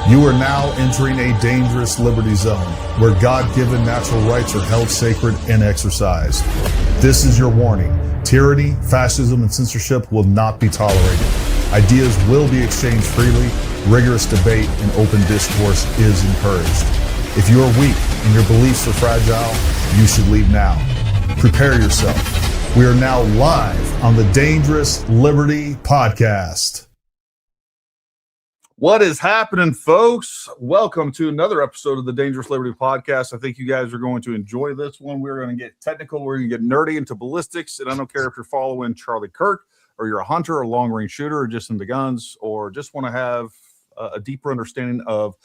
You are now entering a dangerous liberty zone where God-given natural rights are held sacred and exercised. This is your warning. Tyranny, fascism, and censorship will not be tolerated. Ideas will be exchanged freely. Rigorous debate and open discourse is encouraged. If you are weak and your beliefs are fragile, you should leave now. Prepare yourself. We are now live on the Dangerous Liberty Podcast. What is happening, folks? Welcome to another episode of the Dangerous Liberty Podcast. I think you guys are going to enjoy this one. We're going to get technical. We're going to get nerdy into ballistics. And I don't care if you're following Charlie Kirk or you're a hunter or long-range shooter or just into guns or just want to have a deeper understanding of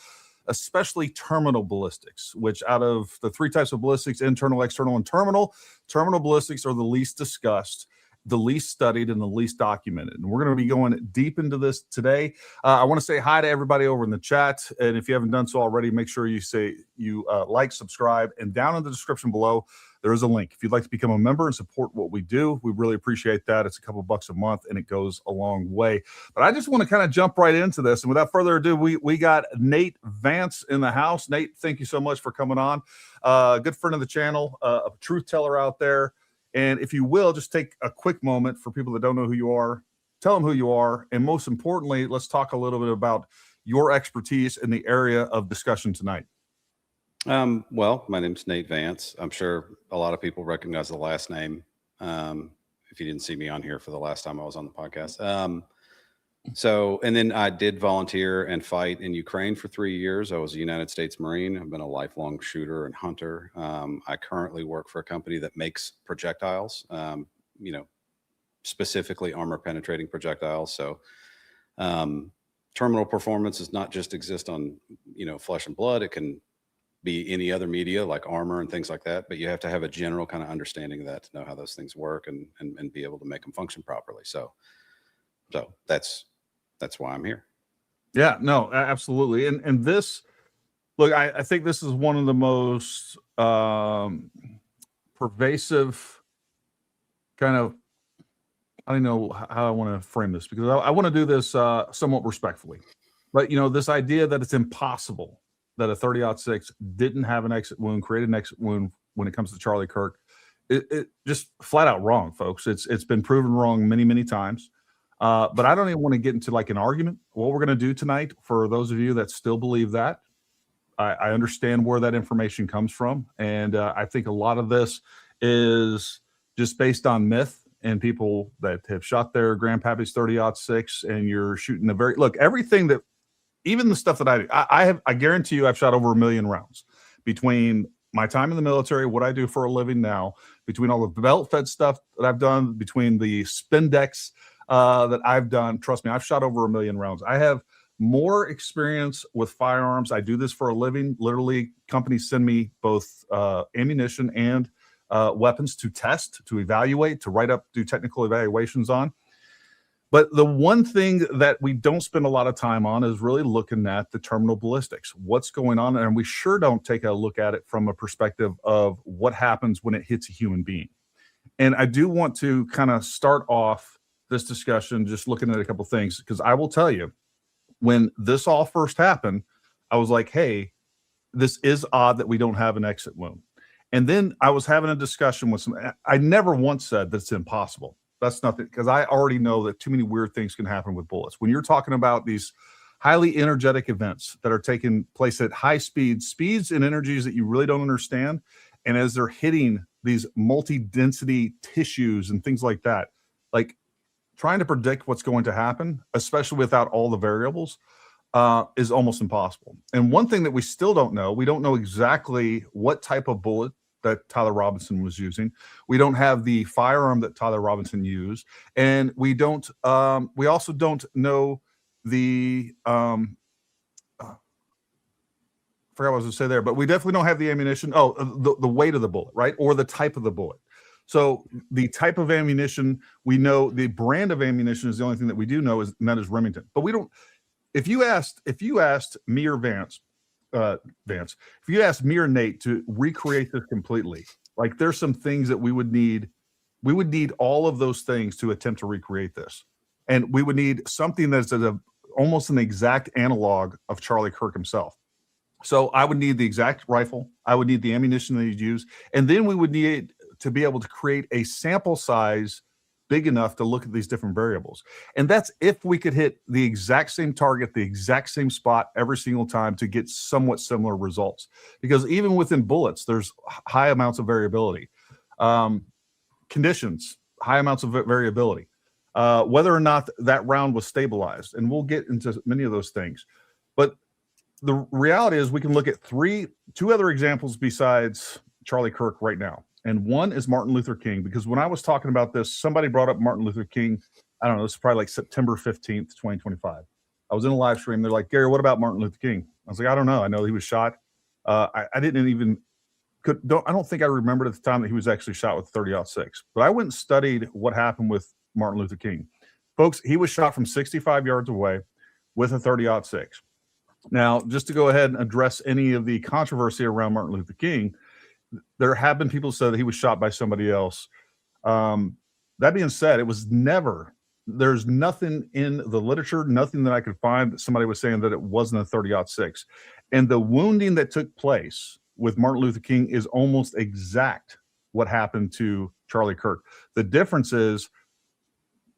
especially terminal ballistics, which out of the three types of ballistics, internal, external, and terminal ballistics are the least discussed, the least studied, and the least documented. And we're going to be going deep into this today. I want to say hi to everybody over in the chat. And if you haven't done so already, make sure you like, subscribe, and down in the description below, there is a link. If you'd like to become a member and support what we do, we really appreciate that. It's a couple bucks a month and it goes a long way. But I just want to kind of jump right into this. And without further ado, we got Nate Vance in the house. Nate, thank you so much for coming on. Good friend of the channel, a truth teller out there. And if you will, just take a quick moment for people that don't know who you are, tell them who you are. And most importantly, let's talk a little bit about your expertise in the area of discussion tonight. Well, my name's Nate Vance. I'm sure a lot of people recognize the last name. If you didn't see me on here for the last time I was on the podcast. And then I did volunteer and fight in Ukraine for 3 years. I was a United States Marine. I've been a lifelong shooter and hunter. I currently work for a company that makes projectiles, specifically armor penetrating projectiles. So, terminal performance does not just exist on, flesh and blood. It can be any other media like armor and things like that, but you have to have a general kind of understanding of that to know how those things work and be able to make them function properly. So that's why I'm here. Yeah, no, absolutely. And this, look, I think this is one of the most pervasive kind of, I don't know how I want to frame this because I want to do this somewhat respectfully. But, this idea that it's impossible that a 30-06 didn't have an exit wound, create an exit wound when it comes to Charlie Kirk, it just flat out wrong, folks. It's been proven wrong many, many times. But I don't even want to get into like an argument. What we're going to do tonight, for those of you that still believe that, I understand where that information comes from. And I think a lot of this is just based on myth and people that have shot their grandpappy's 30-06 and you're shooting everything that, even the stuff that I guarantee you I've shot over 1 million rounds between my time in the military, what I do for a living now, between all the belt fed stuff that I've done, between the spin decks that I've done. Trust me, I've shot over 1 million rounds. I have more experience with firearms. I do this for a living. Literally, companies send me both ammunition and weapons to test, to evaluate, to write up, do technical evaluations on. But the one thing that we don't spend a lot of time on is really looking at the terminal ballistics, what's going on. And we sure don't take a look at it from a perspective of what happens when it hits a human being. And I do want to kind of start off this discussion just looking at a couple of things, because I will tell you, when this all first happened, I was like, hey, this is odd that we don't have an exit wound. And then I was having a discussion with I never once said that it's impossible. That's nothing, because I already know that too many weird things can happen with bullets. When you're talking about these highly energetic events that are taking place at high speeds and energies that you really don't understand, and as they're hitting these multi-density tissues and things like that, like trying to predict what's going to happen, especially without all the variables, is almost impossible. And one thing that we still don't know, we don't know exactly what type of bullet that Tyler Robinson was using. We don't have the firearm that Tyler Robinson used, and we don't. We also don't know the. I forgot what I was going to say there, but we definitely don't have the ammunition. Oh, the weight of the bullet, right, or the type of the bullet. So the type of ammunition, we know. The brand of ammunition is the only thing that we do know, and that is Remington. But we don't. If you asked me or Vance, if you asked me or Nate to recreate this completely, like there's some things that we would need all of those things to attempt to recreate this. And we would need something that's at a almost an exact analog of Charlie Kirk himself. So I would need the exact rifle. I would need the ammunition that he'd use. And then we would need to be able to create a sample size big enough to look at these different variables. And that's if we could hit the exact same target, the exact same spot every single time to get somewhat similar results. Because even within bullets, there's high amounts of variability. Conditions, high amounts of variability. Whether or not that round was stabilized. And we'll get into many of those things. But the reality is we can look at two other examples besides Charlie Kirk right now. And one is Martin Luther King, because when I was talking about this, somebody brought up Martin Luther King. I don't know, this is probably like September 15th, 2025. I was in a live stream. They're like, Gary, what about Martin Luther King? I was like, I don't know. I know he was shot. I didn't even, I don't think I remembered at the time that he was actually shot with 30-06. But I went and studied what happened with Martin Luther King. Folks, he was shot from 65 yards away with a 30-06. Now, just to go ahead and address any of the controversy around Martin Luther King, there have been people who said that he was shot by somebody else. That being said, it was never, there's nothing in the literature, nothing that I could find that somebody was saying that it wasn't a 30-06. And the wounding that took place with Martin Luther King is almost exact what happened to Charlie Kirk. The difference is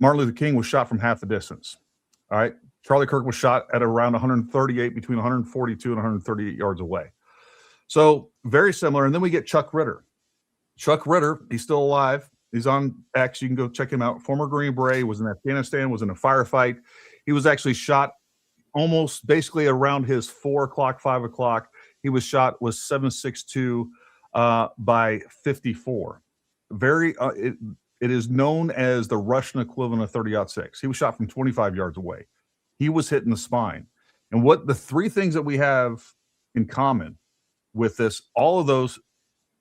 Martin Luther King was shot from half the distance. All right. Charlie Kirk was shot at around 138, between 142 and 138 yards away. So very similar. And then we get Chuck Ritter. Chuck Ritter, he's still alive. He's on X. You can go check him out. Former Green Beret, was in Afghanistan, was in a firefight. He was actually shot almost basically around his 4 o'clock, 5 o'clock. He was shot with 7.62 by 54. It is known as the Russian equivalent of 30-06. He was shot from 25 yards away. He was hit in the spine. And what the three things that we have in common with this, all of those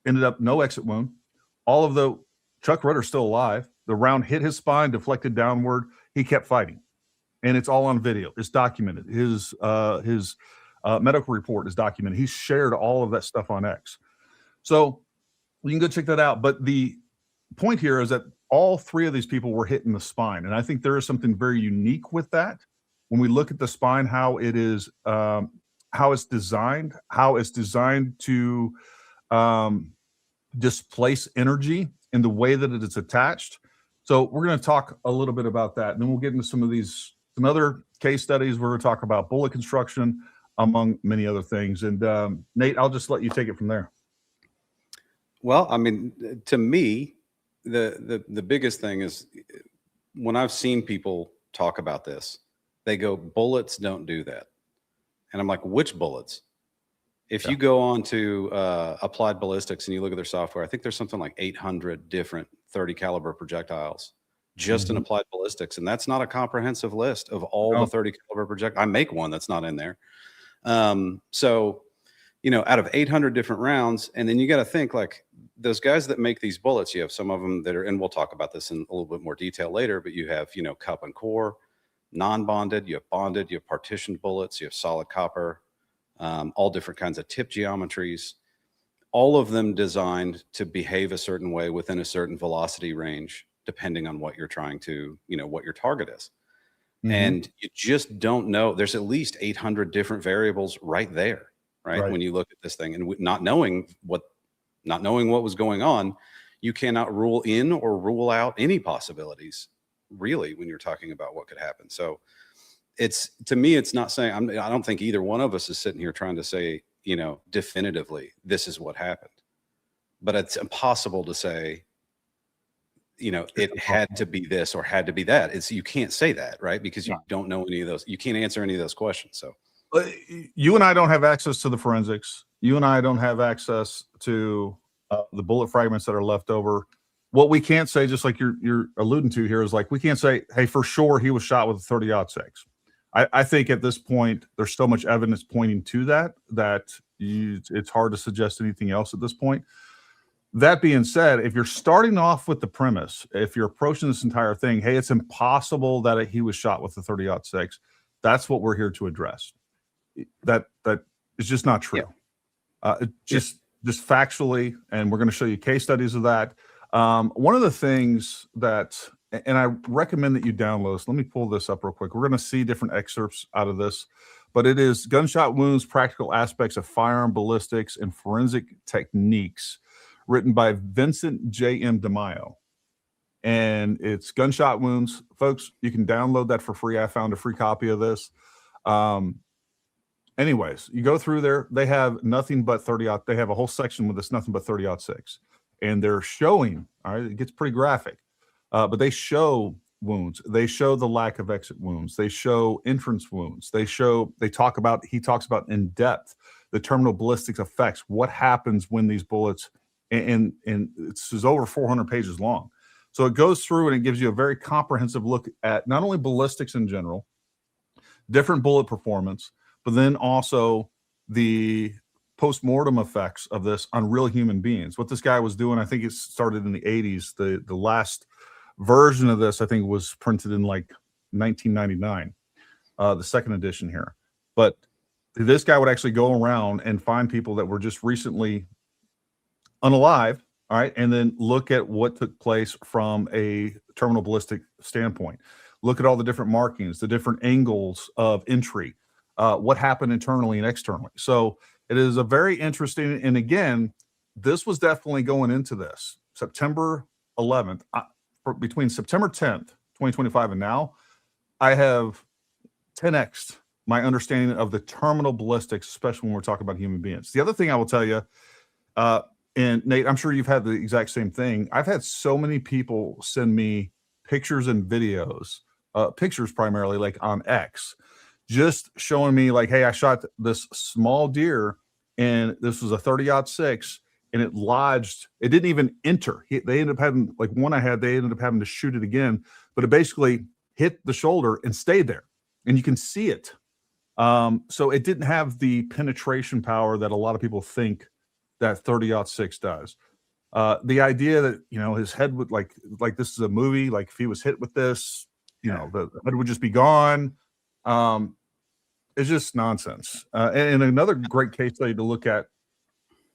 ended up no exit wound. All of the Chuck Ritter's still alive. The round hit his spine, deflected downward. He kept fighting. And it's all on video. It's documented. His medical report is documented. He shared all of that stuff on X. So you can go check that out. But the point here is that all three of these people were hit in the spine. And I think there is something very unique with that. When we look at the spine, how it's designed to displace energy in the way that it is attached. So we're going to talk a little bit about that. And then we'll get into some other case studies. We're going to talk about bullet construction, among many other things. And Nate, I'll just let you take it from there. Well, I mean, to me, the biggest thing is when I've seen people talk about this, they go, bullets don't do that. And I'm like, which bullets? If you go on to Applied Ballistics and you look at their software, I think there's something like 800 different 30 caliber projectiles just in Applied Ballistics. And that's not a comprehensive list of all the 30 caliber projectiles. I make one that's not in there. So, out of 800 different rounds, and then you got to think like those guys that make these bullets, you have some of them that are, and we'll talk about this in a little bit more detail later, but you have, cup and core, non-bonded, you have bonded, you have partitioned bullets, you have solid copper, all different kinds of tip geometries, all of them designed to behave a certain way within a certain velocity range, depending on what you're trying to, what your target is. And you just don't know. There's at least 800 different variables right there, right? When you look at this thing and not knowing what was going on, you cannot rule in or rule out any possibilities, really, when you're talking about what could happen. So to me, it's not saying, I don't think either one of us is sitting here trying to say, definitively, this is what happened. But it's impossible to say, it had to be this or had to be that. You can't say that, right? Because you don't know any of those. You can't answer any of those questions. So you and I don't have access to the forensics. You and I don't have access to the bullet fragments that are left over. What we can't say, just like you're alluding to here, is like, we can't say, hey, for sure he was shot with a 30-06. I think at this point, there's so much evidence pointing to that it's hard to suggest anything else at this point. That being said, if you're starting off with the premise, if you're approaching this entire thing, hey, it's impossible that he was shot with a 30-06, that's what we're here to address. That is just not true. Just factually, and we're going to show you case studies of that. One of the things that and I recommend that you download this. Let me pull this up real quick. We're going to see different excerpts out of this, but it is Gunshot Wounds, Practical Aspects of Firearm Ballistics and Forensic Techniques, written by Vincent J.M. DeMaio. And it's Gunshot Wounds. Folks, you can download that for free. I found a free copy of this. Anyways, you go through there. They have nothing but 30-aught. They have a whole section with this nothing but 30-06. And they're showing, all right, it gets pretty graphic. But they show wounds. They show the lack of exit wounds. They show entrance wounds. He talks about in depth the terminal ballistics effects, what happens when these bullets, and this is over 400 pages long. So it goes through and it gives you a very comprehensive look at not only ballistics in general, different bullet performance, but then also the post-mortem effects of this on real human beings. What this guy was doing, I think it started in the 80s. The last version of this, I think, was printed in like 1999, the second edition here. But this guy would actually go around and find people that were just recently unalive, all right, and then look at what took place from a terminal ballistic standpoint. Look at all the different markings, the different angles of entry, what happened internally and externally. So it is a very interesting, and again, this was definitely going into this. September 11th, between September 10th, 2025 and now, I have 10x'd my understanding of the terminal ballistics, especially when we're talking about human beings. The other thing I will tell you, and Nate, I'm sure you've had the exact same thing. I've had so many people send me pictures and videos, pictures primarily like on X, just showing me like, hey, I shot this small deer and this was a 30-06 and it lodged, it didn't even enter. They ended up having, like one I had, they ended up having to shoot it again, but it basically hit the shoulder and stayed there and you can see it. So it didn't have the penetration power that a lot of people think that 30-06 does. The idea that, you know, his head would like this is a movie, like if he was hit with this, you know, the head would just be gone. It's just nonsense. And another great case study to look at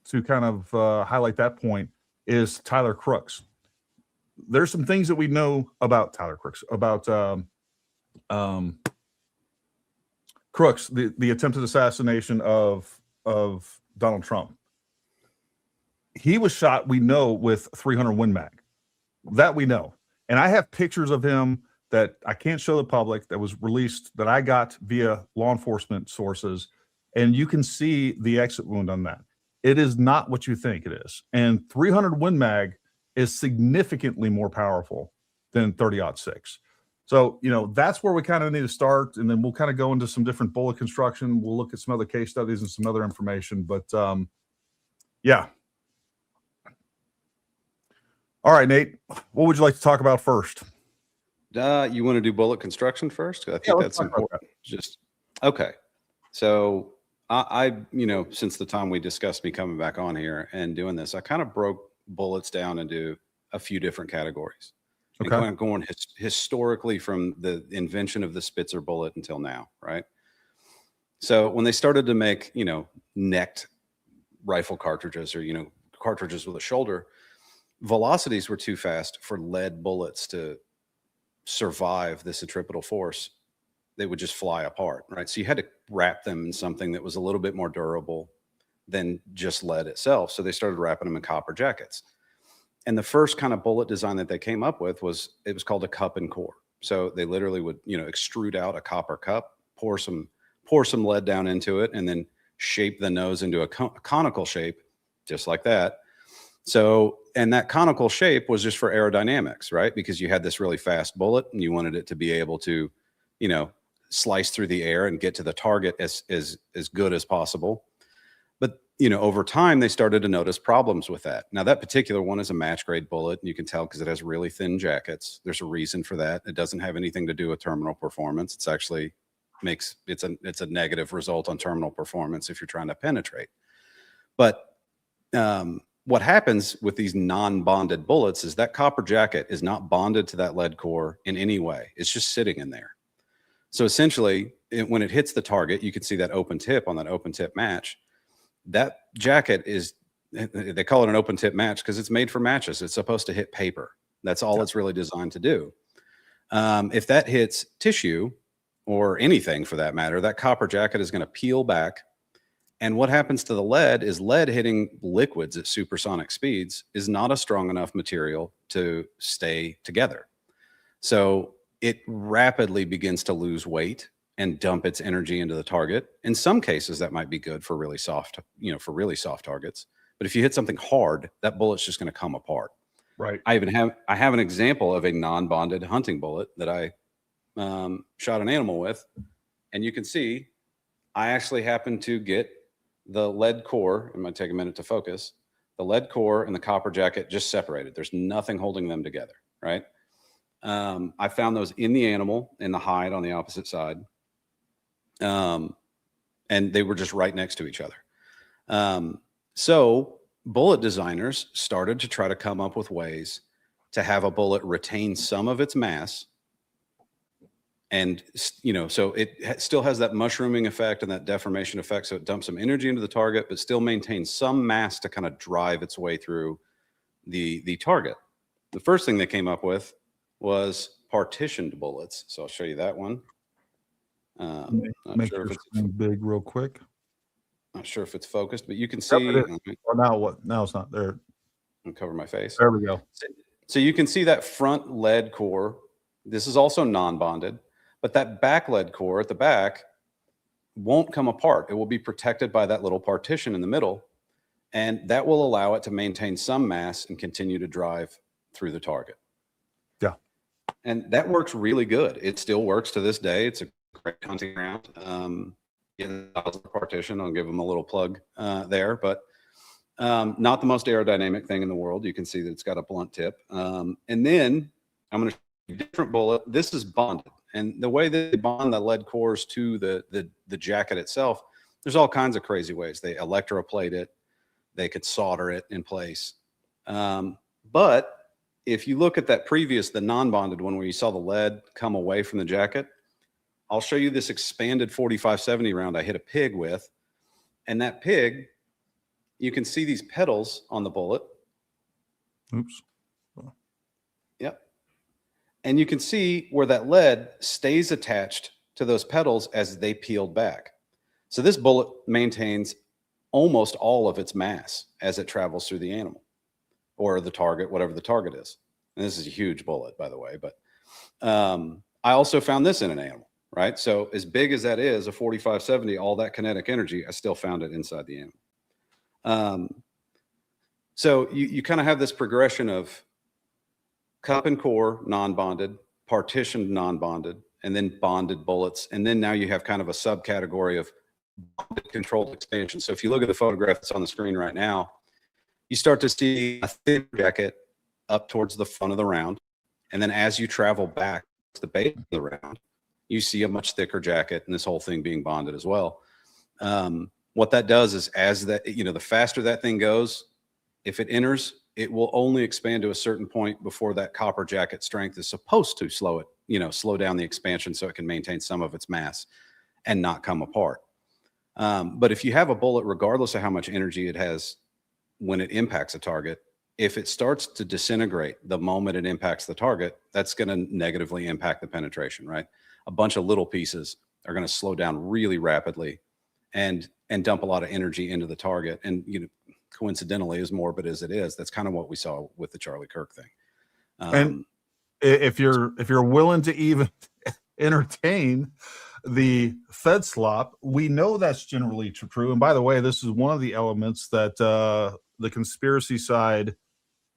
to kind of highlight that point is Tyler Crooks. There's some things that we know about Tyler Crooks, about Crooks, the attempted assassination of Donald Trump. He was shot, we know, with 300 Win Mag. That we know. And I have pictures of him that I can't show the public that was released that I got via law enforcement sources. And you can see the exit wound on that. It is not what you think it is. And 300 Win Mag is significantly more powerful than 30-06. So, you know, that's where we kind of need to start. And then we'll kind of go into some different bullet construction. We'll look at some other case studies and some other information. But yeah. All right, Nate, what would you like to talk about first? You want to do bullet construction first? I think that's important. Just okay. So I, you know, since the time we discussed me coming back on here and doing this, I kind of broke bullets down into a few different categories. Okay. And kind of going historically from the invention of the Spitzer bullet until now, right? So when they started to make, you know, necked rifle cartridges or, you know, cartridges with a shoulder, velocities were too fast for lead bullets to survive the centripetal force. They would just fly apart, right? So you had to wrap them in something that was a little bit more durable than just lead itself. So they started wrapping them in copper jackets. And the first kind of bullet design that they came up with was, it was called a cup and core. So they literally would, you know, extrude out a copper cup, pour some lead down into it, and then shape the nose into a conical shape, just like that. So, and that conical shape was just for aerodynamics, right? Because you had this really fast bullet and you wanted it to be able to, you know, slice through the air and get to the target as good as possible. But, you know, over time, they started to notice problems with that. Now, that particular one is a match grade bullet, and you can tell because it has really thin jackets. There's a reason for that. It doesn't have anything to do with terminal performance. It's actually it's a negative result on terminal performance if you're trying to penetrate. But what happens with these non-bonded bullets is that copper jacket is not bonded to that lead core in any way. It's just sitting in there. So essentially, when it hits the target, you can see that open tip on that open tip match. That jacket is, they call it an open tip match because it's made for matches. It's supposed to hit paper. That's all it's really designed to do. If that hits tissue or anything for that matter, that copper jacket is going to peel back. And what happens to the lead is lead hitting liquids at supersonic speeds is not a strong enough material to stay together. So it rapidly begins to lose weight and dump its energy into the target. In some cases, that might be good for really soft, for really soft targets. But if you hit something hard, that bullet's just going to come apart. Right. I have an example of a non-bonded hunting bullet that I shot an animal with, and you can see I actually happened to get the lead core. It might take a minute to focus. The lead core and the copper jacket just separated. There's nothing holding them together, right? I found those in the animal, in the hide on the opposite side. And they were just right next to each other. So bullet designers started to try to come up with ways to have a bullet retain some of its mass. And, so it still has that mushrooming effect and that deformation effect. So it dumps some energy into the target, but still maintains some mass to kind of drive its way through the target. The first thing they came up with was partitioned bullets. So I'll show you that one. Make your screen big real quick. Not sure if it's focused, but you can see. Now what? Now it's not there. I'll cover my face. There we go. So you can see that front lead core. This is also non-bonded, but that back lead core at the back won't come apart. It will be protected by that little partition in the middle, and that will allow it to maintain some mass and continue to drive through the target. Yeah. And that works really good. It still works to this day. It's a great hunting ground. Partition, I'll give them a little plug there, but not the most aerodynamic thing in the world. You can see that it's got a blunt tip. And then I'm going to show you a different bullet. This is bonded. And the way that they bond the lead cores to the jacket itself, there's all kinds of crazy ways. They electroplate it. They could solder it in place. But if you look at that the non-bonded one where you saw the lead come away from the jacket, I'll show you this expanded 45-70 round I hit a pig with. And that pig, you can see these petals on the bullet. Oops. Yep. And you can see where that lead stays attached to those petals as they peeled back. So this bullet maintains almost all of its mass as it travels through the animal or the target, whatever the target is. And this is a huge bullet, by the way. But I also found this in an animal. Right. So as big as that is, a 45-70, all that kinetic energy, I still found it inside the animal. So you kind of have this progression of cup and core non-bonded, partitioned non-bonded, and then bonded bullets. And then now you have kind of a subcategory of bonded controlled expansion. So if you look at the photograph that's on the screen right now, you start to see a thin jacket up towards the front of the round. And then as you travel back to the base of the round, you see a much thicker jacket and this whole thing being bonded as well. What that does is the faster that thing goes, if it enters, it will only expand to a certain point before that copper jacket strength is supposed to slow down the expansion so it can maintain some of its mass and not come apart. But if you have a bullet, regardless of how much energy it has when it impacts a target, if it starts to disintegrate the moment it impacts the target, that's going to negatively impact the penetration, right? A bunch of little pieces are going to slow down really rapidly and dump a lot of energy into the target. And, coincidentally, as morbid as it is, that's kind of what we saw with the Charlie Kirk thing. And if you're willing to even entertain the Fed slop, we know that's generally true. And by the way, this is one of the elements that the conspiracy side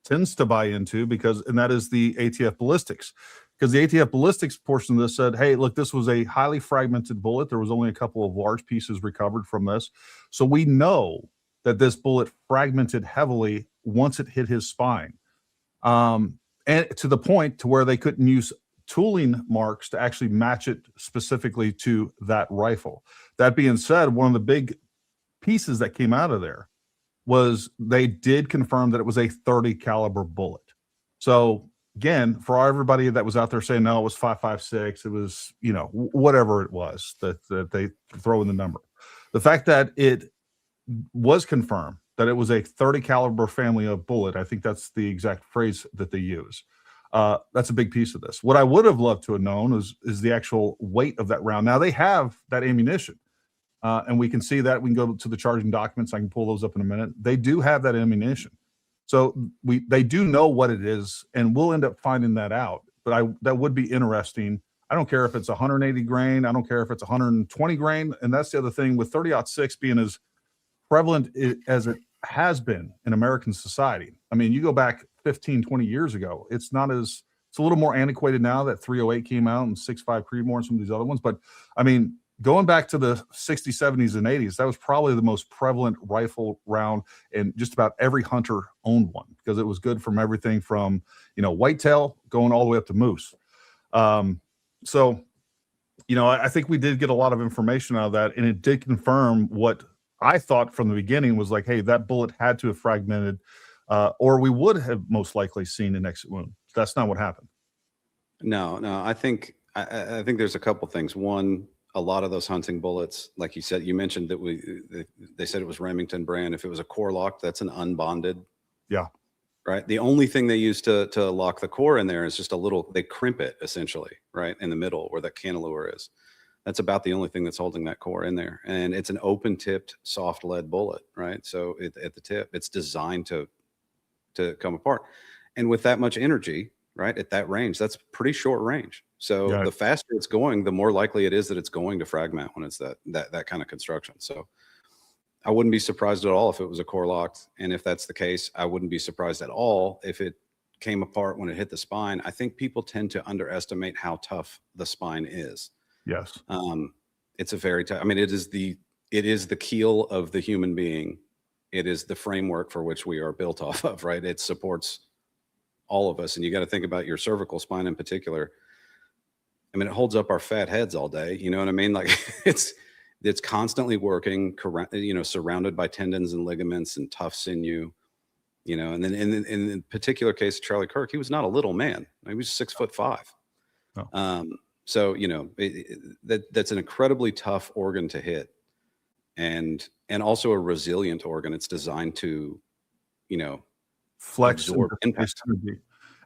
tends to buy into and that is the ATF ballistics. Because the ATF ballistics portion of this said, hey, look, this was a highly fragmented bullet. There was only a couple of large pieces recovered from this. So we know that this bullet fragmented heavily once it hit his spine. And to the point to where they couldn't use tooling marks to actually match it specifically to that rifle. That being said, one of the big pieces that came out of there was they did confirm that it was a 30 caliber bullet. So again, for everybody that was out there saying, no, it was 5.56, it was, whatever it was that they throw in the number. The fact that it was confirmed that it was a 30 caliber family of bullet, I think that's the exact phrase that they use, That's a big piece of this. What I would have loved to have known is the actual weight of that round. Now they have that ammunition, and we can see that. We can go to the charging documents. I can pull those up in a minute. They do have that ammunition, so they do know what it is, and we'll end up finding that out. But that would be interesting. I don't care if it's 180 grain. I don't care if it's 120 grain. And that's the other thing with 30-06 being as prevalent as it has been in American society. I mean, you go back 15, 20 years ago, it's a little more antiquated now that 308 came out and 6.5 Creedmoor and some of these other ones. But I mean, going back to the 60s, 70s, and 80s, that was probably the most prevalent rifle round, and just about every hunter owned one because it was good from everything from, whitetail going all the way up to moose. So, I think we did get a lot of information out of that, and it did confirm what I thought from the beginning was like, hey, that bullet had to have fragmented, or we would have most likely seen an exit wound. That's not what happened. No, I think there's a couple things. One, a lot of those hunting bullets, like you mentioned that they said it was Remington brand. If it was a core lock, that's an unbonded. Yeah. Right. The only thing they use to lock the core in there is just they crimp it essentially, right, in the middle where that cantilever is. That's about the only thing that's holding that core in there. And it's an open tipped soft lead bullet, right? So at the tip, it's designed to come apart. And with that much energy, right, at that range, that's pretty short range. So the faster it's going, the more likely it is that it's going to fragment when it's that kind of construction. So I wouldn't be surprised at all if it was a core locked. And if that's the case, I wouldn't be surprised at all if it came apart when it hit the spine. I think people tend to underestimate how tough the spine is. Yes. It's a very tough. I mean, it is the keel of the human being. It is the framework for which we are built off of, right? It supports all of us. And you got to think about your cervical spine in particular. I mean, it holds up our fat heads all day. You know what I mean? Like it's constantly working, surrounded by tendons and ligaments and tough sinew, and then in the particular case of Charlie Kirk, he was not a little man. He was 6'5". Oh. So, that's an incredibly tough organ to hit and also a resilient organ. It's designed to, flex absorb impact.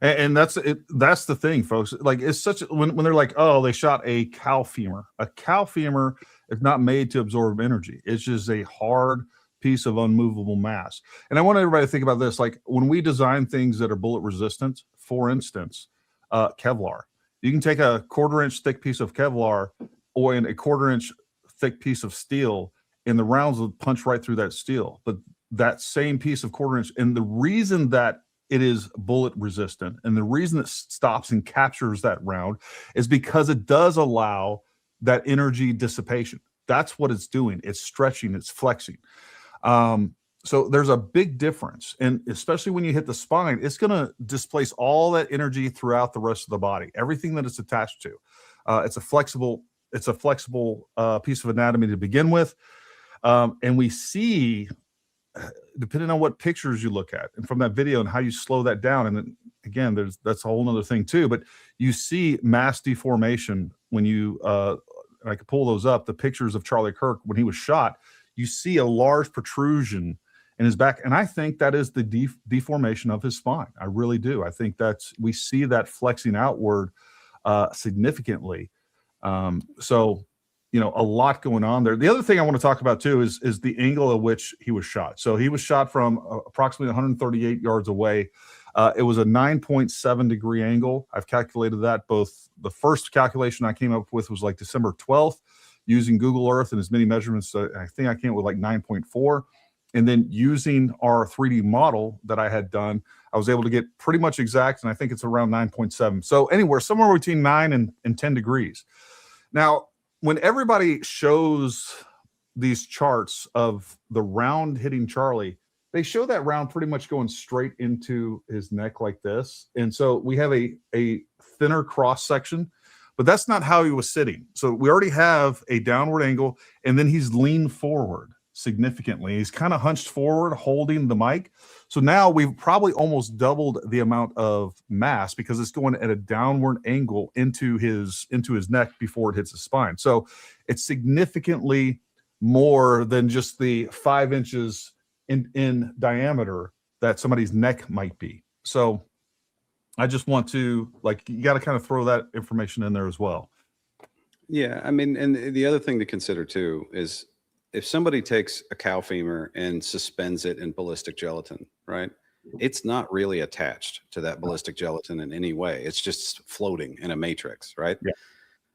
And that's it. That's the thing, folks. Like it's when they're like, oh, they shot a cow femur. A cow femur is not made to absorb energy. It's just a hard piece of unmovable mass. And I want everybody to think about this. Like when we design things that are bullet resistant, for instance, Kevlar. You can take a 1/4 inch thick piece of Kevlar or a 1/4 inch thick piece of steel, and the rounds will punch right through that steel. But that same piece of 1/4 inch, and the reason that it is bullet resistant and the reason it stops and captures that round is because it does allow that energy dissipation. That's what it's doing. It's stretching, it's flexing. So there's a big difference. And especially when you hit the spine, it's going to displace all that energy throughout the rest of the body, everything that it's attached to. It's a flexible piece of anatomy to begin with. And we see, depending on what pictures you look at and from that video and how you slow that down. And then again, that's a whole nother thing too, but you see mass deformation when you, I could pull those up, the pictures of Charlie Kirk when he was shot, you see a large protrusion in his back. And I think that is the deformation of his spine. I really do. I think we see that flexing outward significantly. So, a lot going on there. The other thing I want to talk about too is the angle at which he was shot. So he was shot from approximately 138 yards away. It was a 9.7 degree angle. I've calculated that. Both the first calculation I came up with was like December 12th using Google Earth and as many measurements. I think I came up with like 9.4. And then using our 3D model that I had done, I was able to get pretty much exact. And I think it's around 9.7. So anywhere, somewhere between 9 and 10 degrees. Now, when everybody shows these charts of the round hitting Charlie, they show that round pretty much going straight into his neck like this. And so we have a thinner cross section, but that's not how he was sitting. So we already have a downward angle, and then he's leaned forward significantly. He's kind of hunched forward, holding the mic. So now we've probably almost doubled the amount of mass because it's going at a downward angle into his neck before it hits his spine. So it's significantly more than just the 5 inches in diameter that somebody's neck might be. So I just want to, like, you got to kind of throw that information in there as well. Yeah, I mean, and the other thing to consider too is if somebody takes a cow femur and suspends it in ballistic gelatin, right? It's not really attached to that ballistic gelatin in any way. It's just floating in a matrix, right? Yeah.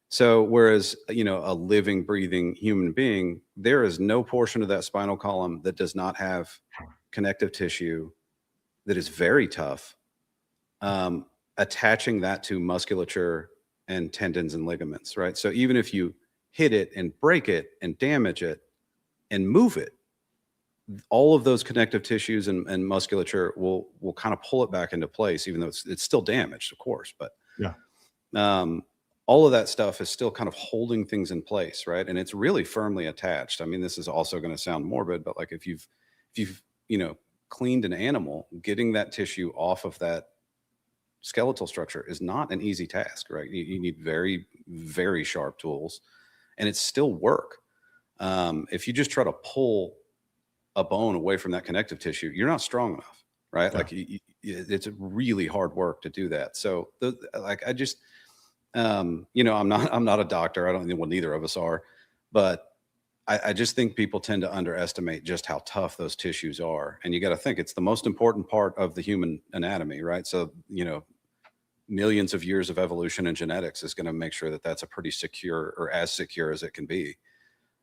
So whereas, a living, breathing human being, there is no portion of that spinal column that does not have connective tissue that is very tough. Attaching that to musculature and tendons and ligaments, right? So even if you hit it and break it and damage it and move it, all of those connective tissues and musculature will kind of pull it back into place, even though it's still damaged, of course. But Yeah. All of that stuff is still kind of holding things in place, right? And it's really firmly attached. I mean, this is also going to sound morbid, but like if you've cleaned an animal, getting that tissue off of that skeletal structure is not an easy task, right? You need very, very sharp tools, and it's still work. If you just try to pull a bone away from that connective tissue, you're not strong enough, right? Yeah. Like it's really hard work to do that. So I just, I'm not a doctor. I don't think, well, neither of us are, but I just think people tend to underestimate just how tough those tissues are. And you got to think it's the most important part of the human anatomy, right? So, millions of years of evolution and genetics is going to make sure that that's a pretty secure, or as secure as it can be.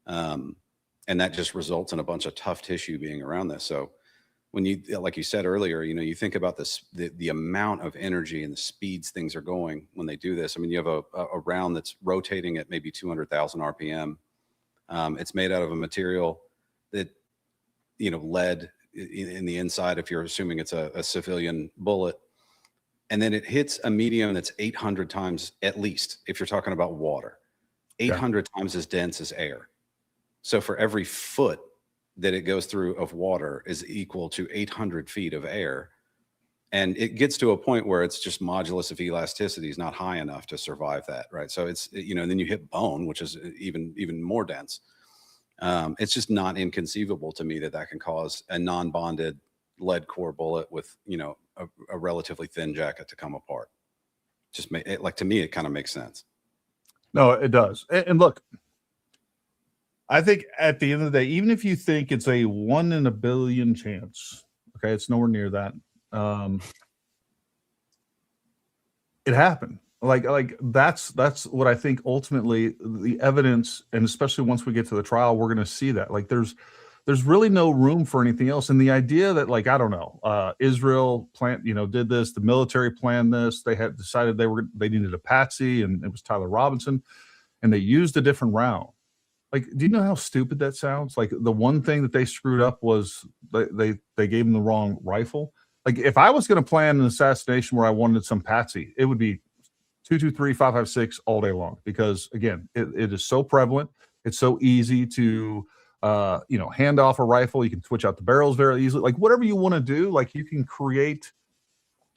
And that just results in a bunch of tough tissue being around this. So when you, like you said earlier, you think about this, the amount of energy and the speeds things are going when they do this. I mean, you have a round that's rotating at maybe 200,000 RPM. It's made out of a material that, lead in the inside, if you're assuming it's a civilian bullet. And then it hits a medium that's 800 times, at least, if you're talking about water, 800 times as dense as air. So for every foot that it goes through of water is equal to 800 feet of air. And it gets to a point where it's just modulus of elasticity is not high enough to survive that, right? So it's, and then you hit bone, which is even more dense. It's just not inconceivable to me that can cause a non-bonded lead core bullet with, a relatively thin jacket to come apart. Just to me, it kind of makes sense. No, it does. And look, I think at the end of the day, even if you think it's a 1 in a billion chance, okay, it's nowhere near that. It happened. Like that's what I think ultimately the evidence, and especially once we get to the trial, we're going to see that. Like there's really no room for anything else. And the idea that, like, I don't know, Israel did this, the military planned this, they had decided they needed a patsy, and it was Tyler Robinson, and they used a different round. Like, do you know how stupid that sounds? Like, the one thing that they screwed up was they gave him the wrong rifle. Like, if I was going to plan an assassination where I wanted some patsy, it would be 223, 556 all day long, because again, it is so prevalent. It's so easy to hand off a rifle. You can switch out the barrels very easily. Like, whatever you want to do, like, you can create.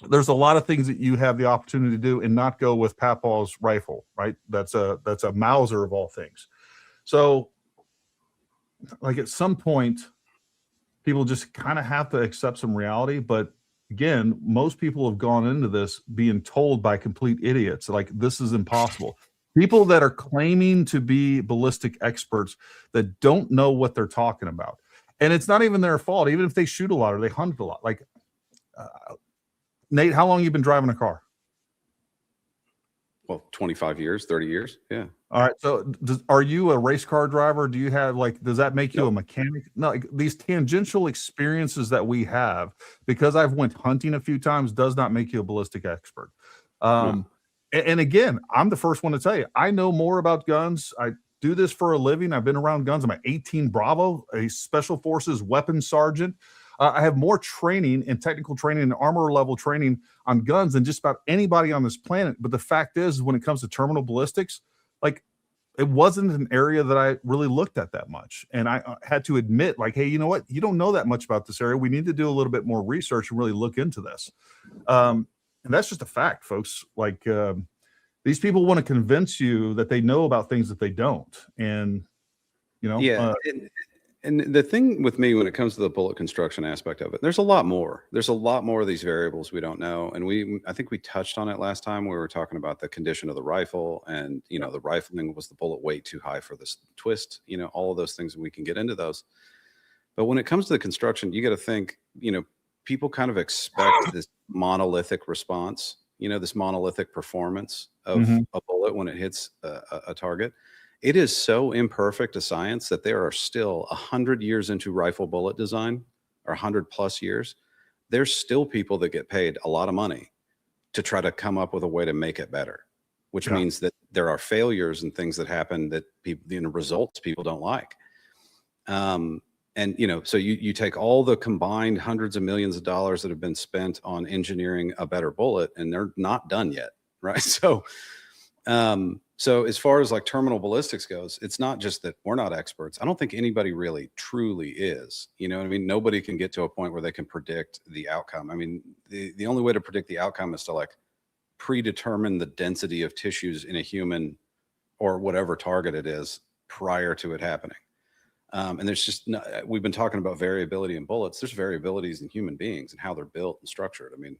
There's a lot of things that you have the opportunity to do and not go with Papaw's rifle, right? That's a Mauser of all things. So, like, at some point, people just kind of have to accept some reality. But again, most people have gone into this being told by complete idiots, like, this is impossible. People that are claiming to be ballistic experts that don't know what they're talking about. And it's not even their fault, even if they shoot a lot or they hunt a lot. Like, Nate, how long have you been driving a car? Well, 25 years, 30 years. Yeah. All right. So are you a race car driver? Do you have, like, does that make you a mechanic? No, like, these tangential experiences that we have, because I've went hunting a few times, does not make you a ballistic expert. And again, I'm the first one to tell you, I know more about guns. I do this for a living. I've been around guns. I'm an 18 Bravo, a Special Forces weapons sergeant. I have more training and technical training and armor level training on guns than just about anybody on this planet. But the fact is, when it comes to terminal ballistics, like, it wasn't an area that I really looked at that much. And I had to admit, like, hey, you know what? You don't know that much about this area. We need to do a little bit more research and really look into this. And that's just a fact, folks. Like, these people want to convince you that they know about things that they don't. And, yeah. And the thing with me when it comes to the bullet construction aspect of it, there's a lot more. There's a lot more of these variables we don't know. And I think we touched on it last time. We were talking about the condition of the rifle, and the rifling, was the bullet weight too high for this twist? All of those things, we can get into those. But when it comes to the construction, you got to think, people kind of expect this monolithic response, this monolithic performance of a bullet when it hits a target. It is so imperfect a science that there are still 100 years into rifle bullet design, or 100+ years. There's still people that get paid a lot of money to try to come up with a way to make it better, which means that there are failures and things that happen that people, results people don't like. And so you take all the combined hundreds of millions of dollars that have been spent on engineering a better bullet, and they're not done yet, right? So as far as like terminal ballistics goes, it's not just that we're not experts. I don't think anybody really truly is. You know what I mean? Nobody can get to a point where they can predict the outcome. I mean, the only way to predict the outcome is to like predetermine the density of tissues in a human or whatever target it is prior to it happening. And there's just we've been talking about variability in bullets. There's variabilities in human beings and how they're built and structured. I mean,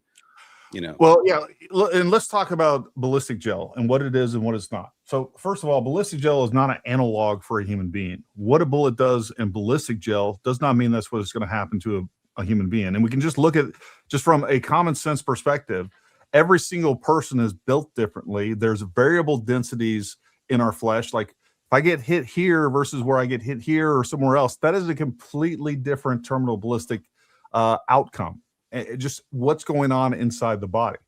Well, yeah, and let's talk about ballistic gel and what it is and what it's not. So first of all, ballistic gel is not an analog for a human being. What a bullet does in ballistic gel does not mean that's what is going to happen to a human being. And we can just look at, just from a common sense perspective, every single person is built differently. There's variable densities in our flesh. Like if I get hit here versus where I get hit here or somewhere else, that is a completely different terminal ballistic outcome. Just what's going on inside the body.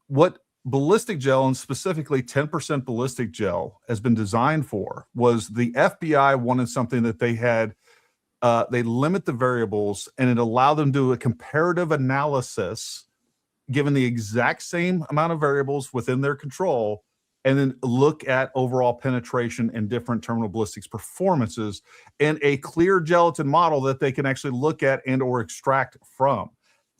What ballistic gel, and specifically 10% ballistic gel, has been designed for was the FBI wanted something that they had. They limit the variables, and it allowed them to do a comparative analysis given the exact same amount of variables within their control, and then look at overall penetration and different terminal ballistics performances in a clear gelatin model that they can actually look at and or extract from.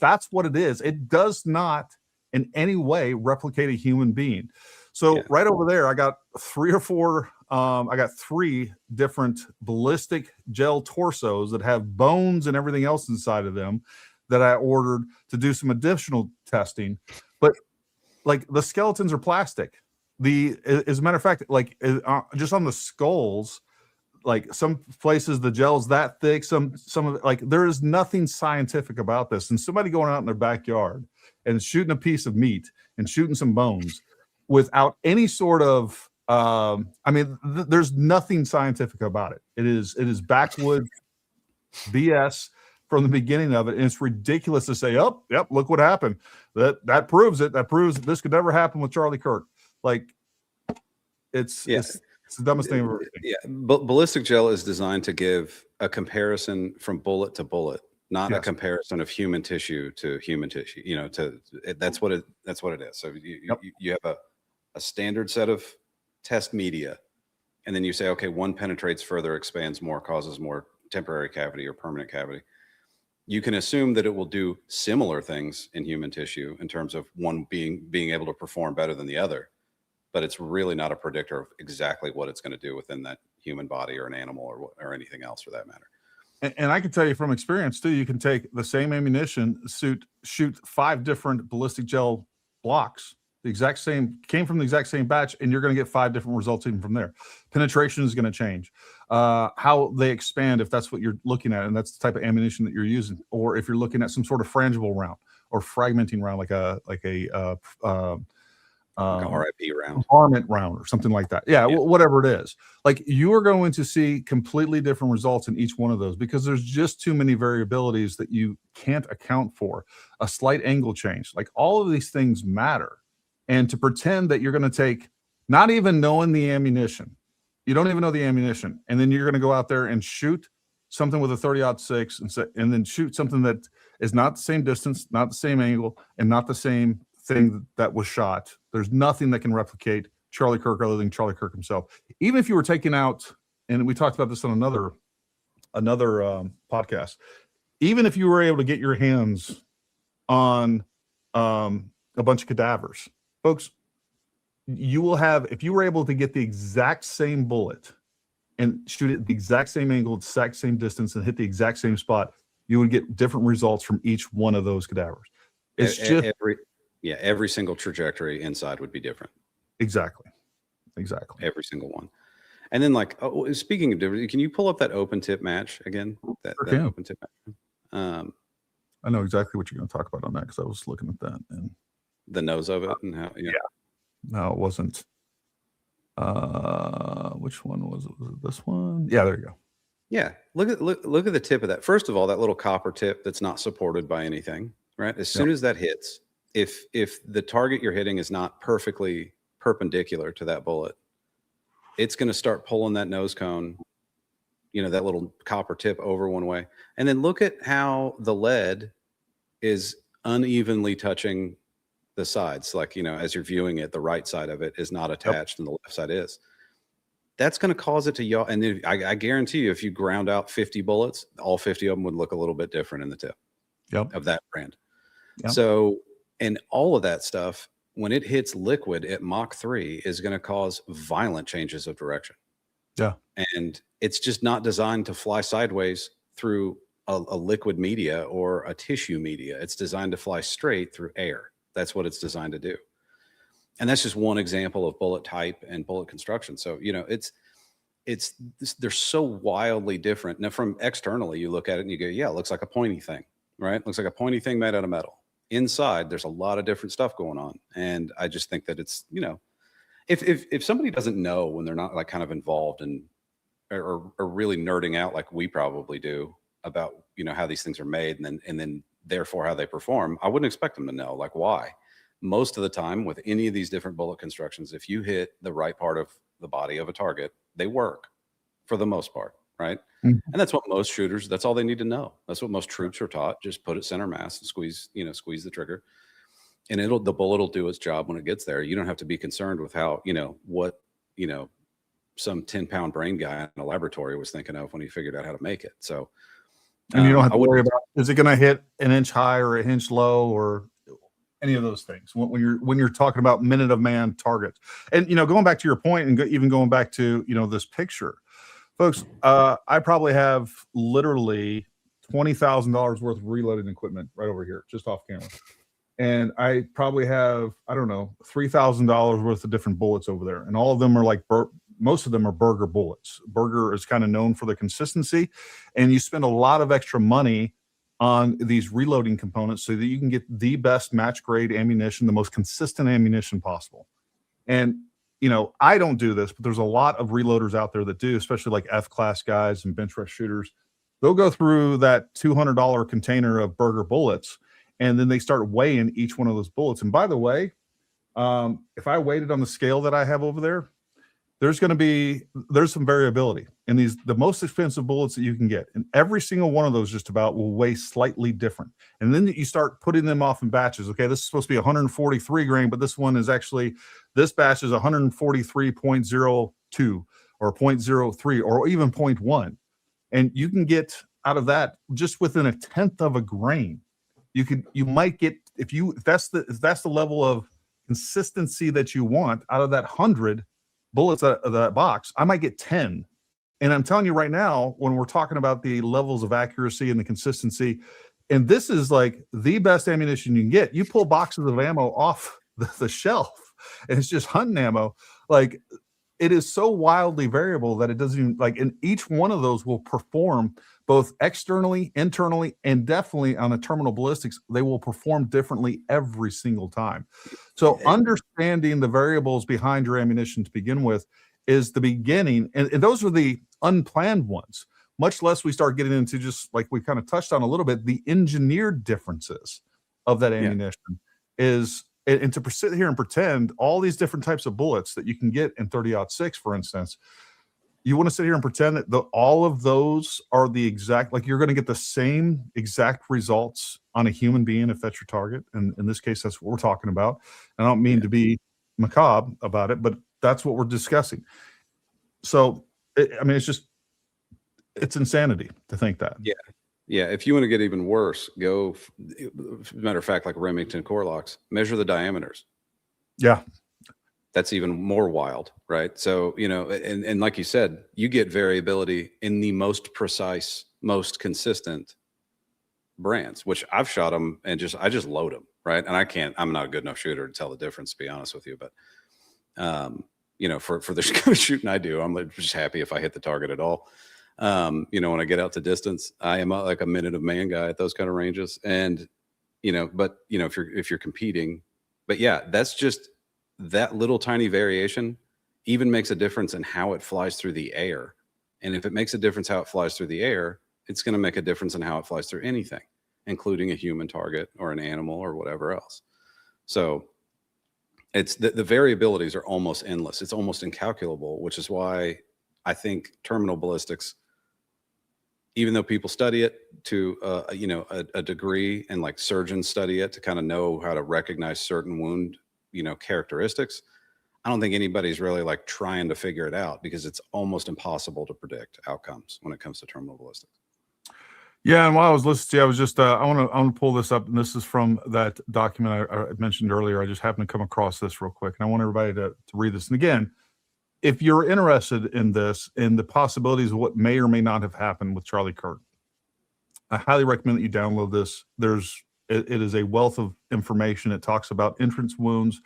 That's what it is. It does not in any way replicate a human being. So right over there, I got 3 or 4, I got 3 different ballistic gel torsos that have bones and everything else inside of them that I ordered to do some additional testing. But like the skeletons are plastic. As a matter of fact, like just on the skulls, like some places the gel's that thick, some of it, like there is nothing scientific about this. And somebody going out in their backyard and shooting a piece of meat and shooting some bones without any sort of there's nothing scientific about it. It is backwoods BS from the beginning of it. And it's ridiculous to say, oh, yep, look what happened. That proves it. That proves that this could never happen with Charlie Kirk. Like it's the dumbest thing I've ever seen. Yeah, ballistic gel is designed to give a comparison from bullet to bullet, not a comparison of human tissue to human tissue. That's what it is. So you have a standard set of test media, and then you say, okay, one penetrates further, expands more, causes more temporary cavity or permanent cavity. You can assume that it will do similar things in human tissue in terms of one being able to perform better than the other. But it's really not a predictor of exactly what it's going to do within that human body or an animal or anything else for that matter. And I can tell you from experience too, you can take the same ammunition, shoot 5 different ballistic gel blocks, the exact same, came from the exact same batch, and you're going to get 5 different results even from there. Penetration is going to change. How they expand, if that's what you're looking at, and that's the type of ammunition that you're using, or if you're looking at some sort of frangible round or fragmenting round, like a RIP round, varmint round or something like that. Yeah, whatever it is. Like you are going to see completely different results in each one of those because there's just too many variabilities that you can't account for. A slight angle change, like all of these things matter. And to pretend that you're going to take, not even knowing the ammunition, you don't even know the ammunition, and then you're going to go out there and shoot something with a 30-06 and then shoot something that is not the same distance, not the same angle, and not the same thing that was shot. There's nothing that can replicate Charlie Kirk other than Charlie Kirk himself. Even if you were taking out, and we talked about this on another podcast, even if you were able to get your hands on a bunch of cadavers, folks, you will have, if you were able to get the exact same bullet and shoot it at the exact same angle, exact same distance, and hit the exact same spot, you would get different results from each one of those cadavers. It's just every single trajectory inside would be different. Exactly. Every single one. And then, like, speaking of different, can you pull up that open tip match again? That open tip match. I know exactly what you're going to talk about on that because I was looking at that and the nose of it and how. Yeah. No, it wasn't. Which one was it? Was it this one? Yeah, there you go. Yeah. Look at the tip of that. First of all, that little copper tip that's not supported by anything, right? As soon as that hits, if the target you're hitting is not perfectly perpendicular to that bullet, it's going to start pulling that nose cone, that little copper tip over one way. And then look at how the lead is unevenly touching the sides. Like, as you're viewing it, the right side of it is not attached and the left side is. That's going to cause it to yaw. And then I guarantee you, if you ground out 50 bullets, all 50 of them would look a little bit different in the tip of that brand. Yep. So, and all of that stuff, when it hits liquid at Mach 3, is going to cause violent changes of direction. Yeah. And it's just not designed to fly sideways through a liquid media or a tissue media. It's designed to fly straight through air. That's what it's designed to do. And that's just one example of bullet type and bullet construction. So, they're so wildly different. Now, from externally, you look at it and you go, yeah, it looks like a pointy thing, right? It looks like a pointy thing made out of metal. Inside, there's a lot of different stuff going on. And I just think that it's, if somebody doesn't know when they're not like kind of involved in or really nerding out like we probably do about, how these things are made and then therefore how they perform, I wouldn't expect them to know like why. Most of the time with any of these different bullet constructions, if you hit the right part of the body of a target, they work for the most part. Right. Mm-hmm. And that's what most shooters, that's all they need to know. That's what most troops are taught. Just put it center mass and squeeze the trigger, and the bullet will do its job when it gets there. You don't have to be concerned with how, some 10-pound brain guy in a laboratory was thinking of when he figured out how to make it. So, and you don't have to worry about, is it going to hit an inch high or an inch low or any of those things when you're talking about minute of man targets. And, going back to your point and even going back to, this picture, folks, I probably have literally $20,000 worth of reloading equipment right over here, just off camera. And I probably have, I don't know, $3,000 worth of different bullets over there. And all of them are like, most of them are Berger bullets. Berger is kind of known for the consistency. And you spend a lot of extra money on these reloading components so that you can get the best match grade ammunition, the most consistent ammunition possible. And I don't do this, but there's a lot of reloaders out there that do, especially like F-class guys and bench press shooters. They'll go through that $200 container of Berger bullets, and then they start weighing each one of those bullets. And by the way, if I weighed it on the scale that I have over there, there's some variability in the most expensive bullets that you can get. And every single one of those just about will weigh slightly different. And then you start putting them off in batches. Okay, this is supposed to be 143 grain, but this one is actually, this batch is 143.02 or 0.03 or even 0.1. And you can get out of that just within a tenth of a grain. You might get, if that's the level of consistency that you want out of that 100 bullets out of that box, I might get 10. And I'm telling you right now, when we're talking about the levels of accuracy and the consistency, and this is like the best ammunition you can get. You pull boxes of ammo off the shelf and it's just hunting ammo. Like, it is so wildly variable that it doesn't even, like, and each one of those will perform both externally, internally, and definitely on the terminal ballistics, they will perform differently every single time. So understanding the variables behind your ammunition to begin with is the beginning. And those are the unplanned ones, much less we start getting into, just like we kind of touched on a little bit, the engineered differences of that ammunition is, and to sit here and pretend all these different types of bullets that you can get in 30-06, for instance, you want to sit here and pretend that all of those are the exact, like you're going to get the same exact results on a human being if that's your target. And in this case, that's what we're talking about. And I don't mean to be macabre about it, but that's what we're discussing. So, it's insanity to think that. Yeah. Yeah. If you want to get even worse, go, matter of fact, like Remington core locks, measure the diameters. Yeah. that's even more wild, right? So, and like you said, you get variability in the most precise, most consistent brands, which I've shot them and I just load them, right? And I'm not a good enough shooter to tell the difference, to be honest with you. But, for the kind of shooting I do, I'm just happy if I hit the target at all. When I get out to distance, I am like a minute of man guy at those kind of ranges. And, if you're competing, but yeah, that's just that little tiny variation even makes a difference in how it flies through the air. And if it makes a difference how it flies through the air, it's going to make a difference in how it flies through anything, including a human target or an animal or whatever else. So it's the variabilities are almost endless. It's almost incalculable, which is why I think terminal ballistics, even though people study it to a degree, and like surgeons study it to kind of know how to recognize certain wound characteristics, I don't think anybody's really like trying to figure it out, because it's almost impossible to predict outcomes when it comes to terminal ballistics. Yeah, and while I was listening to you, I was just I want to pull this up, and this is from that document I mentioned earlier. I just happened to come across this real quick, and I want everybody to read this. And again, if you're interested in this and the possibilities of what may or may not have happened with Charlie Kirk, I highly recommend that you download this. It is a wealth of information. It talks about entrance wounds.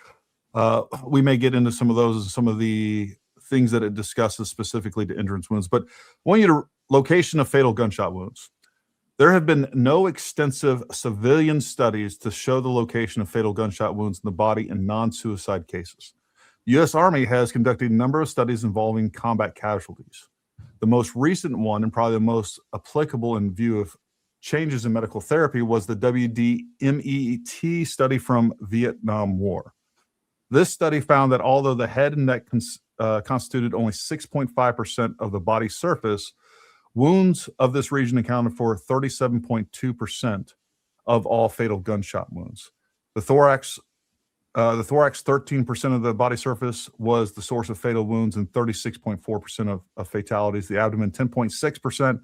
We may get into some of those and some of the things that it discusses specifically to entrance wounds, but I want you to location of fatal gunshot wounds. There have been no extensive civilian studies to show the location of fatal gunshot wounds in the body in non-suicide cases. The U.S. Army has conducted a number of studies involving combat casualties. The most recent one, and probably the most applicable in view of changes in medical therapy, was the WDMET study from Vietnam War. This study found that although the head and neck constituted only 6.5% of the body surface, wounds of this region accounted for 37.2% of all fatal gunshot wounds. The thorax, 13% of the body surface was the source of fatal wounds and 36.4% of fatalities. The abdomen, 10.6%.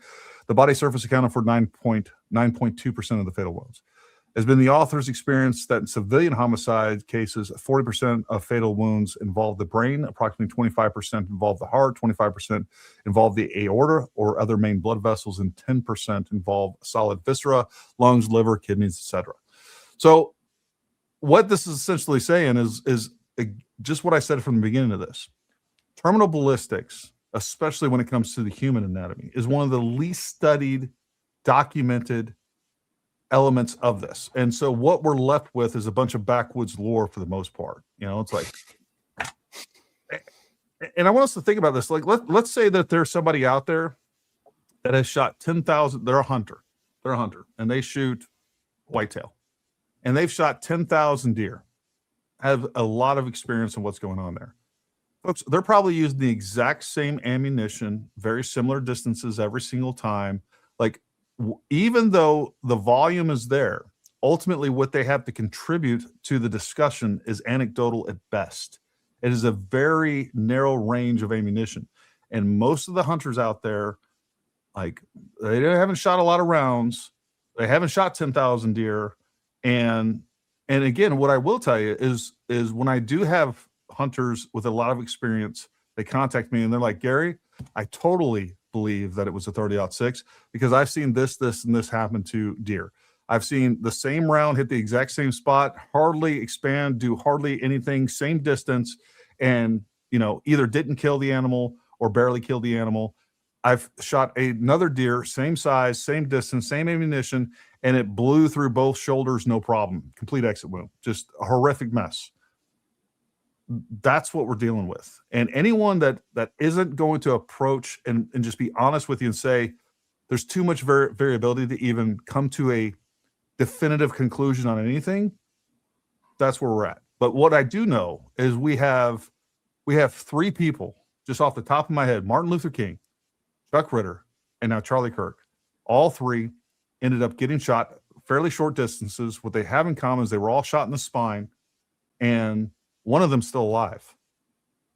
The body surface accounted for 9.2% of the fatal wounds. It has been the author's experience that in civilian homicide cases, 40% of fatal wounds involve the brain, approximately 25% involve the heart, 25% involve the aorta or other main blood vessels, and 10% involve solid viscera, lungs, liver, kidneys, etc. So what this is essentially saying is just what I said from the beginning of this. Terminal ballistics, especially when it comes to the human anatomy, is one of the least studied, documented elements of this. And so what we're left with is a bunch of backwoods lore for the most part. It's like, and I want us to think about this. Like, let's say that there's somebody out there that has shot 10,000, they're a hunter, and they shoot whitetail, and they've shot 10,000 deer, have a lot of experience in what's going on there. Folks, they're probably using the exact same ammunition, very similar distances every single time. Like, even though the volume is there, ultimately what they have to contribute to the discussion is anecdotal at best. It is a very narrow range of ammunition. And most of the hunters out there, like, they haven't shot a lot of rounds. They haven't shot 10,000 deer. And again, what I will tell you is when I do have hunters with a lot of experience, they contact me and they're like, Gary, I totally believe that it was a 30-06 because I've seen this, and this happen to deer. I've seen the same round hit the exact same spot, hardly expand, do hardly anything, same distance, and either didn't kill the animal or barely killed the animal. I've shot another deer, same size, same distance, same ammunition, and it blew through both shoulders, no problem. Complete exit wound, just a horrific mess. That's what we're dealing with. And anyone that isn't going to approach and just be honest with you and say there's too much variability to even come to a definitive conclusion on anything, that's where we're at. But what I do know is we have three people, just off the top of my head: Martin Luther King, Chuck Ritter, and now Charlie Kirk. All three ended up getting shot fairly short distances. What they have in common is they were all shot in the spine, and one of them's still alive.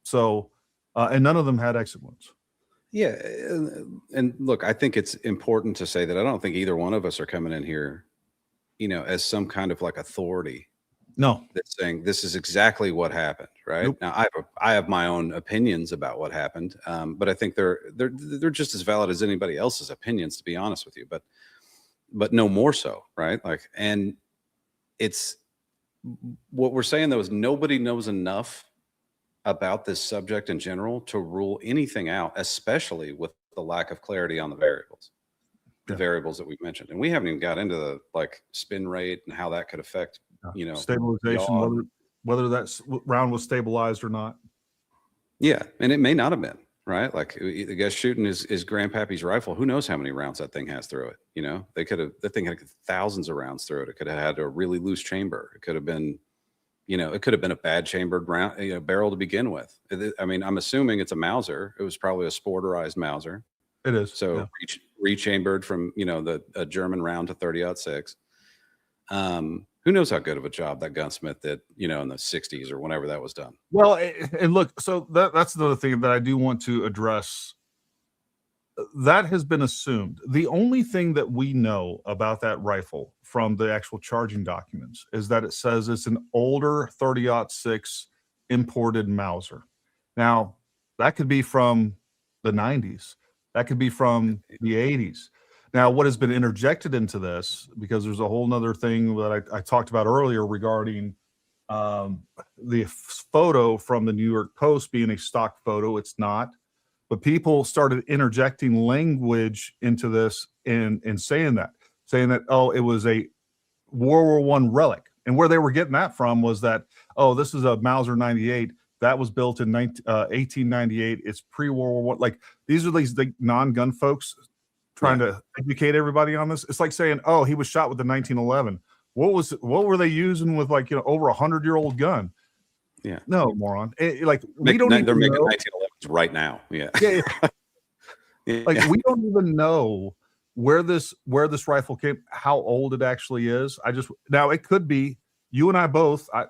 So, and none of them had exit wounds. Yeah. And look, I think it's important to say that I don't think either one of us are coming in here, as some kind of like authority No. that's saying this is exactly what happened. Right. Nope. Now, I have my own opinions about what happened, but I think they're just as valid as anybody else's opinions, to be honest with you. But no more so, right? Like, and it's what we're saying though is nobody knows enough about this subject in general to rule anything out, especially with the lack of clarity on the variables. The variables that we've mentioned, and we haven't even got into the like spin rate and how that could affect, stabilization, whether that round was stabilized or not. Yeah, and it may not have been, right? Like the guy shooting his grandpappy's rifle, who knows how many rounds that thing has through it? That thing had thousands of rounds through it. It could have had a really loose chamber. It could have been, it could have been a bad chambered round, barrel to begin with. I mean, I'm assuming it's a Mauser. It was probably a sporterized Mauser. It is. So rechambered from, a German round to 30-06. Who knows how good of a job that gunsmith did, in the 60s or whenever that was done. Well, and look, so that's another thing that I do want to address. That has been assumed. The only thing that we know about that rifle from the actual charging documents is that it says it's an older 30-06 imported Mauser. Now, that could be from the 90s. That could be from the 80s. Now, what has been interjected into this, because there's a whole nother thing that I talked about earlier regarding the photo from the New York Post being a stock photo. It's not. But people started interjecting language into this and saying that, oh, it was a World War I relic. And where they were getting that from was that, oh, this is a Mauser 98. That was built in 1898. It's pre-World War I. Like, these are these non-gun folks trying to educate everybody on this. It's like saying, oh, he was shot with the 1911. What were they using with over 100-year-old gun? Yeah. No, moron. We don't they're making 1911s right now. Yeah. Like, we don't even know where this rifle came, how old it actually is. Now it could be you and I both. I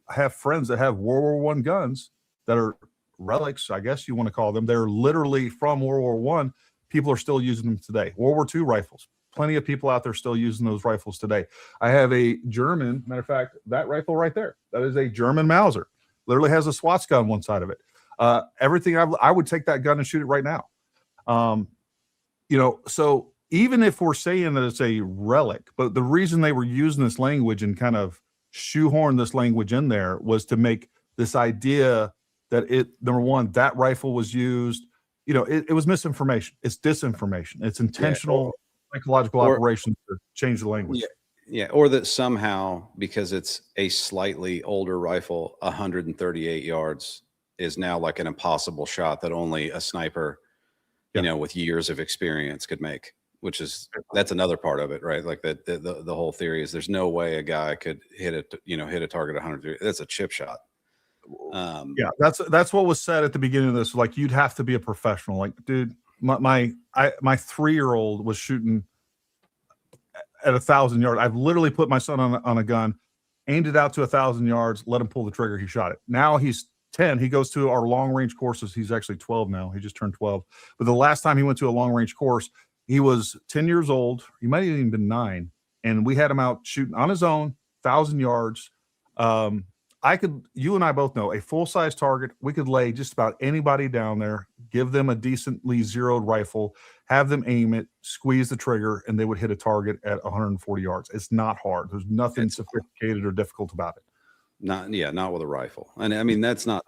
have friends that have World War I guns that are relics, I guess you want to call them. They're literally from World War I. People are still using them today. World War II rifles. Plenty of people out there still using those rifles today. I have a German, matter of fact, that rifle right there, that is a German Mauser. Literally has a SWAT gun on one side of it. Everything I would take that gun and shoot it right now. So even if we're saying that it's a relic, but the reason they were using this language and kind of shoehorn this language in there was to make this idea that number one, that rifle was used, it was misinformation. It's disinformation. It's intentional psychological operations to change the language. Yeah. Or that somehow, because it's a slightly older rifle, 138 yards is now like an impossible shot that only a sniper, with years of experience could make, that's another part of it, right? Like the whole theory is there's no way a guy could hit a target 130. That's a chip shot. That's what was said at the beginning of this. Like, you'd have to be a professional. Like, dude, my 3-year-old was shooting at 1,000 yards. I've literally put my son on a gun, aimed it out to 1,000 yards, let him pull the trigger. He shot it. Now he's 10. He goes to our long range courses. He's actually 12 now. He just turned 12. But the last time he went to a long range course, he was 10 years old. He might have even been 9. And we had him out shooting on his own, 1,000 yards. You and I both know a full-size target, we could lay just about anybody down there, give them a decently zeroed rifle, have them aim it, squeeze the trigger, and they would hit a target at 140 yards. It's not hard. There's nothing sophisticated or difficult about it. Not with a rifle. And I mean, that's not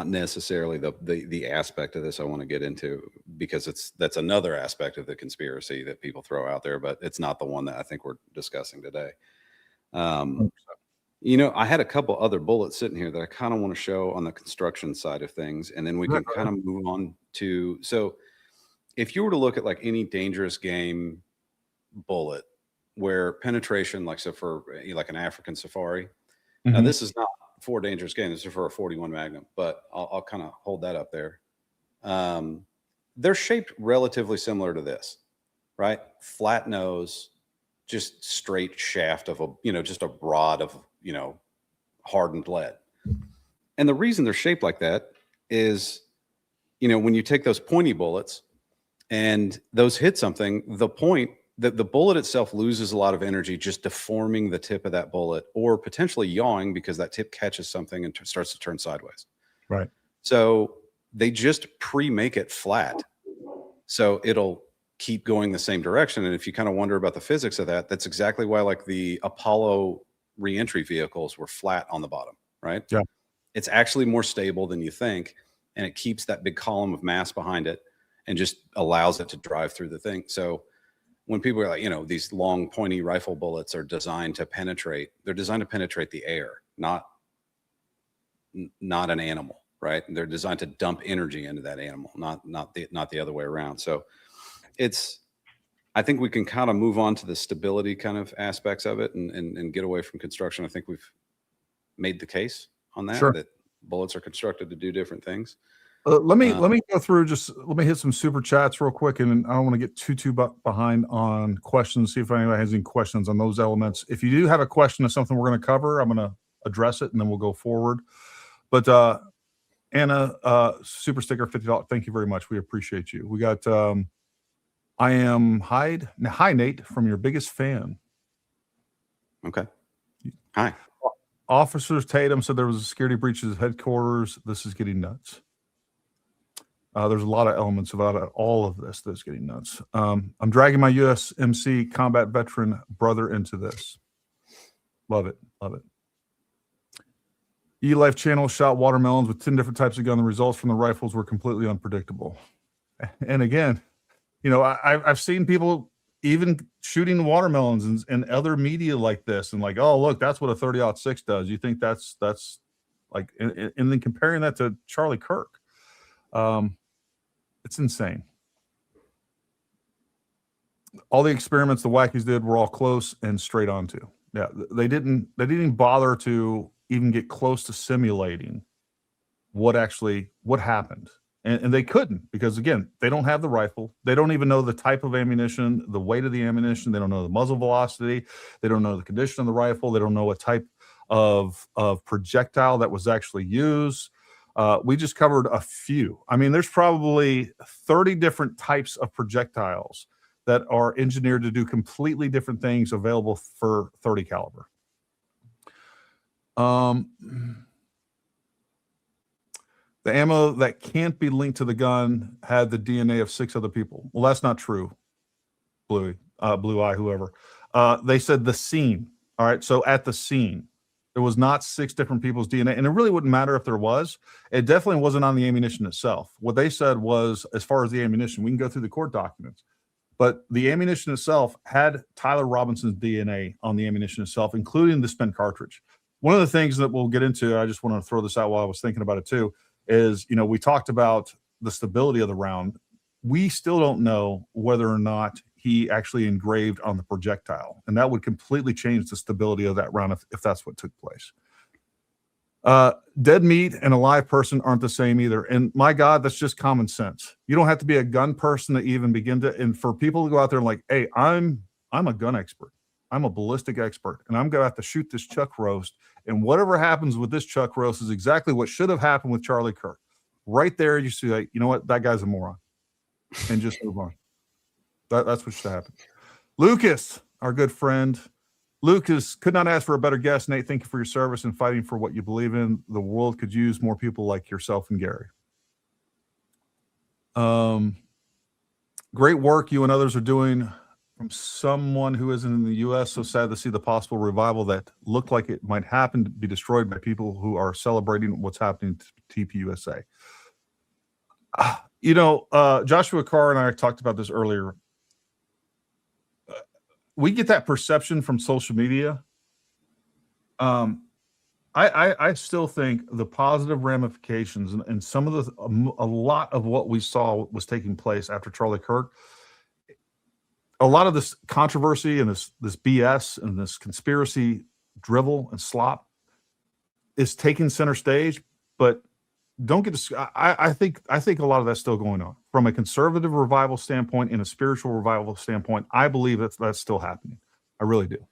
necessarily the aspect of this I want to get into, because that's another aspect of the conspiracy that people throw out there, but it's not the one that I think we're discussing today. I had a couple other bullets sitting here that I kind of want to show on the construction side of things, and then we can kind of move on to, so if you were to look at like any dangerous game bullet where penetration, like, so for like an African safari, now this is not for dangerous game, this is for a 41 Magnum, but I'll kind of hold that up there. They're shaped relatively similar to this, right? Flat nose, just straight shaft of just a rod of, hardened lead. And the reason they're shaped like that is, when you take those pointy bullets and those hit something, the point the bullet itself loses a lot of energy just deforming the tip of that bullet, or potentially yawing because that tip catches something and starts to turn sideways. Right. So they just pre-make it flat, so it'll keep going the same direction. And if you kind of wonder about the physics of that, that's exactly why like the Apollo reentry vehicles were flat on the bottom, right? Yeah. It's actually more stable than you think, and it keeps that big column of mass behind it and just allows it to drive through the thing. So when people are like, you know, these long pointy rifle bullets are designed to penetrate, they're designed to penetrate the air, not an animal, right? And they're designed to dump energy into that animal, not the other way around. So I think we can kind of move on to the stability kind of aspects of it and get away from construction. I think we've made the case on that, Sure. that bullets are constructed to do different things. Let me go through, let me hit some super chats real quick, and I don't want to get too behind on questions. See if anybody has any questions on those elements. If you do have a question of something we're going to cover, I'm going to address it and then we'll go forward. But Anna, super sticker, $50. Thank you very much. We appreciate you. We got I am Hyde. Hi, Nate, from your biggest fan. Okay. Hi. Officers Tatum said there was a security breach at his headquarters. This is getting nuts. There's a lot of elements about all of this that's getting nuts. I'm dragging my USMC combat veteran brother into this. Love it. Love it. E-Life channel shot watermelons with 10 different types of gun. The results from the rifles were completely unpredictable. And again, you know, I've seen people even shooting watermelons and other media like this and like, oh, look, that's what a 30-06 does. You think that's like, and then comparing that to Charlie Kirk. It's insane. All the experiments the wackies did were all close and straight onto. Yeah, they didn't even bother to even get close to simulating what happened. And they couldn't, because again, they don't have the rifle. They don't even know the type of ammunition, the weight of the ammunition. They don't know the muzzle velocity. They don't know the condition of the rifle. They don't know what type of projectile that was actually used. We just covered a few. I mean, there's probably 30 different types of projectiles that are engineered to do completely different things available for 30 caliber. The ammo that can't be linked to the gun had the DNA of 6 other people. Well, that's not true. Blue Eye, whoever. They said the scene. All right. So at the scene, there was not 6 different people's DNA, and it really wouldn't matter if there was. It definitely wasn't on the ammunition itself. What they said was, as far as the ammunition, we can go through the court documents, but the ammunition itself had Tyler Robinson's DNA on the ammunition itself, including the spent cartridge. One of the things that we'll get into, I just want to throw this out while I was thinking about it too, is, you know, we talked about the stability of the round. We still don't know whether or not he actually engraved on the projectile, and that would completely change the stability of that round if that's what took place. Dead meat and a live person aren't the same either. And my God, that's just common sense. You don't have to be a gun person to even begin to, and for people to go out there and like, hey, I'm a gun expert. I'm a ballistic expert, and I'm going to have to shoot this chuck roast. And whatever happens with this chuck roast is exactly what should have happened with Charlie Kirk. Right there, you see, like, you know what? That guy's a moron. And just move on. That's what should happen. Lucas, our good friend. Lucas, could not ask for a better guest. Nate, thank you for your service and fighting for what you believe in. The world could use more people like yourself and Gary. Great work you and others are doing. From someone who isn't in the U.S., so sad to see the possible revival that looked like it might happen to be destroyed by people who are celebrating what's happening to TPUSA. You know, Joshua Carr and I talked about this earlier. We get that perception from social media. I still think the positive ramifications and some of a lot of what we saw was taking place after Charlie Kirk. A lot of this controversy and this BS and this conspiracy drivel and slop is taking center stage, but don't get to, I think a lot of that's still going on from a conservative revival standpoint and a spiritual revival standpoint. I believe that's still happening. I really do.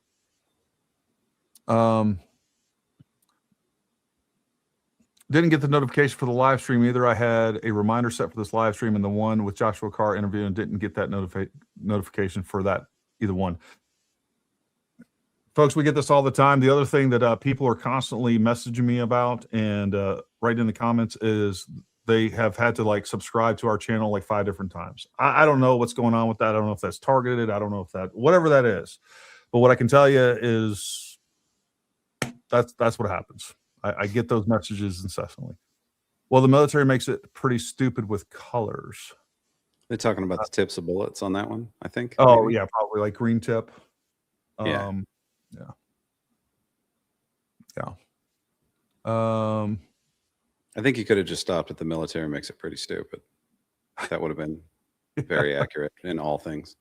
Didn't get the notification for the live stream either. I had a reminder set for this live stream, and the one with Joshua Carr interview, and didn't get that notification for that either one. Folks, we get this all the time. The other thing that people are constantly messaging me about and writing in the comments is they have had to like subscribe to our channel like 5 different times. I don't know what's going on with that. I don't know if that's targeted. I don't know if that, whatever that is. But what I can tell you is that's what happens. I get those messages incessantly. Well, the military makes it pretty stupid with colors. They're talking about the tips of bullets on that one, I think. Oh, maybe? yeah, probably like green tip. Yeah. Yeah. I think you could have just stopped at the military makes it pretty stupid. That would have been very accurate in all things.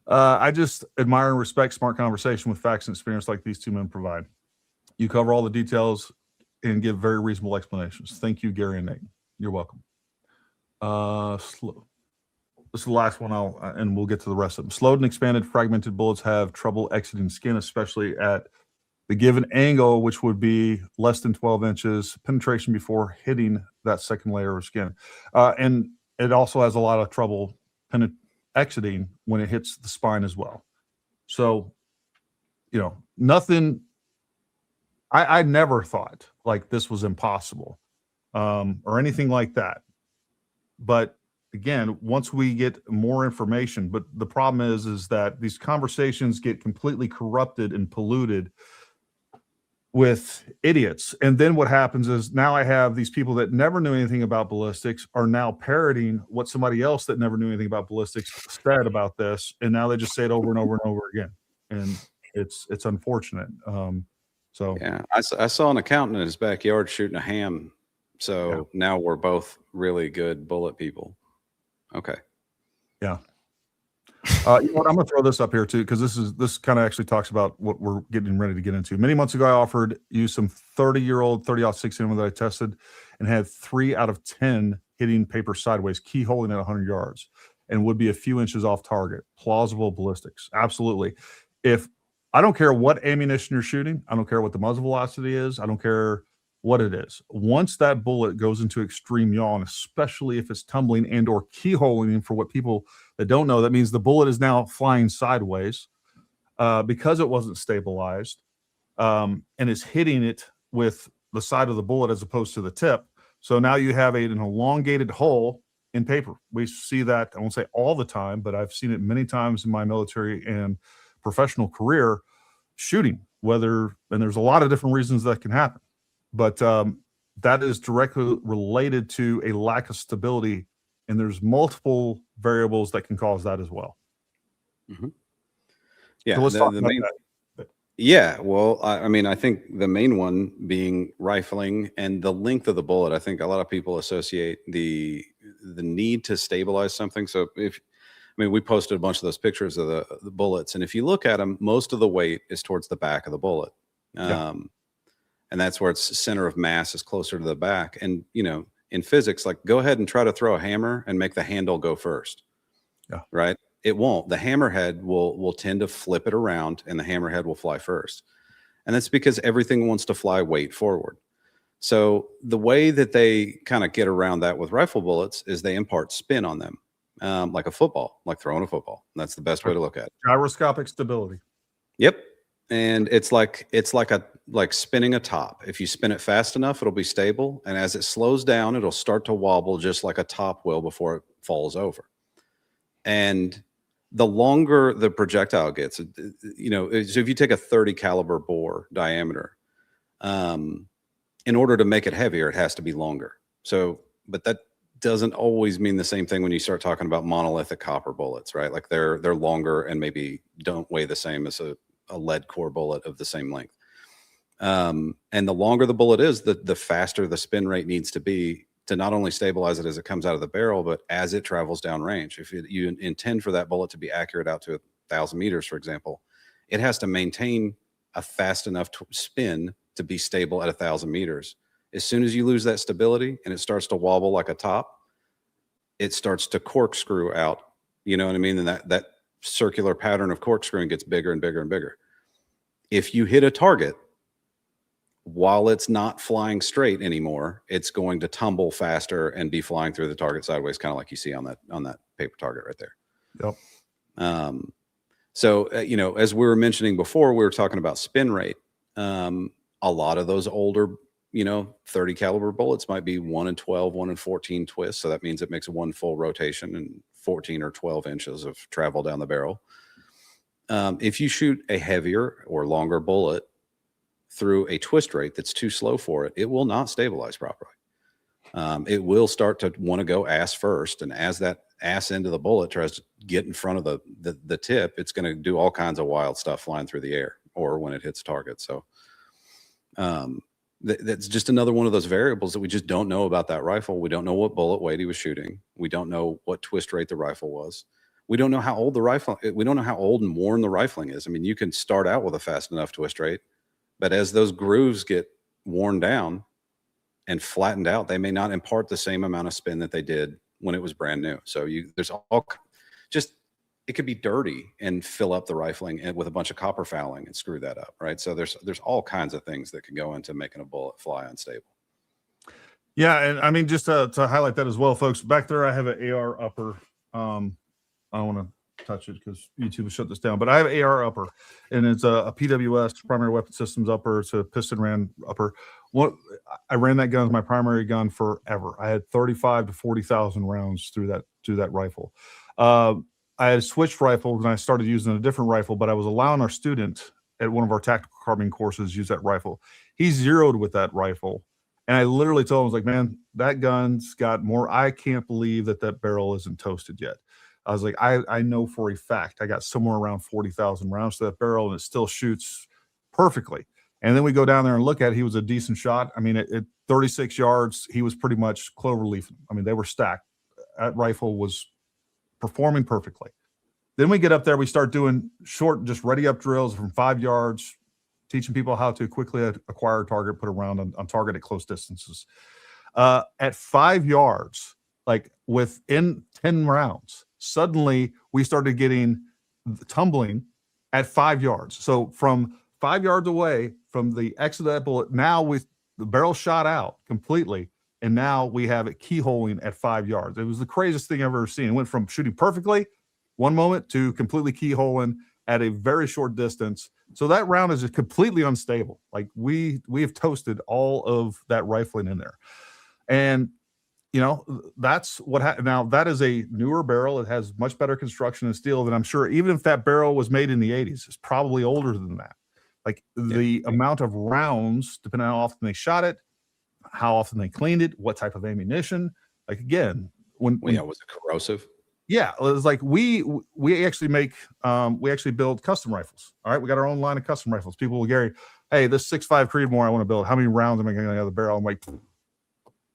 I just admire and respect smart conversation with facts and experience like these two men provide. You cover all the details and give very reasonable explanations. Thank you, Gary and Nate. You're welcome. This is the last one and we'll get to the rest of them. Slowed and expanded fragmented bullets have trouble exiting skin, especially at the given angle, which would be less than 12 inches penetration before hitting that second layer of skin. And it also has a lot of trouble exiting when it hits the spine as well. So, nothing, I never thought like this was impossible or anything like that. But again, once we get more information, but the problem is that these conversations get completely corrupted and polluted with idiots. And then what happens is now I have these people that never knew anything about ballistics are now parroting what somebody else that never knew anything about ballistics said about this. And now they just say it over and over and over again. And it's unfortunate. So yeah, I saw an accountant in his backyard shooting a ham. So now we're both really good bullet people. Okay. Yeah. You know what? I'm going to throw this up here too, because this kind of actually talks about what we're getting ready to get into. Many months ago, I offered you some 30-year-old 30-06 ammo that I tested and had 3 out of 10 hitting paper sideways, key holding at 100 yards, and would be a few inches off target. Plausible ballistics. Absolutely. If I don't care what ammunition you're shooting, I don't care what the muzzle velocity is, I don't care what it is. Once that bullet goes into extreme yaw, and especially if it's tumbling and or keyholing, for what people that don't know, that means the bullet is now flying sideways because it wasn't stabilized and is hitting it with the side of the bullet as opposed to the tip. So now you have an elongated hole in paper. We see that, I won't say all the time, but I've seen it many times in my military and professional career shooting, and there's a lot of different reasons that can happen. But that is directly related to a lack of stability, and there's multiple variables that can cause that as well. Mm-hmm. Yeah, so let's talk about that. Yeah, well, I mean, I think the main one being rifling and the length of the bullet. I think a lot of people associate the need to stabilize something. So we posted a bunch of those pictures of the bullets, and if you look at them, most of the weight is towards the back of the bullet. And that's where its center of mass is closer to the back. And, in physics, like go ahead and try to throw a hammer and make the handle go first. Yeah. Right. It won't. The hammerhead will tend to flip it around and the hammerhead will fly first. And that's because everything wants to fly weight forward. So the way that they kind of get around that with rifle bullets is they impart spin on them, like a football, like throwing a football. And that's the best way to look at it. Gyroscopic stability. Yep. And it's like spinning a top. If you spin it fast enough, it'll be stable. And as it slows down, it'll start to wobble just like a top will before it falls over. And the longer the projectile gets, so if you take a 30 caliber bore diameter, in order to make it heavier, it has to be longer. So, but that doesn't always mean the same thing when you start talking about monolithic copper bullets, right? Like they're longer and maybe don't weigh the same as a lead core bullet of the same length. And the longer the bullet is, the faster the spin rate needs to be to not only stabilize it as it comes out of the barrel, but as it travels down range. If you intend for that bullet to be accurate out to 1,000 meters, for example, it has to maintain a fast enough spin to be stable at 1,000 meters. As soon as you lose that stability and it starts to wobble like a top, it starts to corkscrew out. You know what I mean? And that circular pattern of corkscrewing gets bigger and bigger and bigger. If you hit a target while it's not flying straight anymore, it's going to tumble faster and be flying through the target sideways, kind of like you see on that paper target right there. Yep. You know, as we were mentioning before, we were talking about spin rate. A lot of those older, you know, 30 caliber bullets might be 1 in 12, 1 in 14 twists. So that means it makes one full rotation and 14 or 12 inches of travel down the barrel. If you shoot a heavier or longer bullet through a twist rate that's too slow for it, it will not stabilize properly. It will start to want to go ass first. And as that ass end of the bullet tries to get in front of the tip, it's going to do all kinds of wild stuff flying through the air or when it hits target. So that's just another one of those variables that we just don't know about that rifle. We don't know what bullet weight he was shooting. We don't know what twist rate the rifle was. We don't know how old we don't know how old and worn the rifling is. I mean, you can start out with a fast enough twist rate, but as those grooves get worn down and flattened out, they may not impart the same amount of spin that they did when it was brand new. So there's all just, it could be dirty and fill up the rifling and with a bunch of copper fouling and screw that up. Right. So there's all kinds of things that can go into making a bullet fly unstable. Yeah. And I mean, just to highlight that as well, folks, back there, I have an AR upper. I don't want to touch it because YouTube will shut this down, but I have an AR upper, and it's a PWS, primary weapon systems upper. It's a piston ran upper. I ran that gun as my primary gun forever. I had 35 to 40,000 rounds through that rifle. I had switched rifles and I started using a different rifle, but I was allowing our student at one of our tactical carbine courses use that rifle. He zeroed with that rifle. And I literally told him, I was like, man, that gun's got more. I can't believe that barrel isn't toasted yet. I was like, I know for a fact I got somewhere around 40,000 rounds to that barrel and it still shoots perfectly. And then we go down there and look at it. He was a decent shot. I mean, at 36 yards, he was pretty much clover leafing. I mean, they were stacked. That rifle was performing perfectly. Then we get up there, we start doing short, just ready up drills from 5 yards, teaching people how to quickly acquire a target, put a round on target at close distances. At 5 yards, like within 10 rounds, suddenly we started getting tumbling at 5 yards. So from 5 yards away from the exit of that bullet, now the barrel shot out completely. And now we have it keyholing at 5 yards. It was the craziest thing I've ever seen. It went from shooting perfectly one moment to completely keyholing at a very short distance. So that round is completely unstable. Like we have toasted all of that rifling in there. And you know, that's what happened. Now that is a newer barrel. It has much better construction and steel than I'm sure, even if that barrel was made in the 80s, it's probably older than that. Like the amount of rounds, depending on how often they shot it, how often they cleaned it, what type of ammunition. Like again, when was it corrosive? Yeah, it was like we actually make we actually build custom rifles. All right, we got our own line of custom rifles. People will, Gary, hey, this 6.5 Creedmoor I want to build. How many rounds am I going to get out of the barrel? I'm like,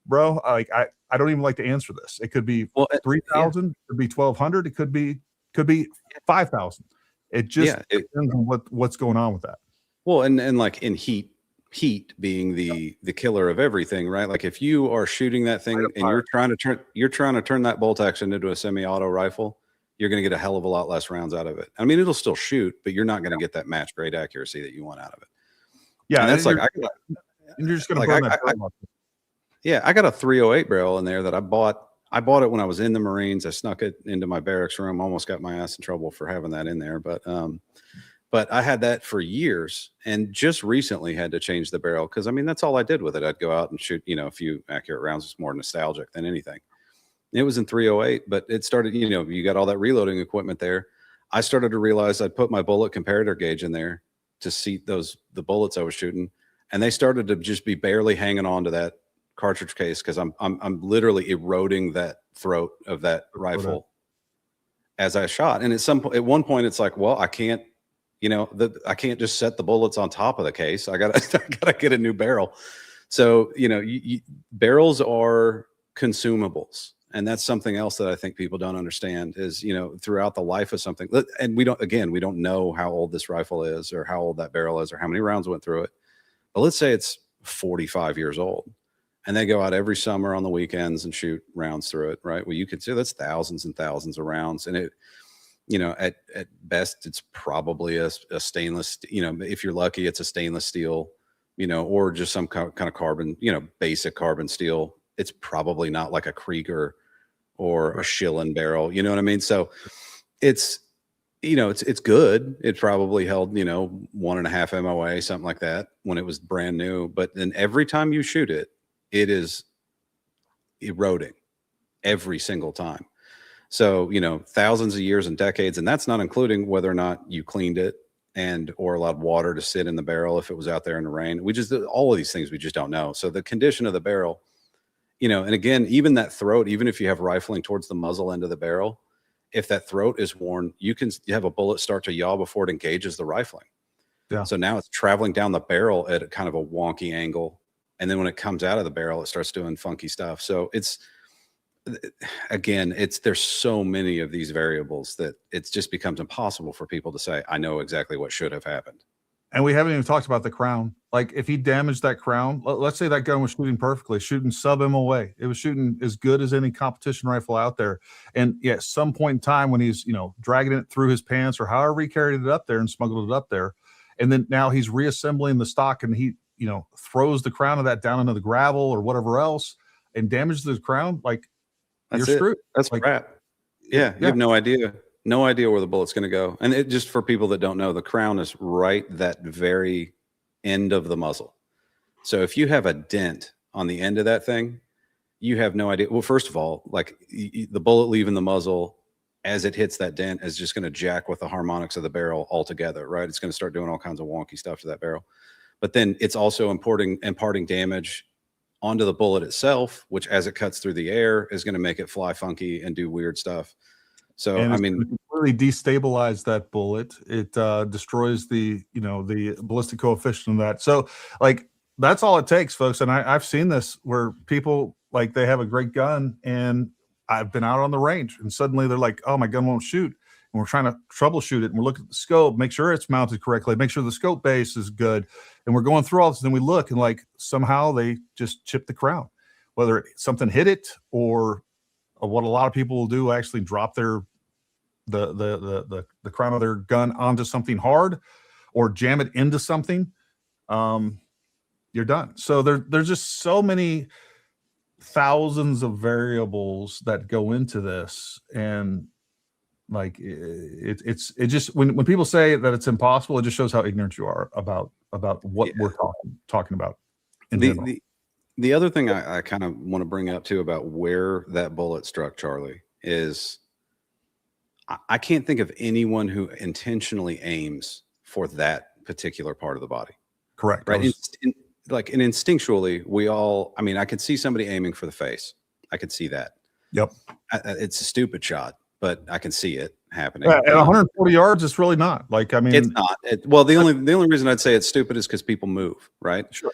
bro, like I don't even like to answer this. It could be 3,000, it could be 1,200, it could be 5,000. It just depends on what's going on with that. Well, and like in heat being the killer of everything, right? Like if you are shooting that thing and you're trying to turn that bolt action into a semi-auto rifle, you're going to get a hell of a lot less rounds out of it. I mean, it'll still shoot, but you're not going to get that match grade accuracy that you want out of it. Yeah, and that's like you're just going to burn that. Yeah, I got a 308 barrel in there that I bought it when I was in the Marines. I snuck it into my barracks room. Almost got my ass in trouble for having that in there, but I had that for years and just recently had to change the barrel because, I mean, that's all I did with it. I'd go out and shoot, a few accurate rounds. It's more nostalgic than anything. It was in 308, but it started, you got all that reloading equipment there. I started to realize I'd put my bullet comparator gauge in there to seat the bullets I was shooting, and they started to just be barely hanging on to that cartridge case because I'm literally eroding that throat of that rifle as I shot. And at one point, it's like, well, I can't. I can't just set the bullets on top of the case. I gotta get a new barrel. So, barrels are consumables. And that's something else that I think people don't understand is, throughout the life of something, and we don't know how old this rifle is or how old that barrel is or how many rounds went through it. But let's say it's 45 years old and they go out every summer on the weekends and shoot rounds through it. Right. Well, you could see that's thousands and thousands of rounds. And it, at best, it's probably a stainless, if you're lucky, it's a stainless steel, or just some kind of carbon, basic carbon steel. It's probably not like a Krieger or a Schillen barrel. You know what I mean? So it's it's good. It probably held, 1.5 MOA, something like that when it was brand new. But then every time you shoot it, it is eroding every single time. So, thousands of years and decades, and that's not including whether or not you cleaned it or allowed water to sit in the barrel if it was out there in the rain. All of these things we just don't know. So the condition of the barrel, and again, even that throat, even if you have rifling towards the muzzle end of the barrel, if that throat is worn, you have a bullet start to yaw before it engages the rifling. Yeah. So now it's traveling down the barrel at a kind of a wonky angle. And then when it comes out of the barrel, it starts doing funky stuff. So there's so many of these variables that it just becomes impossible for people to say, I know exactly what should have happened. And we haven't even talked about the crown. Like if he damaged that crown, let's say that gun was shooting perfectly, shooting sub MOA. It was shooting as good as any competition rifle out there. And at some point in time when he's, dragging it through his pants or however he carried it up there and smuggled it up there. And then now he's reassembling the stock and he, throws the crown of that down into the gravel or whatever else and damages the crown. Like you're screwed. That's like crap. Yeah. You have no idea where the bullet's going to go. And it just, for people that don't know, the crown is right that very end of the muzzle. So if you have a dent on the end of that thing, you have no idea. Well, first of all, like the bullet leaving the muzzle as it hits that dent is just going to jack with the harmonics of the barrel altogether, right? It's going to start doing all kinds of wonky stuff to that barrel. But then it's also imparting damage onto the bullet itself, which as it cuts through the air is going to make it fly funky and do weird stuff. So, really destabilize that bullet. It destroys the ballistic coefficient of that. So like, that's all it takes, folks. And I've seen this where people, like, they have a great gun and I've been out on the range and suddenly they're like, oh, my gun won't shoot. And we're trying to troubleshoot it. And we're looking at the scope, make sure it's mounted correctly, make sure the scope base is good. And we're going through all this. And then we look and like somehow they just chipped the crown, whether something hit it or what a lot of people will do, actually drop the crown of their gun onto something hard or jam it into something. You're done. So there's just so many thousands of variables that go into this. And like it's just when people say that it's impossible, it just shows how ignorant you are about what we're talking about. The other thing I kind of want to bring up too about where that bullet struck Charlie is I can't think of anyone who intentionally aims for that particular part of the body. Correct. Right. And instinctually, I could see somebody aiming for the face. I could see that. Yep. It's a stupid shot, but I can see it happening. At 140 yards, it's really not. Like, I mean, it's not. The only reason I'd say it's stupid is because people move, right? Sure.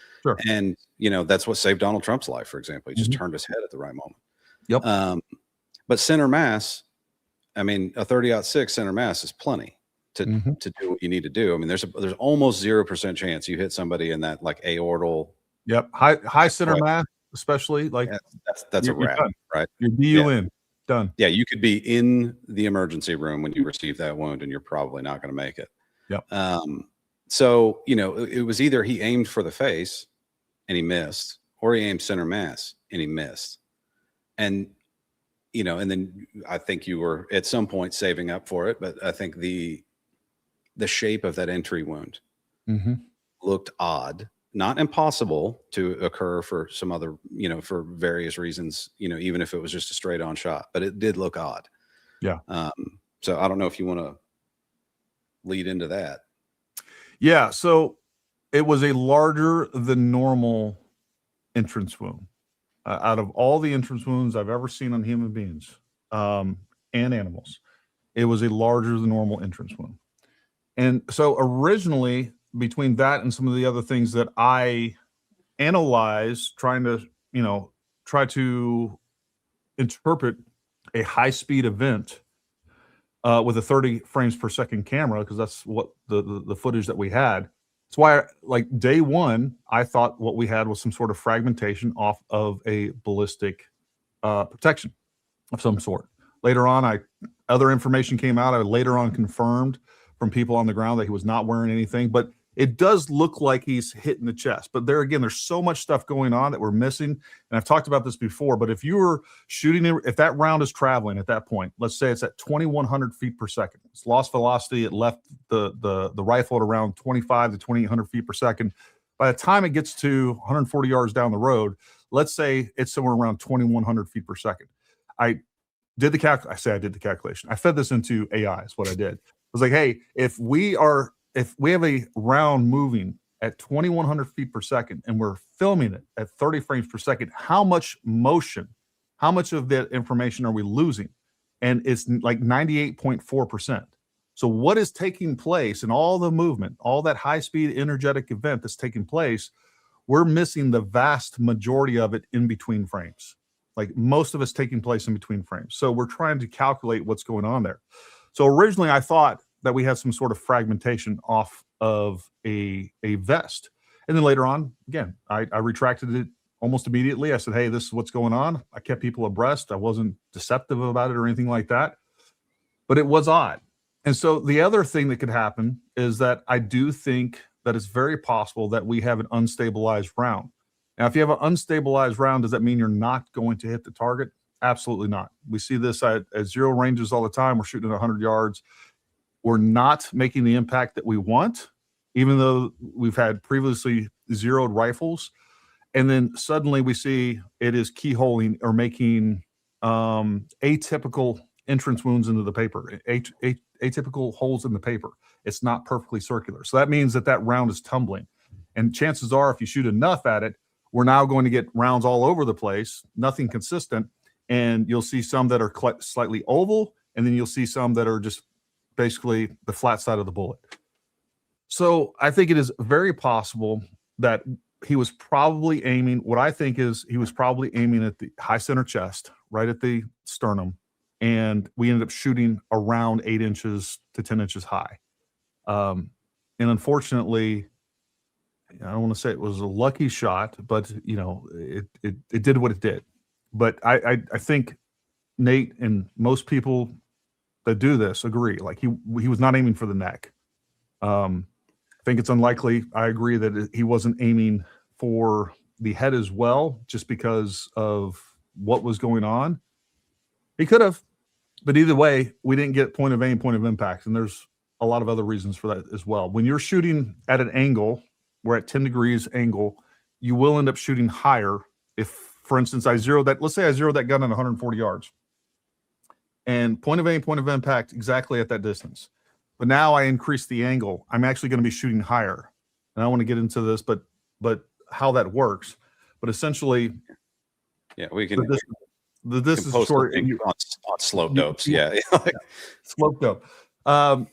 And that's what saved Donald Trump's life, for example. He just turned his head at the right moment. Yep. But center mass, a 30-06 center mass is plenty to do what you need to do. I mean, there's almost 0% chance you hit somebody in that like aortal. Yep. High center mass, especially like that's a wrap, right? You're DUN. Done. Yeah, you could be in the emergency room when you receive that wound, and you're probably not going to make it. Yep. So it was either he aimed for the face and he missed, or he aimed center mass and he missed, and then I think you were at some point saving up for it, but I think the shape of that entry wound looked odd. Not impossible to occur for some other, for various reasons, even if it was just a straight on shot, but it did look odd. Yeah. So I don't know if you want to lead into that. Yeah. So it was a larger than normal entrance wound. Out of all the entrance wounds I've ever seen on human beings and animals, it was a larger than normal entrance wound. And so originally, between that and some of the other things that I analyze, trying to, try to interpret a high-speed event with a 30 frames per second camera, because that's what the footage that we had. That's why, like day one, I thought what we had was some sort of fragmentation off of a ballistic protection of some sort. Later on, other information came out. I later on confirmed from people on the ground that he was not wearing anything, but it does look like he's hitting the chest. But there again, there's so much stuff going on that we're missing. And I've talked about this before, but if you were shooting, if that round is traveling at that point, let's say it's at 2,100 feet per second, it's lost velocity, it left the rifle at around 25 to 2,800 feet per second. By the time it gets to 140 yards down the road, let's say it's somewhere around 2,100 feet per second. I did the calculation. I fed this into AI is what I did. I was like, hey, if we have a round moving at 2,100 feet per second and we're filming it at 30 frames per second, how much motion, how much of that information are we losing? And it's like 98.4%. So what is taking place in all the movement, all that high-speed energetic event that's taking place, we're missing the vast majority of it in between frames. Like most of it's taking place in between frames. So we're trying to calculate what's going on there. So originally I thought that we had some sort of fragmentation off of a vest. And then later on, again, I retracted it almost immediately. I said, hey, this is what's going on. I kept people abreast. I wasn't deceptive about it or anything like that. But it was odd. And so the other thing that could happen is that I do think that it's very possible that we have an unstabilized round. Now, if you have an unstabilized round, does that mean you're not going to hit the target? Absolutely not. We see this at zero ranges all the time. We're shooting at 100 yards. We're not making the impact that we want, even though we've had previously zeroed rifles. And then suddenly we see it is keyholing or making atypical entrance wounds into the paper, atypical holes in the paper. It's not perfectly circular. So that means that round is tumbling. And chances are, if you shoot enough at it, we're now going to get rounds all over the place, nothing consistent. And you'll see some that are slightly oval, and then you'll see some that are just basically the flat side of the bullet. So I think it is very possible that he was probably aiming, what I think is he was probably aiming at the high center chest, right at the sternum. And we ended up shooting around 8 inches to 10 inches high. And unfortunately, I don't want to say it was a lucky shot, but it did what it did. But I think Nate and most people that do this agree. Like he was not aiming for the neck. I think it's unlikely. I agree that he wasn't aiming for the head as well, just because of what was going on. He could have, but either way, we didn't get point of aim, point of impact, and there's a lot of other reasons for that as well. When you're shooting at an angle, we're at 10 degrees angle, you will end up shooting higher. If, for instance, let's say I zeroed that gun at 140 yards, and point of aim, point of impact exactly at that distance. But now I increase the angle. I'm actually going to be shooting higher. And I want to get into this, but how that works. But essentially, yeah, we can. This is short on slope dopes. Yeah. Slope dope.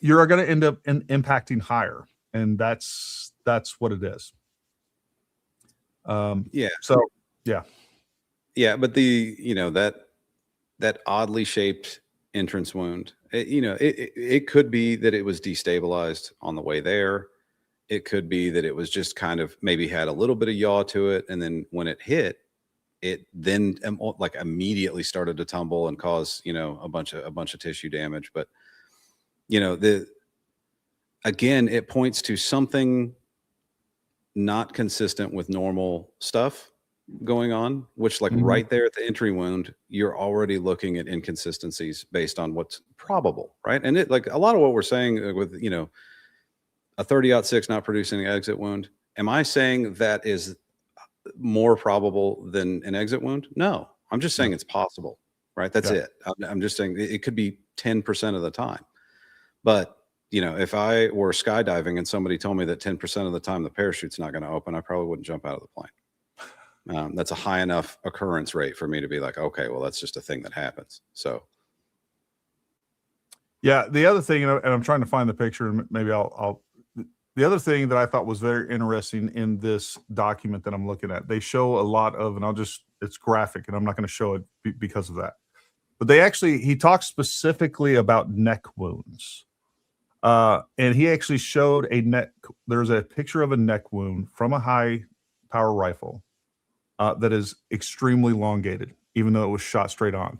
You're going to end up impacting higher, and that's what it is. Yeah. So yeah. But that oddly shaped entrance wound, it could be that it was destabilized on the way there. It could be that it was just kind of maybe had a little bit of yaw to it, and then when it hit, it then like immediately started to tumble and cause a bunch of tissue damage. But again, it points to something not consistent with normal stuff going on, which right there at the entry wound, you're already looking at inconsistencies based on what's probable, right? And it, like a lot of what we're saying with a 30-06 not producing an exit wound, am I saying that is more probable than an exit wound? No, I'm just saying it's possible, right? That's it. I'm just saying it could be 10% of the time. But if I were skydiving and somebody told me that 10% of the time the parachute's not going to open, I probably wouldn't jump out of the plane. That's a high enough occurrence rate for me to be like, okay, well, that's just a thing that happens. So, yeah, the other thing, and I'm trying to find the picture, and maybe the other thing that I thought was very interesting in this document that I'm looking at, they show a lot of, and it's graphic, and I'm not going to show it because of that. But he talks specifically about neck wounds. And he actually showed there's a picture of a neck wound from a high power rifle that is extremely elongated, even though it was shot straight on.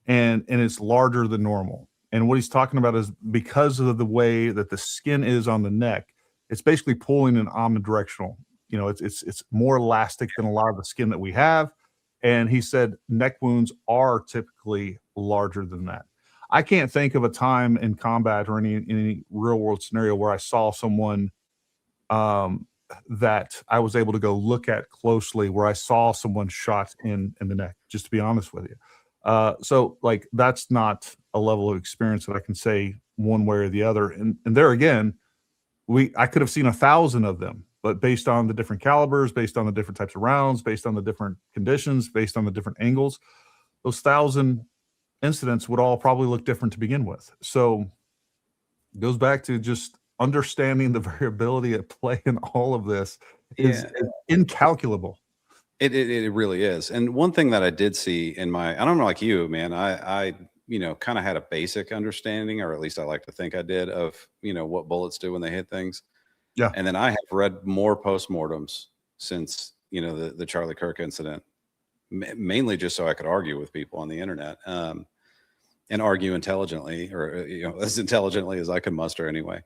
And it's larger than normal. And what he's talking about is because of the way that the skin is on the neck, it's basically pulling an omnidirectional. You know, it's more elastic than a lot of the skin that we have. And he said neck wounds are typically larger than that. I can't think of a time in combat or any real world scenario where I saw someone that I was able to go look at closely, where I saw someone shot in the neck, just to be honest with you. So like that's not a level of experience that I can say one way or the other. And there again, I could have seen 1,000 of them, but based on the different calibers, based on the different types of rounds, based on the different conditions, based on the different angles, those 1,000 incidents would all probably look different to begin with. So it goes back to just understanding the variability at play in all of this is incalculable. It really is. And one thing that I did see in I don't know, like you, man, I you know, kind of had a basic understanding, or at least I like to think I did, of, you know, what bullets do when they hit things. Yeah. And then I have read more postmortems since, you know, the Charlie Kirk incident, mainly just so I could argue with people on the internet, and argue intelligently, or, you know, as intelligently as I could muster anyway.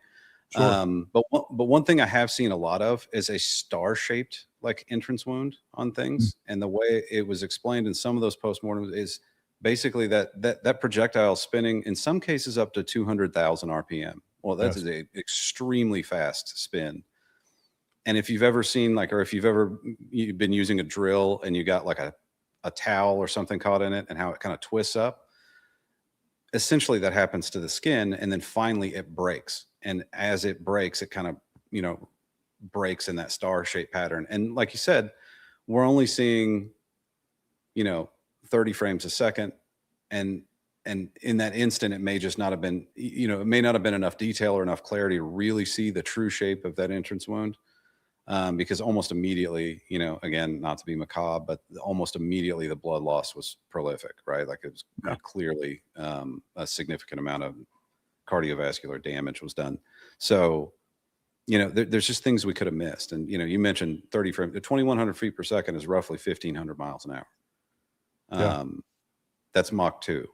Sure. But one thing I have seen a lot of is a star-shaped like entrance wound on things. And the way it was explained in some of those postmortems is basically that projectile spinning in some cases up to 200,000 RPM. Well, that's an extremely fast spin. And if you've ever seen like, or if you've been using a drill and you got like a towel or something caught in it and how it kind of twists up, essentially that happens to the skin. And then finally it breaks. And as it breaks, it kind of, you know, breaks in that star-shaped pattern. And like you said, we're only seeing, you know, 30 frames a second. And in that instant, it may just not have been, you know, it may not have been enough detail or enough clarity to really see the true shape of that entrance wound. Because almost immediately, you know, again, not to be macabre, but almost immediately the blood loss was prolific, right? Like it was clearly a significant amount of cardiovascular damage was done. So, you know, there's just things we could have missed. And, you know, you mentioned 30 frames, 2,100 feet per second is roughly 1,500 miles an hour. That's Mach 2.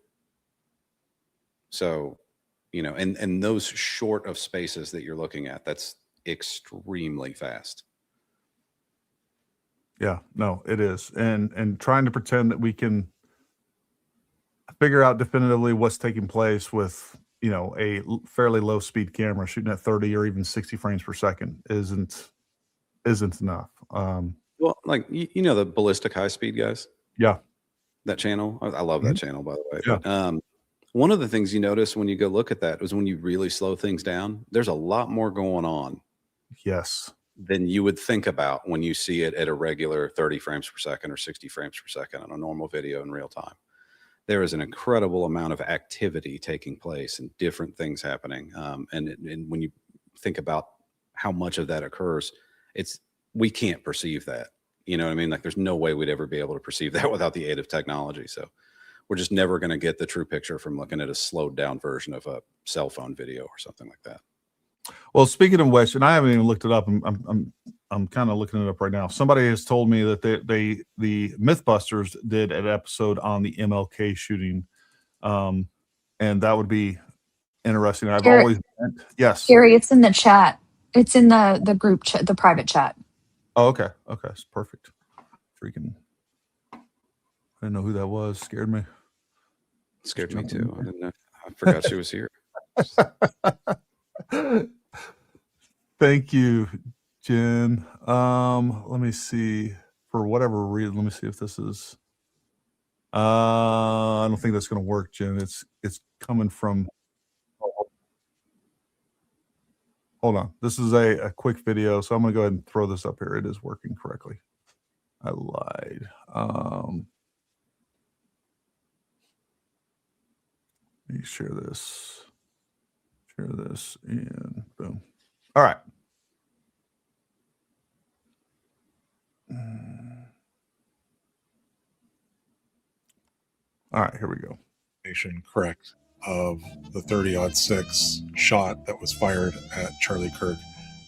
So, you know, and those short of spaces that you're looking at, that's extremely fast. Yeah, no, it is. And trying to pretend that we can figure out definitively what's taking place with, you know, a fairly low speed camera shooting at 30 or even 60 frames per second isn't enough. Well, like, you know, the Ballistic high speed guys. Yeah. That channel. I love that channel, by the way. Yeah. But, one of the things you notice when you go look at that is when you really slow things down, there's a lot more going on. Yes. Than you would think about when you see it at a regular 30 frames per second or 60 frames per second on a normal video in real time. There is an incredible amount of activity taking place and different things happening. And when you think about how much of that occurs, we can't perceive that. You know what I mean? Like there's no way we'd ever be able to perceive that without the aid of technology. So we're just never going to get the true picture from looking at a slowed down version of a cell phone video or something like that. Well, speaking of which, and I haven't even looked it up. I'm kind of looking it up right now. Somebody has told me that the Mythbusters did an episode on the MLK shooting, and that would be interesting. I've always yes, Gary, it's in the chat. It's in the group chat, the private chat. Oh, okay, it's perfect. Freaking, I didn't know who that was. Scared me. Scared me too. I didn't know. I forgot she was here. Thank you, Jen. Let me see. For whatever reason, let me see if this is. I don't think that's going to work, Jen. It's coming from. Hold on. This is a quick video, so I'm going to go ahead and throw this up here. It is working correctly. I lied. Let me share this. Share this, and boom. All right. All right, here we go. Correct of the 30-06 shot that was fired at Charlie Kirk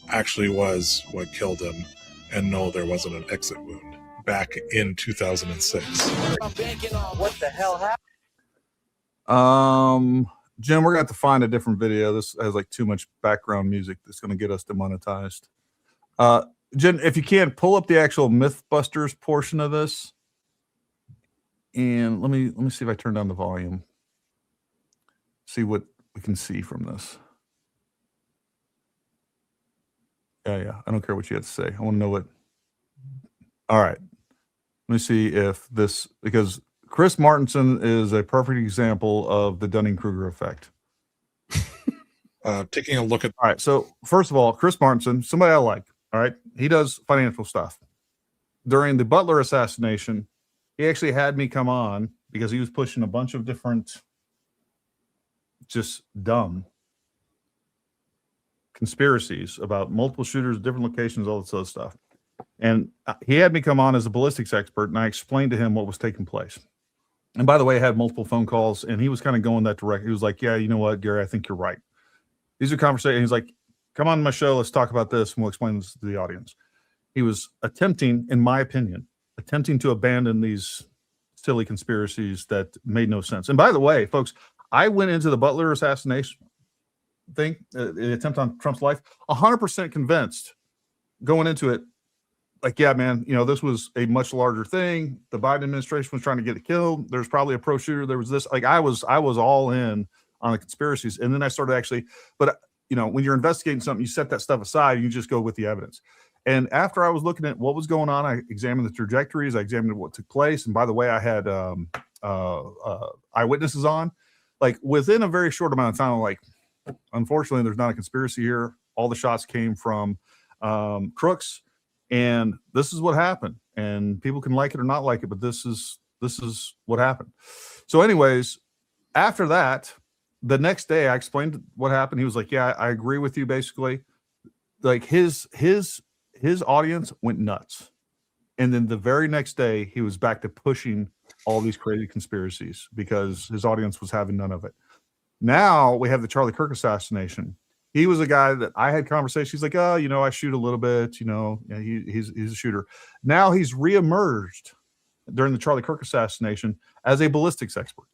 actually was what killed him, and no, there wasn't an exit wound back in 2006. What the hell happened? Jim, we're going to have to find a different video. This has like too much background music that's going to get us demonetized. Jen, if you can, pull up the actual Mythbusters portion of this. And let me see if I turn down the volume. See what we can see from this. Yeah. I don't care what you have to say. I want to know what. All right. Let me see if this, because Chris Martinson is a perfect example of the Dunning-Kruger effect. Taking a look at. All right. So first of all, Chris Martinson, somebody I like. All right. He does financial stuff. During the Butler assassination, he actually had me come on because he was pushing a bunch of different, just dumb conspiracies about multiple shooters, different locations, all this other stuff. And he had me come on as a ballistics expert, and I explained to him what was taking place. And by the way, I had multiple phone calls, and he was kind of going that direct. He was like, yeah, you know what, Gary, I think you're right. These are conversations. He's like, come on my show. Let's talk about this, and we'll explain this to the audience. He was attempting, in my opinion, to abandon these silly conspiracies that made no sense. And by the way, folks, I went into the Butler assassination thing, the attempt on Trump's life, 100% convinced going into it. Like, yeah, man, you know, this was a much larger thing. The Biden administration was trying to get it killed. There's probably a pro shooter. There was this, like, I was all in on the conspiracies. And then I started actually, but you know, when you're investigating something, you set that stuff aside and you just go with the evidence. And after I was looking at what was going on, I examined the trajectories, I examined what took place. And by the way, I had eyewitnesses on. Like, within a very short amount of time, I'm like, unfortunately, there's not a conspiracy here. All the shots came from crooks, and this is what happened. And people can like it or not like it, but this is what happened. So anyways, after that, the next day I explained what happened. He was like, yeah, I agree with you, basically. Like, his audience went nuts. And then the very next day, he was back to pushing all these crazy conspiracies because his audience was having none of it. Now we have the Charlie Kirk assassination. He was a guy that I had conversations. He's like, oh, you know, I shoot a little bit, you know, he's a shooter. Now he's reemerged during the Charlie Kirk assassination as a ballistics expert.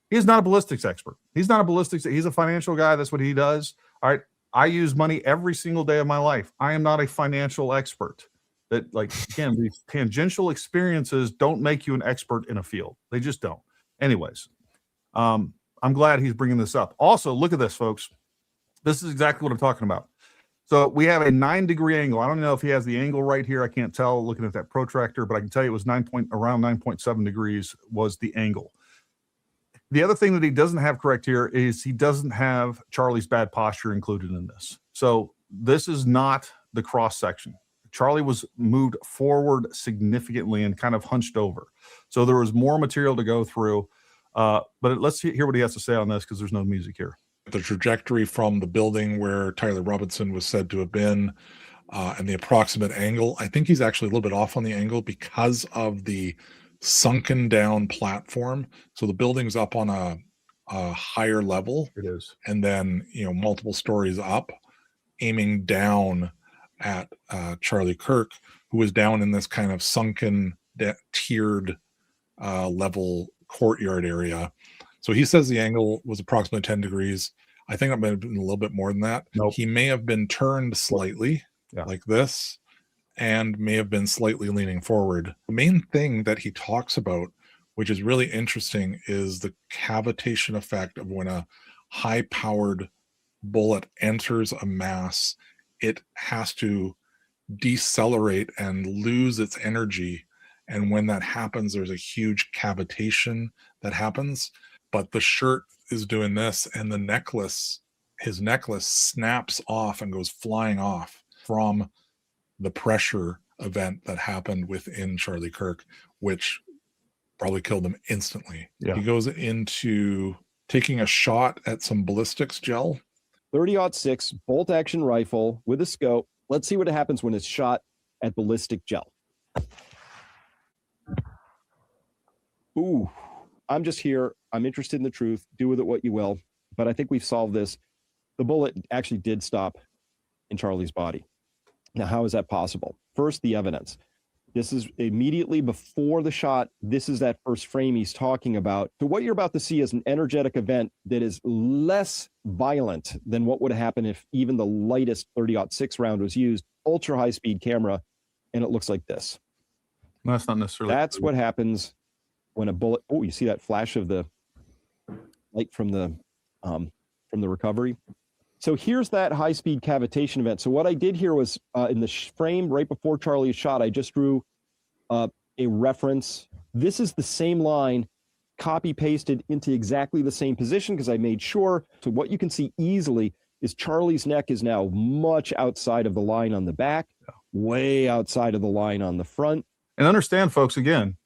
He's not a ballistics expert. He's a financial guy. That's what he does. All right. I use money every single day of my life. I am not a financial expert. That, like, again, these tangential experiences don't make you an expert in a field. They just don't. Anyways, I'm glad he's bringing this up. Also, look at this, folks. This is exactly what I'm talking about. So we have a 9-degree angle. I don't know if he has the angle right here. I can't tell looking at that protractor, but I can tell you it was around 9.7 degrees was the angle. The other thing that he doesn't have correct here is he doesn't have Charlie's bad posture included in this. So this is not the cross section. Charlie was moved forward significantly and kind of hunched over. So there was more material to go through. But let's hear what he has to say on this, because there's no music here. The trajectory from the building where Tyler Robinson was said to have been and the approximate angle. I think he's actually a little bit off on the angle because of the sunken down platform. So the building's up on a higher level. It is. And then, you know, multiple stories up, aiming down at Charlie Kirk, who was down in this kind of sunken, tiered level courtyard area. So he says the angle was approximately 10 degrees. I think it might have been a little bit more than that. Nope. He may have been turned slightly like this, and may have been slightly leaning forward. The main thing that he talks about, which is really interesting, is the cavitation effect of when a high-powered bullet enters a mass, it has to decelerate and lose its energy. And when that happens, there's a huge cavitation that happens. But the shirt is doing this, and the necklace, his necklace snaps off and goes flying off from the pressure event that happened within Charlie Kirk, which probably killed him instantly. Yeah. He goes into taking a shot at some ballistics gel. 30-06 bolt action rifle with a scope. Let's see what happens when it's shot at ballistic gel. Ooh, I'm just here. I'm interested in the truth. Do with it what you will. But I think we've solved this. The bullet actually did stop in Charlie's body. Now, how is that possible? First, the evidence. This is immediately before the shot. This is that first frame he's talking about. So what you're about to see is an energetic event that is less violent than what would happen if even the lightest 30-06 round was used. Ultra high speed camera, and it looks like this. That's not necessarily. That's what happens when a bullet. Oh, you see that flash of the light from the recovery. So here's that high-speed cavitation event. So what I did here was in the frame right before Charlie's shot, I just drew a reference. This is the same line copy-pasted into exactly the same position because I made sure. So what you can see easily is Charlie's neck is now much outside of the line on the back, way outside of the line on the front. And understand, folks, again,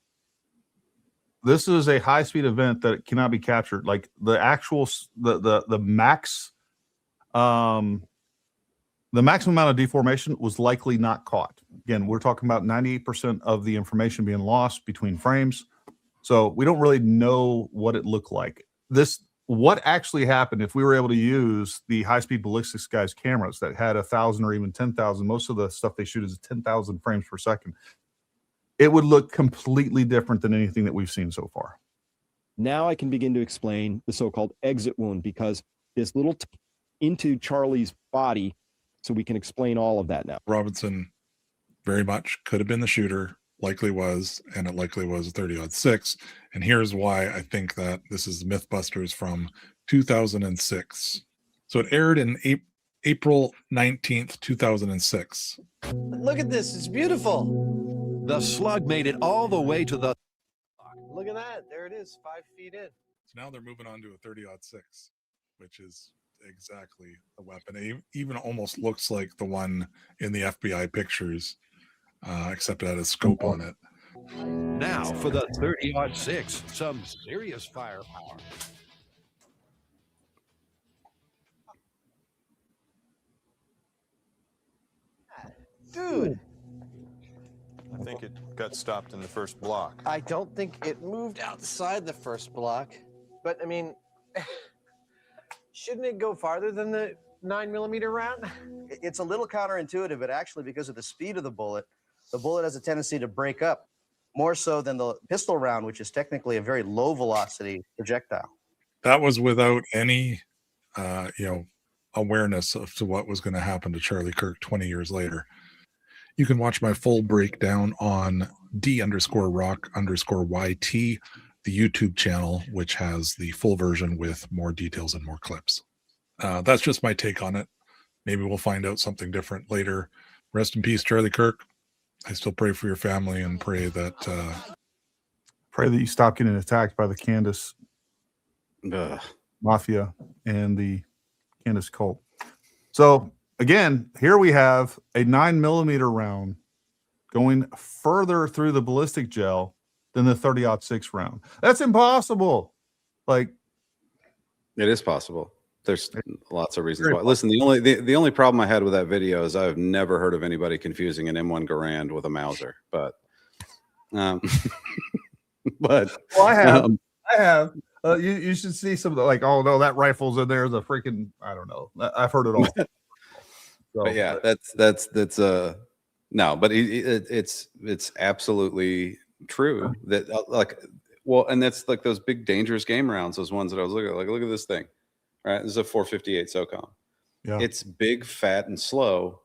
this is a high-speed event that cannot be captured. Like the actual, the max, the maximum amount of deformation was likely not caught. Again, we're talking about 98% of the information being lost between frames. So we don't really know what it looked like. What actually happened if we were able to use the high-speed ballistics guys' cameras that had 1,000 or even 10,000, most of the stuff they shoot is 10,000 frames per second. It would look completely different than anything that we've seen so far. Now I can begin to explain the so-called exit wound because this little into Charlie's body, so we can explain all of that now. Robinson very much could have been the shooter, likely was, and it likely was a 30-06. And here's why I think that this is Mythbusters from 2006. So it aired in April 19th, 2006. Look at this. It's beautiful. The slug made it all the way to the... Look at that. There it is, 5 feet in. So now they're moving on to a 30-06, which is exactly the weapon. It even almost looks like the one in the FBI pictures, except it had a scope on it. Now for the 30-06, some serious firepower. Dude, I think it got stopped in the first block. I don't think it moved outside the first block. But, I mean, shouldn't it go farther than the 9mm round? It's a little counterintuitive, but actually because of the speed of the bullet has a tendency to break up more so than the pistol round, which is technically a very low velocity projectile. That was without any, awareness of to what was going to happen to Charlie Kirk 20 years later. You can watch my full breakdown on D_rock_YT, the YouTube channel, which has the full version with more details and more clips. That's just my take on it. Maybe we'll find out something different later. Rest in peace, Charlie Kirk. I still pray for your family and pray that you stop getting attacked by the Candace Mafia and the Candace cult. So again, here we have a 9mm round going further through the ballistic gel than the 30-06 round. That's impossible. Like, it is possible. There's lots of reasons why. Listen, the only problem I had with that video is I've never heard of anybody confusing an M1 Garand with a Mauser. But, well, I have. You should see some of the, like, oh no, that rifle's in there. The freaking, I don't know. I've heard it all. So, but yeah, that's no, but it's absolutely true that and that's like those big dangerous game rounds, those ones that I was looking at, like, look at this thing, right? This is a 458 SOCOM. Yeah. It's big, fat, and slow,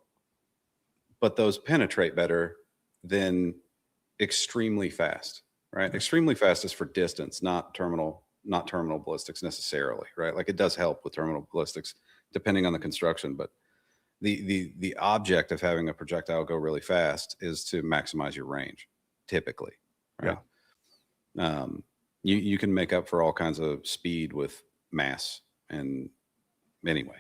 but those penetrate better than extremely fast, right? Extremely fast is for distance, not terminal ballistics necessarily, right? Like, it does help with terminal ballistics depending on the construction, but the object of having a projectile go really fast is to maximize your range, typically, right? Yeah. You can make up for all kinds of speed with mass, and anyway,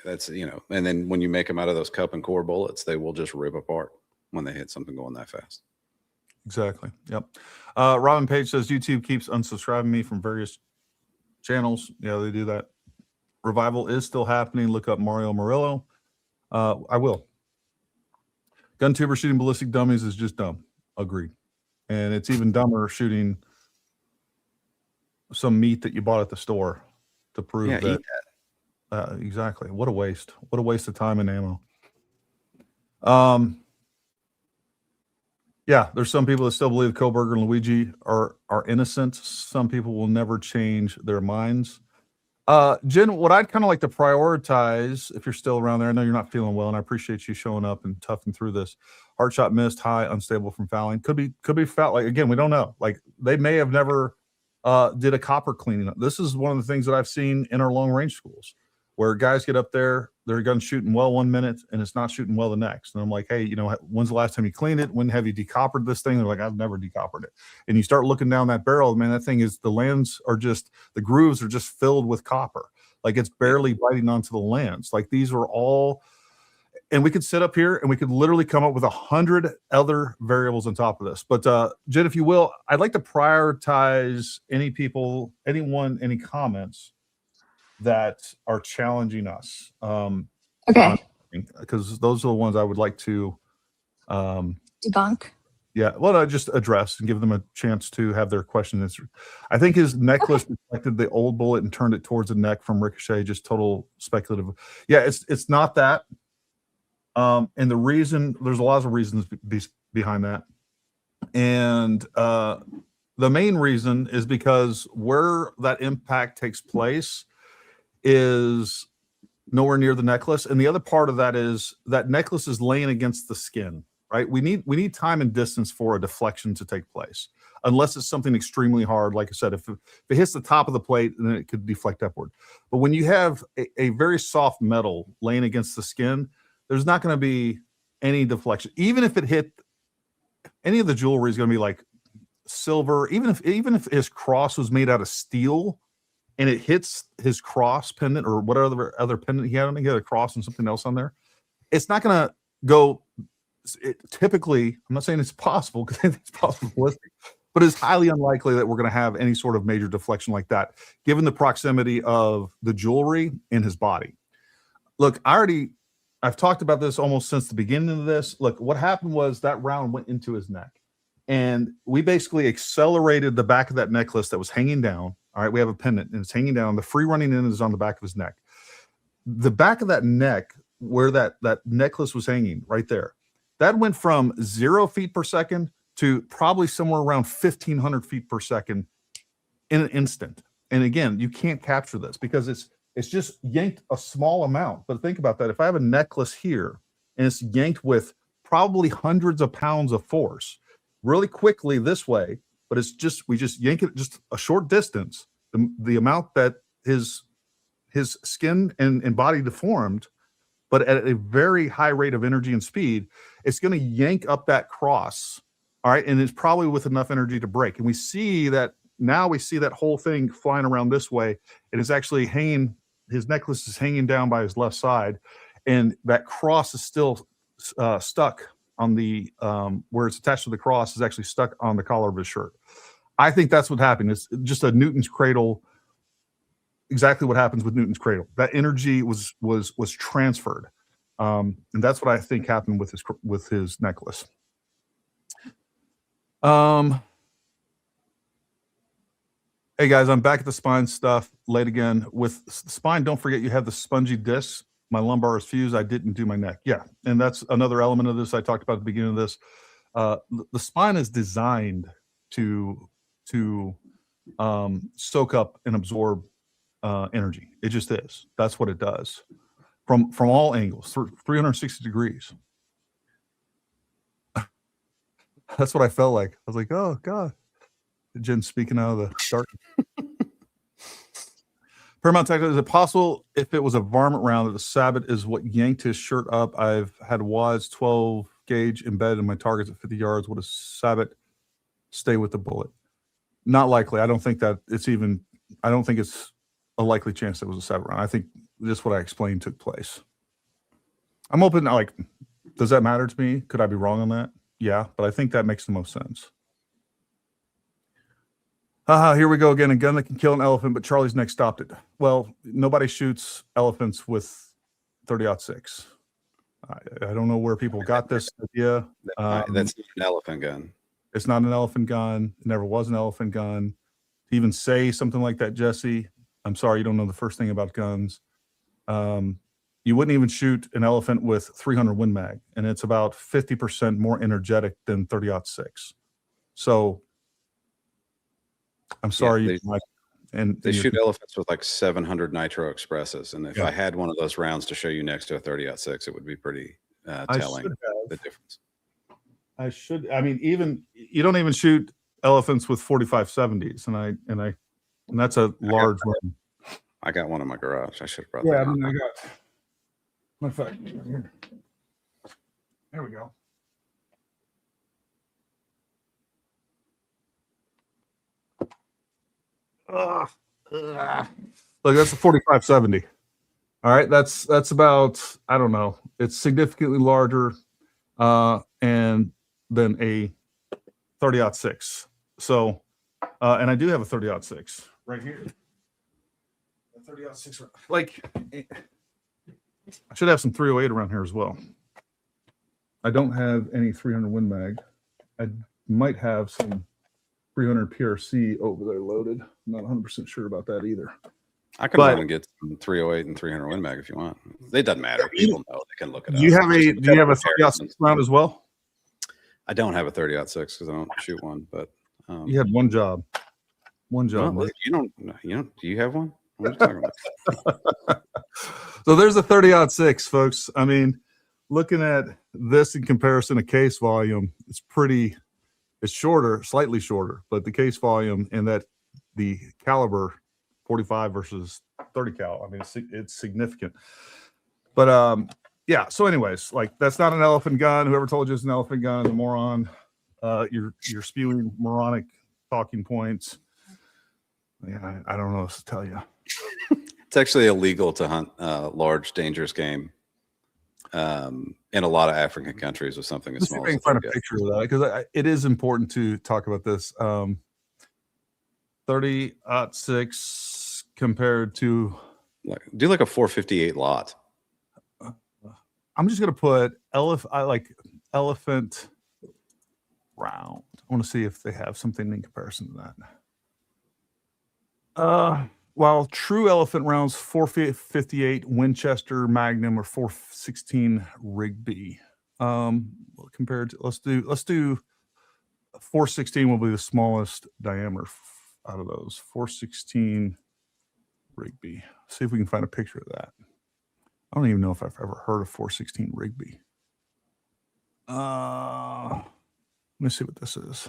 that's, and then when you make them out of those cup and core bullets, they will just rip apart when they hit something going that fast. Exactly. Yep. Robin Page says YouTube keeps unsubscribing me from various channels. Yeah, they do that. Revival is still happening. Look up Mario Murillo. I will. Gun tuber shooting ballistic dummies is just dumb. Agreed. And it's even dumber shooting some meat that you bought at the store to prove that. Exactly. What a waste. What a waste of time and ammo. Yeah, there's some people that still believe Koberger and Luigi are innocent. Some people will never change their minds. Jen, what I'd kind of like to prioritize, if you're still around there, I know you're not feeling well, and I appreciate you showing up and toughing through this. Heart shot missed, high, unstable from fouling. Could be foul. Like again, we don't know. Like they may have never did a copper cleaning. This is one of the things that I've seen in our long range schools, where guys get up there, their gun's shooting well 1 minute, and it's not shooting well the next. And I'm like, hey, you know, when's the last time you cleaned it? When have you decoppered this thing? They're like, I've never decoppered it. And you start looking down that barrel, man, that thing is, the lands are just, the grooves are just filled with copper. Like it's barely biting onto the lands. Like these are all, and we could sit up here and we could literally come up with 100 other variables on top of this. But Jen, if you will, I'd like to prioritize any comments that are challenging us. Okay. Because those are the ones I would like to Debunk. Yeah, well, I just address and give them a chance to have their question answered. I think his necklace reflected the old bullet and turned it towards the neck from ricochet. Just total speculative. Yeah, it's not that. And the reason, there's a lot of reasons behind that, and the main reason is because where that impact takes place is nowhere near the necklace, and the other part of that is that necklace is laying against the skin. Right, we need time and distance for a deflection to take place, unless it's something extremely hard. Like I said, if it hits the top of the plate, then it could deflect upward. But when you have a very soft metal laying against the skin, there's not going to be any deflection. Even if it hit any of the jewelry, is going to be like silver. Even if his cross was made out of steel, and it hits his cross pendant or whatever other pendant he had on, he had a cross and something else on there, it's not going to go. Typically, I'm not saying it's possible, because it's possible, but it's highly unlikely that we're going to have any sort of major deflection like that, given the proximity of the jewelry and his body. Look, I've talked about this almost since the beginning of this. Look, what happened was that round went into his neck, and we basically accelerated the back of that necklace that was hanging down. All right, we have a pendant and it's hanging down. The free running end is on the back of his neck. The back of that neck, where that necklace was hanging, right there, that went from 0 feet per second to probably somewhere around 1,500 feet per second in an instant. And again, you can't capture this because it's just yanked a small amount. But think about that. If I have a necklace here and it's yanked with probably hundreds of pounds of force really quickly this way, but we just yank it just a short distance, the amount that his skin and body deformed, but at a very high rate of energy and speed, it's going to yank up that cross. All right. And it's probably with enough energy to break. And we see that whole thing flying around this way. And it's actually hanging, his necklace is hanging down by his left side. And that cross is still stuck on the, where it's attached to the cross is actually stuck on the collar of his shirt. I think that's what happened. It's just a Newton's cradle. Exactly what happens with Newton's cradle. That energy was transferred, and that's what I think happened with his necklace. Hey guys, I'm back at the spine stuff late again. With spine, don't forget you have the spongy disc. My lumbar is fused. I didn't do my neck. Yeah, and that's another element of this I talked about at the beginning of this. The spine is designed to soak up and absorb energy. It just is. That's what it does from all angles, 360 degrees. That's what I felt like. I was like, oh God. Jen speaking out of the dark. Paramount Tactical, is it possible if it was a varmint round that the sabot is what yanked his shirt up? I've had wads 12 gauge embedded in my targets at 50 yards. Would a sabot stay with the bullet? Not likely. I don't think it's a likely chance it was a sabot round. I think just what I explained took place. I'm open. Like, does that matter to me? Could I be wrong on that? Yeah, but I think that makes the most sense. Here we go again. A gun that can kill an elephant, but Charlie's neck stopped it. Well, nobody shoots elephants with 30-06. I don't know where people got this idea. That's not an elephant gun. It's not an elephant gun. It never was an elephant gun. To even say something like that, Jesse, I'm sorry, you don't know the first thing about guns. you wouldn't even shoot an elephant with 300 Win Mag, and it's about 50% more energetic than 30-06. So I'm sorry, they shoot elephants with like 700 nitro expresses, and if Yeah. I had one of those rounds to show you next to a 30-06, it would be pretty telling the difference. I mean, even you don't even shoot elephants with 45-70s, and that's a large one. I got one in my garage. I should have brought Yeah, that. I mean, I got. Matter of fact, here. There we go. Look, that's a 45-70. All right, that's about, I don't know. It's significantly larger and than a 30-06. So, and I do have a 30-06 right here. A 30-06, like, I should have some 308 around here as well. I don't have any 300 Win Mag. I might have some 300 PRC over there loaded. I'm not 100% sure about that either. I can run and get some 308 and 300 Win Mag if you want. It doesn't matter. People know they can look it up. Do you have a 30-06 round as well? I don't have a 30-06 because I don't shoot one, but you had one job. One job. Well, you don't. Do you have one? What are you talking about? So there's a 30-06, folks. I mean, looking at this in comparison to case volume, it's shorter, slightly shorter, but the case volume and that the caliber 45 versus 30 cal, I mean, it's significant. But yeah, so anyways, like, that's not an elephant gun. Whoever told you it's an elephant gun, the moron. You're spewing moronic talking points. Yeah, I don't know what to tell you. It's actually illegal to hunt large, dangerous game in a lot of African countries with something as small as I can find a picture of that, because it is important to talk about this. 30-06 compared to, do like a 458 lot. I'm just gonna put elephant round. I want to see if they have something in comparison to that. While true elephant rounds 458 Winchester Magnum or 416 Rigby. Compared to, let's do 416 will be the smallest diameter out of those. 416 Rigby. See if we can find a picture of that. I don't even know if I've ever heard of 416 Rigby. Let me see what this is.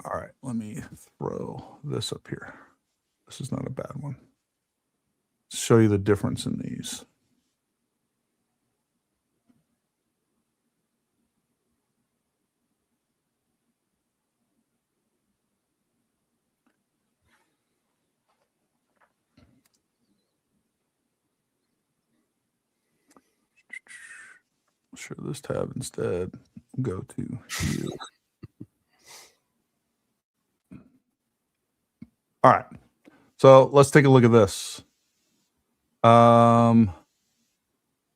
All right, let me throw this up here. This is not a bad one. Show you the difference in these. Share this tab instead. Go to you. All right. So let's take a look at this. And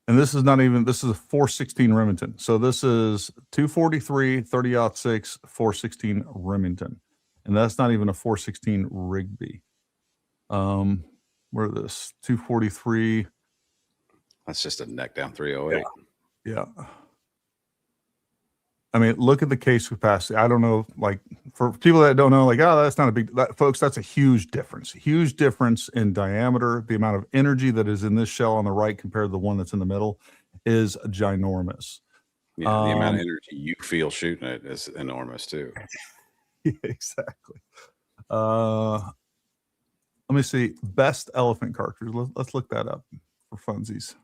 this is not even, this is a 416 Remington. So this is 243, 30-06, 416 Remington. And that's not even a 416 Rigby. Where this 243. That's just a neck down 308. Yeah. I mean, look at the case capacity. I don't know, like, for people that don't know, like, oh, that's not a big, folks, that's a huge difference. Huge difference in diameter. The amount of energy that is in this shell on the right compared to the one that's in the middle is ginormous. Yeah, the amount of energy you feel shooting it is enormous too. Yeah, exactly. Let me see. Best elephant cartridge. Let's look that up for funsies.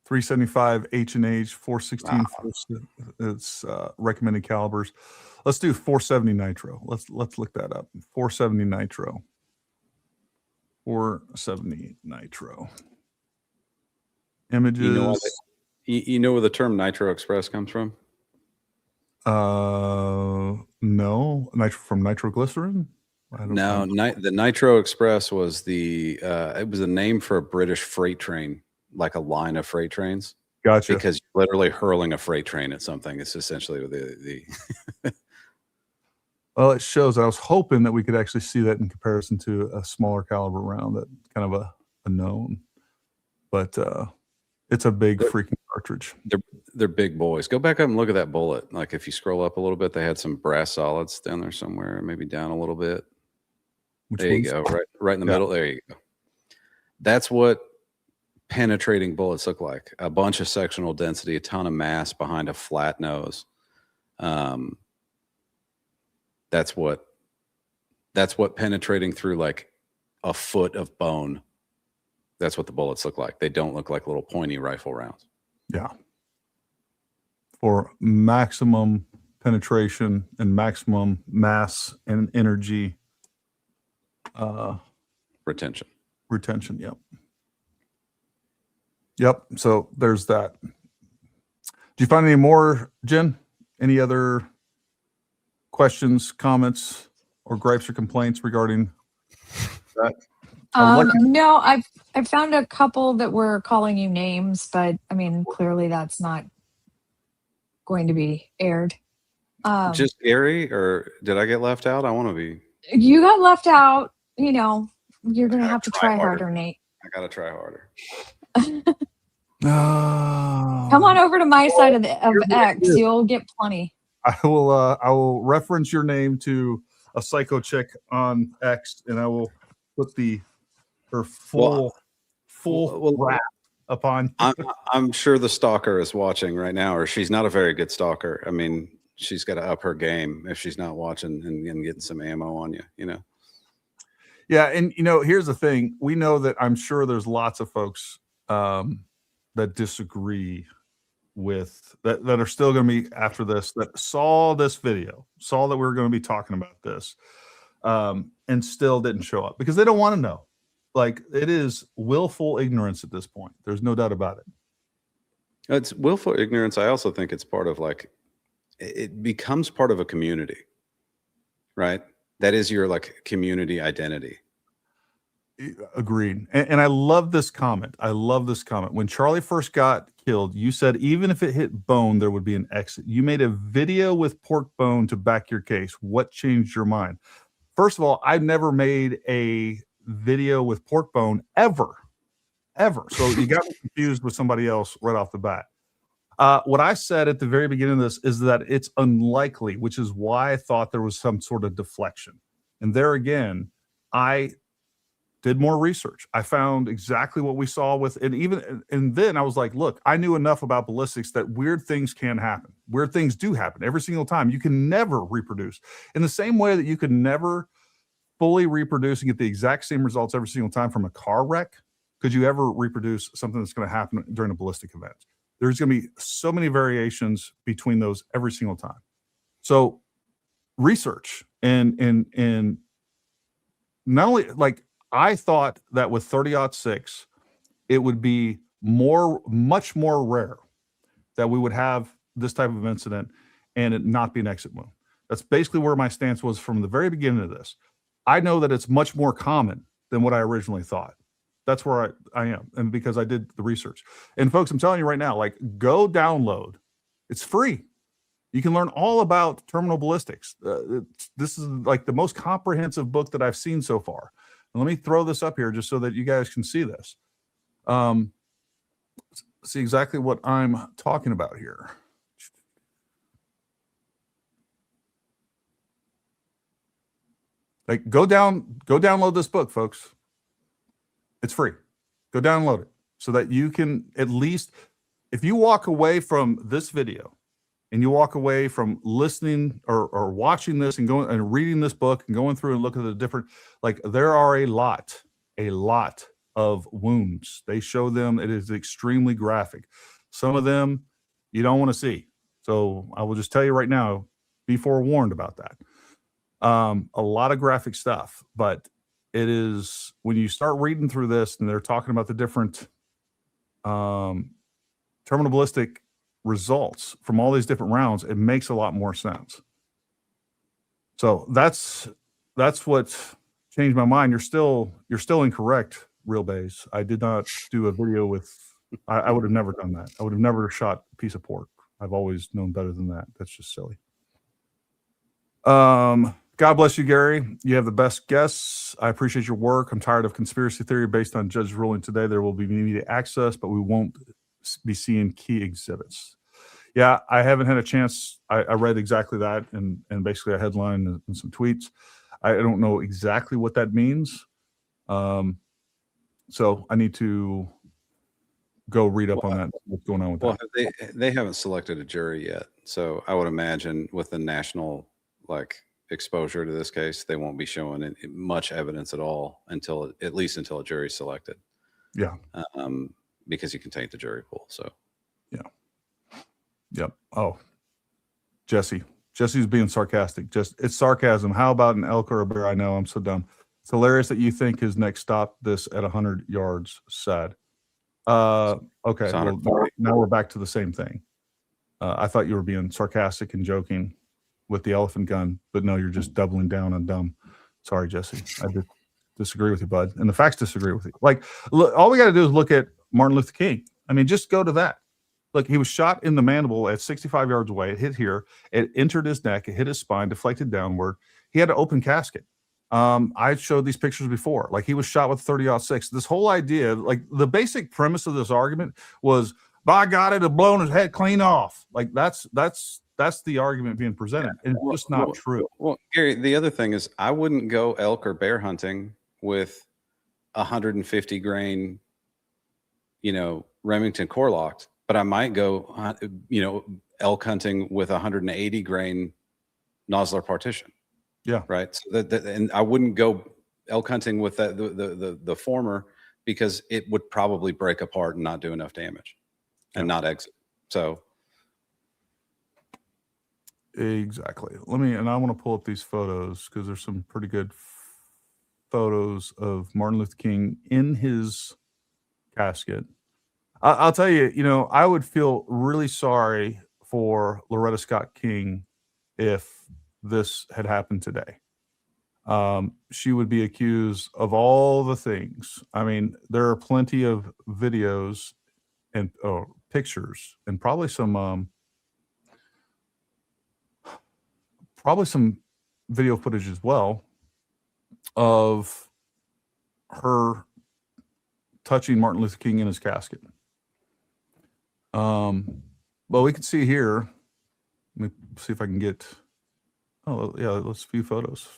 .375 H&H, 416. It's recommended calibers. Let's do 470 nitro. Let's look that up. 470 nitro. 470 nitro. Images. You know where the term Nitro Express comes from? No, from nitroglycerin. No, the Nitro Express was it was a name for a British freight train, like a line of freight trains. Gotcha. because you're literally hurling a freight train at something. It's essentially the Well, it shows. I was hoping that we could actually see that in comparison to a smaller caliber round, that kind of a known. But it's a big freaking cartridge. they're big boys. Go back up and look at that bullet. Like if you scroll up a little bit, they had some brass solids down there somewhere, maybe down a little bit. Which There you ones? go, right in the Yeah. middle. There you go. That's what penetrating bullets look like. A bunch of sectional density, a ton of mass behind a flat nose. That's what penetrating through like a foot of bone. That's what the bullets look like. They don't look like little pointy rifle rounds. Yeah. For maximum penetration and maximum mass and energy Retention. retention. Yep. Yep. So there's that. Do you find any more, Jen? Any other questions, comments, or gripes or complaints regarding that? No, I've found a couple that were calling you names, but I mean, clearly that's not going to be aired. Just Gary, or did I get left out? I want to be. You got left out. You know, you're going to gotta have to try try harder. harder, Nate. I gotta try harder. Come on over to my side of X. You'll get plenty. I will reference your name to a psycho chick on X, and I will put her full wrath upon. I'm sure the stalker is watching right now, or she's not a very good stalker. I mean, she's got to up her game if she's not watching and getting some ammo on you, you know? Yeah. And, here's the thing. We know that I'm sure there's lots of folks that disagree with that are still going to be after this, that saw this video, saw that we were going to be talking about this, and still didn't show up because they don't want to know. Like, it is willful ignorance at this point. There's no doubt about it. It's willful ignorance. I also think it's part of it becomes part of a community, right? That is your community identity. Agreed. And I love this comment. When Charlie first got killed, you said even if it hit bone, there would be an exit. You made a video with pork bone to back your case. What changed your mind? First of all, I've never made a video with pork bone ever. So you got me confused with somebody else right off the bat. What I said at the very beginning of this is that it's unlikely, which is why I thought there was some sort of deflection. And there again, I did more research. I found exactly what we saw and then I was like, look, I knew enough about ballistics that weird things can happen. Weird things do happen every single time. You can never reproduce in the same way that you could never fully reproduce and get the exact same results every single time from a car wreck. Could you ever reproduce something that's going to happen during a ballistic event? There's going to be so many variations between those every single time. So research and not only I thought that with 30-06, it would be much more rare that we would have this type of incident and it not be an exit wound. That's basically where my stance was from the very beginning of this. I know that it's much more common than what I originally thought. That's where I am. And because I did the research. And folks, I'm telling you right now, go download. It's free. You can learn all about terminal ballistics. This is the most comprehensive book that I've seen so far. And let me throw this up here just so that you guys can see this. See exactly what I'm talking about here. Go download this book, folks. It's free. Go download it so that you can at least, if you walk away from this video and you walk away from listening or watching this and going and reading this book and going through and looking at the different, there are a lot of wounds. They show them. It is extremely graphic. Some of them you don't want to see. So I will just tell you right now, be forewarned about that. A lot of graphic stuff, but it is when you start reading through this and they're talking about the different terminal ballistic results from all these different rounds, it makes a lot more sense. So that's what changed my mind. You're still incorrect, Real Base. I did not do a video with I would have never done that. I would have never shot a piece of pork. I've always known better than that. That's just silly. God bless you, Gary. You have the best guests. I appreciate your work. I'm tired of conspiracy theory based on judge's ruling today. There will be immediate access, but we won't be seeing key exhibits. Yeah, I haven't had a chance. I read exactly that and basically a headline and some tweets. I don't know exactly what that means. So I need to go read up on that. What's going on with Well, that? they haven't selected a jury yet, so I would imagine with the national exposure to this case, they won't be showing much evidence at all until at least until a jury's selected. Yeah. Because you can taint the jury pool. So. Yeah. Yep. Oh, Jesse's being sarcastic. It's sarcasm. How about an elk or a bear? I know, I'm so dumb. It's hilarious that you think his neck stopped this at 100 yards. Sad. Okay. Well, now we're back to the same thing. I thought you were being sarcastic and joking with the elephant gun, but no, you're just doubling down on dumb. Sorry, Jesse. I disagree with you, bud. And the facts disagree with you. Look, all we got to do is look at Martin Luther King. I mean, just go to that. Look, he was shot in the mandible at 65 yards away. It hit here. It entered his neck. It hit his spine, deflected downward. He had an open casket. I showed these pictures before. He was shot with 30-06. This whole idea, the basic premise of this argument was, by God, it had blown his head clean off. That's the argument being presented. And it's just not true. Well, Gary, the other thing is I wouldn't go elk or bear hunting with 150 grain, Remington core locked, but I might go, elk hunting with 180 grain Nosler partition. Yeah. Right. So and I wouldn't go elk hunting with the former because it would probably break apart and not do enough damage and not exit. So. Exactly. And I want to pull up these photos because there's some pretty good photos of Martin Luther King in his casket. I'll tell you, I would feel really sorry for Loretta Scott King if this had happened today. She would be accused of all the things. I mean, there are plenty of videos and pictures and probably some video footage as well of her touching Martin Luther King in his casket. Well, we can see here. Let me see if I can get. Oh, yeah, let's view photos.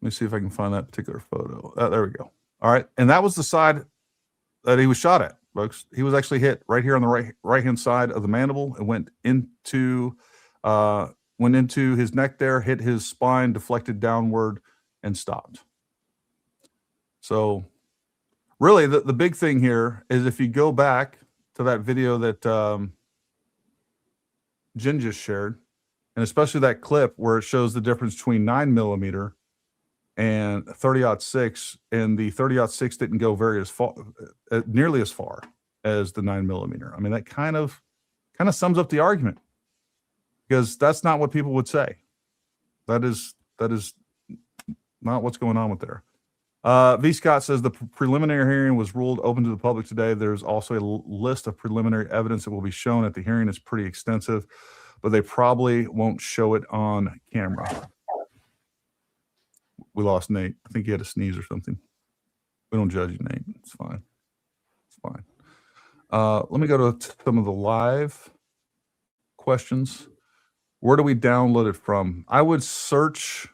Let me see if I can find that particular photo. There we go. All right, and that was the side that he was shot at, folks. He was actually hit right here on the right-hand side of the mandible and went into his neck there, hit his spine, deflected downward, and stopped. So really, the big thing here is if you go back to that video that Jen just shared, and especially that clip where it shows the difference between 9mm and 30-06, and the 30-06 didn't go nearly as far as the 9mm. I mean, that kind of sums up the argument, because that's not what people would say. That is not what's going on with there. V. Scott says the preliminary hearing was ruled open to the public today. There's also a list of preliminary evidence that will be shown at the hearing. It's pretty extensive, but they probably won't show it on camera. We lost Nate. I think he had a sneeze or something. We don't judge you, Nate. It's fine. It's fine. Let me go to some of the live questions. Where do we download it from? I would search.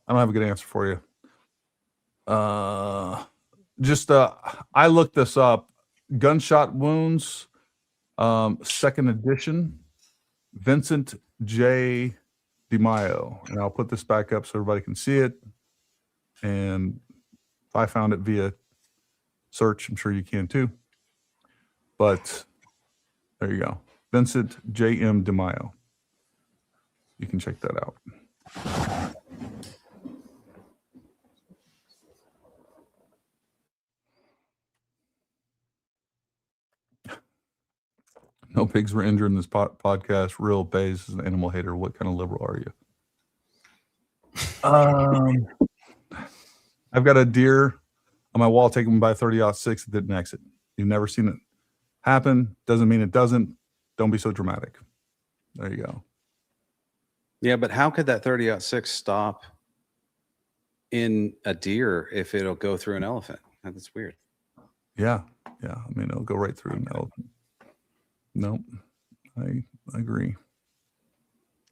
I don't have a good answer for you. I looked this up. Gunshot wounds, second edition, Vincent J. DiMaio. And I'll put this back up so everybody can see it. And if I found it via search, I'm sure you can too. But there you go. Vincent J.M. DiMaio. You can check that out. No pigs were injured in this podcast. Real Bays is an animal hater. What kind of liberal are you? I've got a deer on my wall taken by 30-06 that didn't exit. You've never seen it. happen. Doesn't mean it doesn't. Don't be so dramatic. There you go. Yeah, but how could that 30-06 stop in a deer if it'll go through an elephant? That's weird. Yeah. Yeah. I mean, it'll go right through an elephant. Nope. I agree.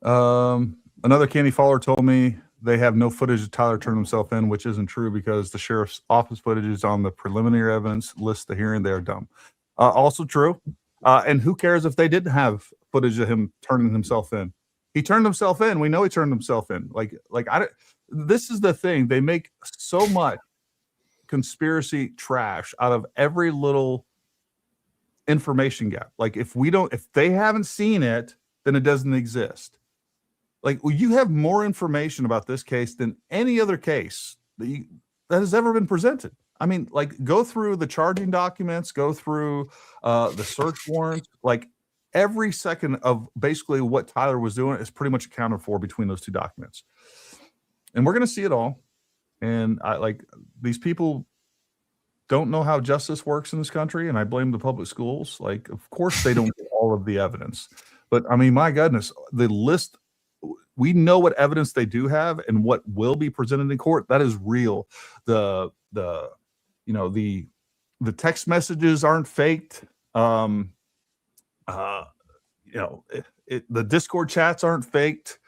Another candy follower told me they have no footage of Tyler turning himself in, which isn't true because the sheriff's office footage is on the preliminary evidence list. The hearing, they're dumb. Also true. And who cares if they didn't have footage of him turning himself in? He turned himself in. We know he turned himself in. This is the thing. They make so much conspiracy trash out of every little information gap. Like if they haven't seen it, then it doesn't exist. Like you have more information about this case than any other case that has ever been presented. I mean, like go through the charging documents, go through the search warrant, like every second of basically what Tyler was doing is pretty much accounted for between those two documents. And we're going to see it all. And these people don't know how justice works in this country. And I blame the public schools. Like, of course they don't get all of the evidence, but I mean, my goodness, the list, we know what evidence they do have and what will be presented in court. That is real. The text messages aren't faked. The Discord chats aren't faked.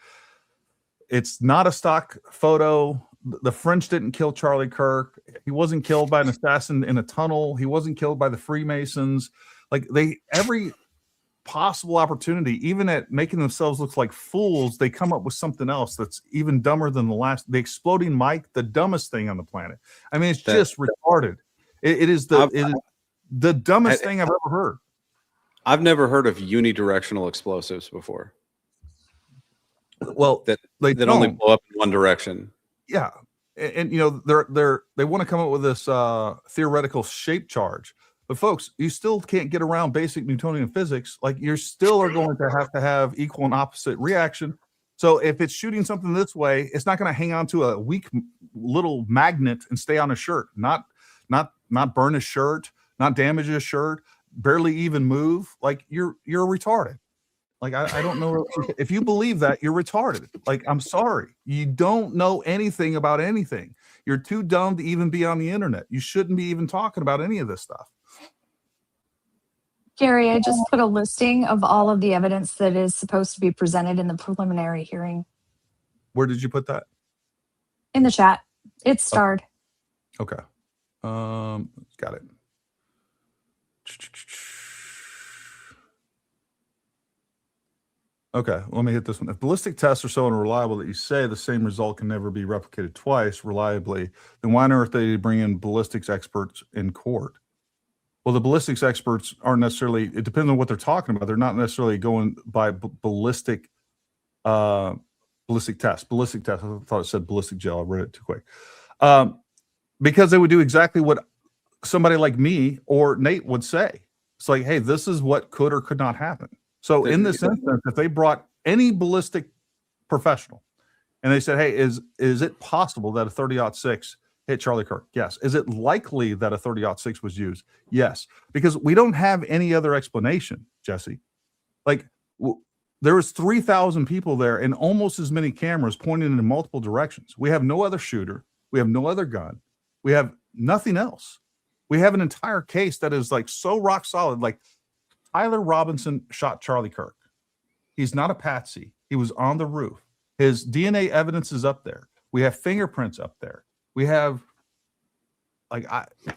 It's not a stock photo. The French didn't kill Charlie Kirk. He wasn't killed by an assassin in a tunnel. He wasn't killed by the Freemasons. Like every possible opportunity, even at making themselves look like fools, they come up with something else that's even dumber than the exploding mic, the dumbest thing on the planet. I mean, it's just retarded. It is the dumbest thing I've ever heard. I've never heard of unidirectional explosives before. Well, that only blow up in one direction. Yeah, and they want to come up with this theoretical shape charge, but folks, you still can't get around basic Newtonian physics. Like you still are going to have equal and opposite reaction. So if it's shooting something this way, it's not going to hang on to a weak little magnet and stay on a shirt, not burn his shirt, not damage his shirt, barely even move. Like you're retarded. Like I don't know if you believe that, you're retarded. Like I'm sorry, you don't know anything about anything. You're too dumb to even be on the internet. You shouldn't be even talking about any of this stuff. Gary, I just put a listing of all of the evidence that is supposed to be presented in the preliminary hearing Where did you put that? in the chat. It's starred. Okay. Got it. Okay, let me hit this one. If ballistic tests are so unreliable that you say the same result can never be replicated twice reliably, then why on earth they bring in ballistics experts in court? Well, the ballistics experts aren't necessarily, it depends on what they're talking about. They're not necessarily going by ballistic tests. Ballistic tests. I thought it said ballistic gel. I read it too quick. Because they would do exactly what somebody like me or Nate would say. It's like, hey, this is what could or could not happen. So in this instance, if they brought any ballistic professional and they said, hey, is it possible that a 30-06 hit Charlie Kirk? Yes. Is it likely that a 30-06 was used? Yes. Because we don't have any other explanation, Jesse. Like there was 3,000 people there and almost as many cameras pointing in multiple directions. We have no other shooter. We have no other gun. We have nothing else. We have an entire case that is like so rock solid. Like Tyler Robinson shot Charlie Kirk. He's not a patsy. He was on the roof. His DNA evidence is up there. We have fingerprints up there. We have,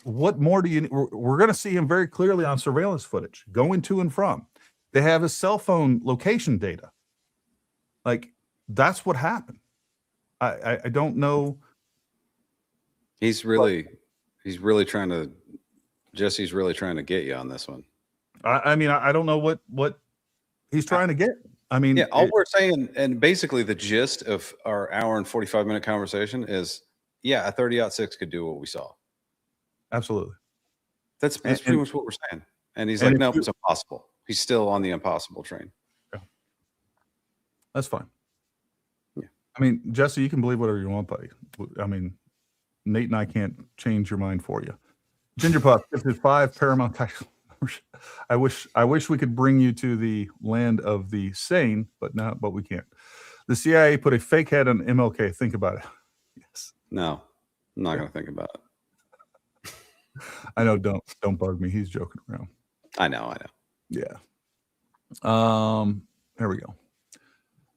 what more do you? We're going to see him very clearly on surveillance footage going to and from. They have his cell phone location data. Like that's what happened. I don't know. Jesse's really trying to get you on this one. I mean, I don't know what he's trying to get. I mean, yeah, all we're saying, and basically the gist of our hour and 45-minute conversation is, yeah, a 30-06 could do what we saw. Absolutely. That's pretty much what we're saying. And he's like, no, it's impossible. He's still on the impossible train. Yeah. That's fine. Yeah. I mean, Jesse, you can believe whatever you want, buddy. I mean, Nate and I can't change your mind for you. Ginger Puff, 55, Paramount Tactical. I wish we could bring you to the land of the sane, but we can't. The CIA put a fake head on MLK. Think about it. Yes. No, I'm not going to think about it. I know. Don't bug me. He's joking around. I know. Yeah. There we go.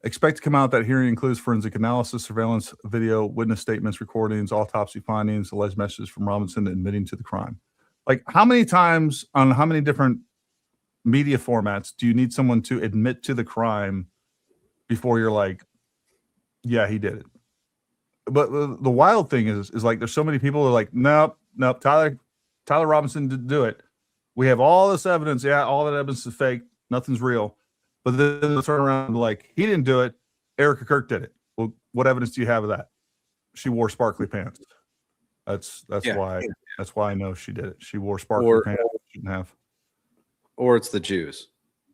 Expect to come out that hearing includes forensic analysis, surveillance video, witness statements, recordings, autopsy findings, alleged messages from Robinson admitting to the crime. Like, how many times on how many different media formats do you need someone to admit to the crime before you're like, yeah, he did it? But the wild thing is like, there's so many people who are like, nope, Tyler Robinson didn't do it. We have all this evidence. Yeah, all that evidence is fake. Nothing's real. But then they'll turn around and be like, he didn't do it. Erica Kirk did it. Well, what evidence do you have of that? She wore sparkly pants. That's why I know she did it. She wore sparkly pants. She shouldn't have. Or it's the Jews.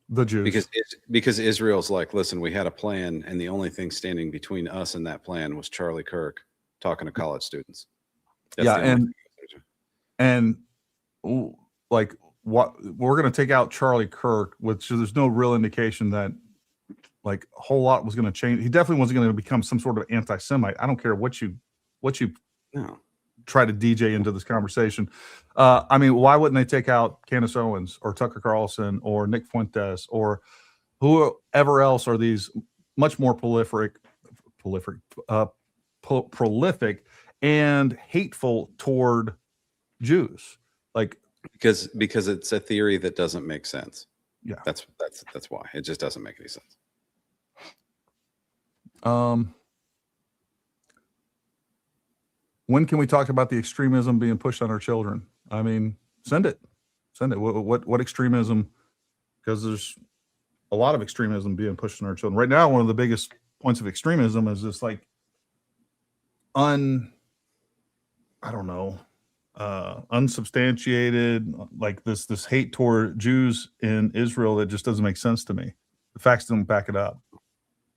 The Jews. Because Israel's like, listen, we had a plan, and the only thing standing between us and that plan was Charlie Kirk talking to college students. That's and like, what we're going to take out Charlie Kirk, which there's no real indication that like a whole lot was going to change. He definitely wasn't going to become some sort of anti-Semite. I don't care what you try to DJ into this conversation. I mean, why wouldn't they take out Candace Owens or Tucker Carlson or Nick Fuentes or whoever else are these much more prolific and hateful toward Jews? Like, because it's a theory that doesn't make sense. Yeah, that's why it just doesn't make any sense. When can we talk about the extremism being pushed on our children? I mean, send it. What extremism? Because there's a lot of extremism being pushed on our children right now. One of the biggest points of extremism is this like unsubstantiated, like this hate toward Jews in Israel that just doesn't make sense to me. The facts don't back it up.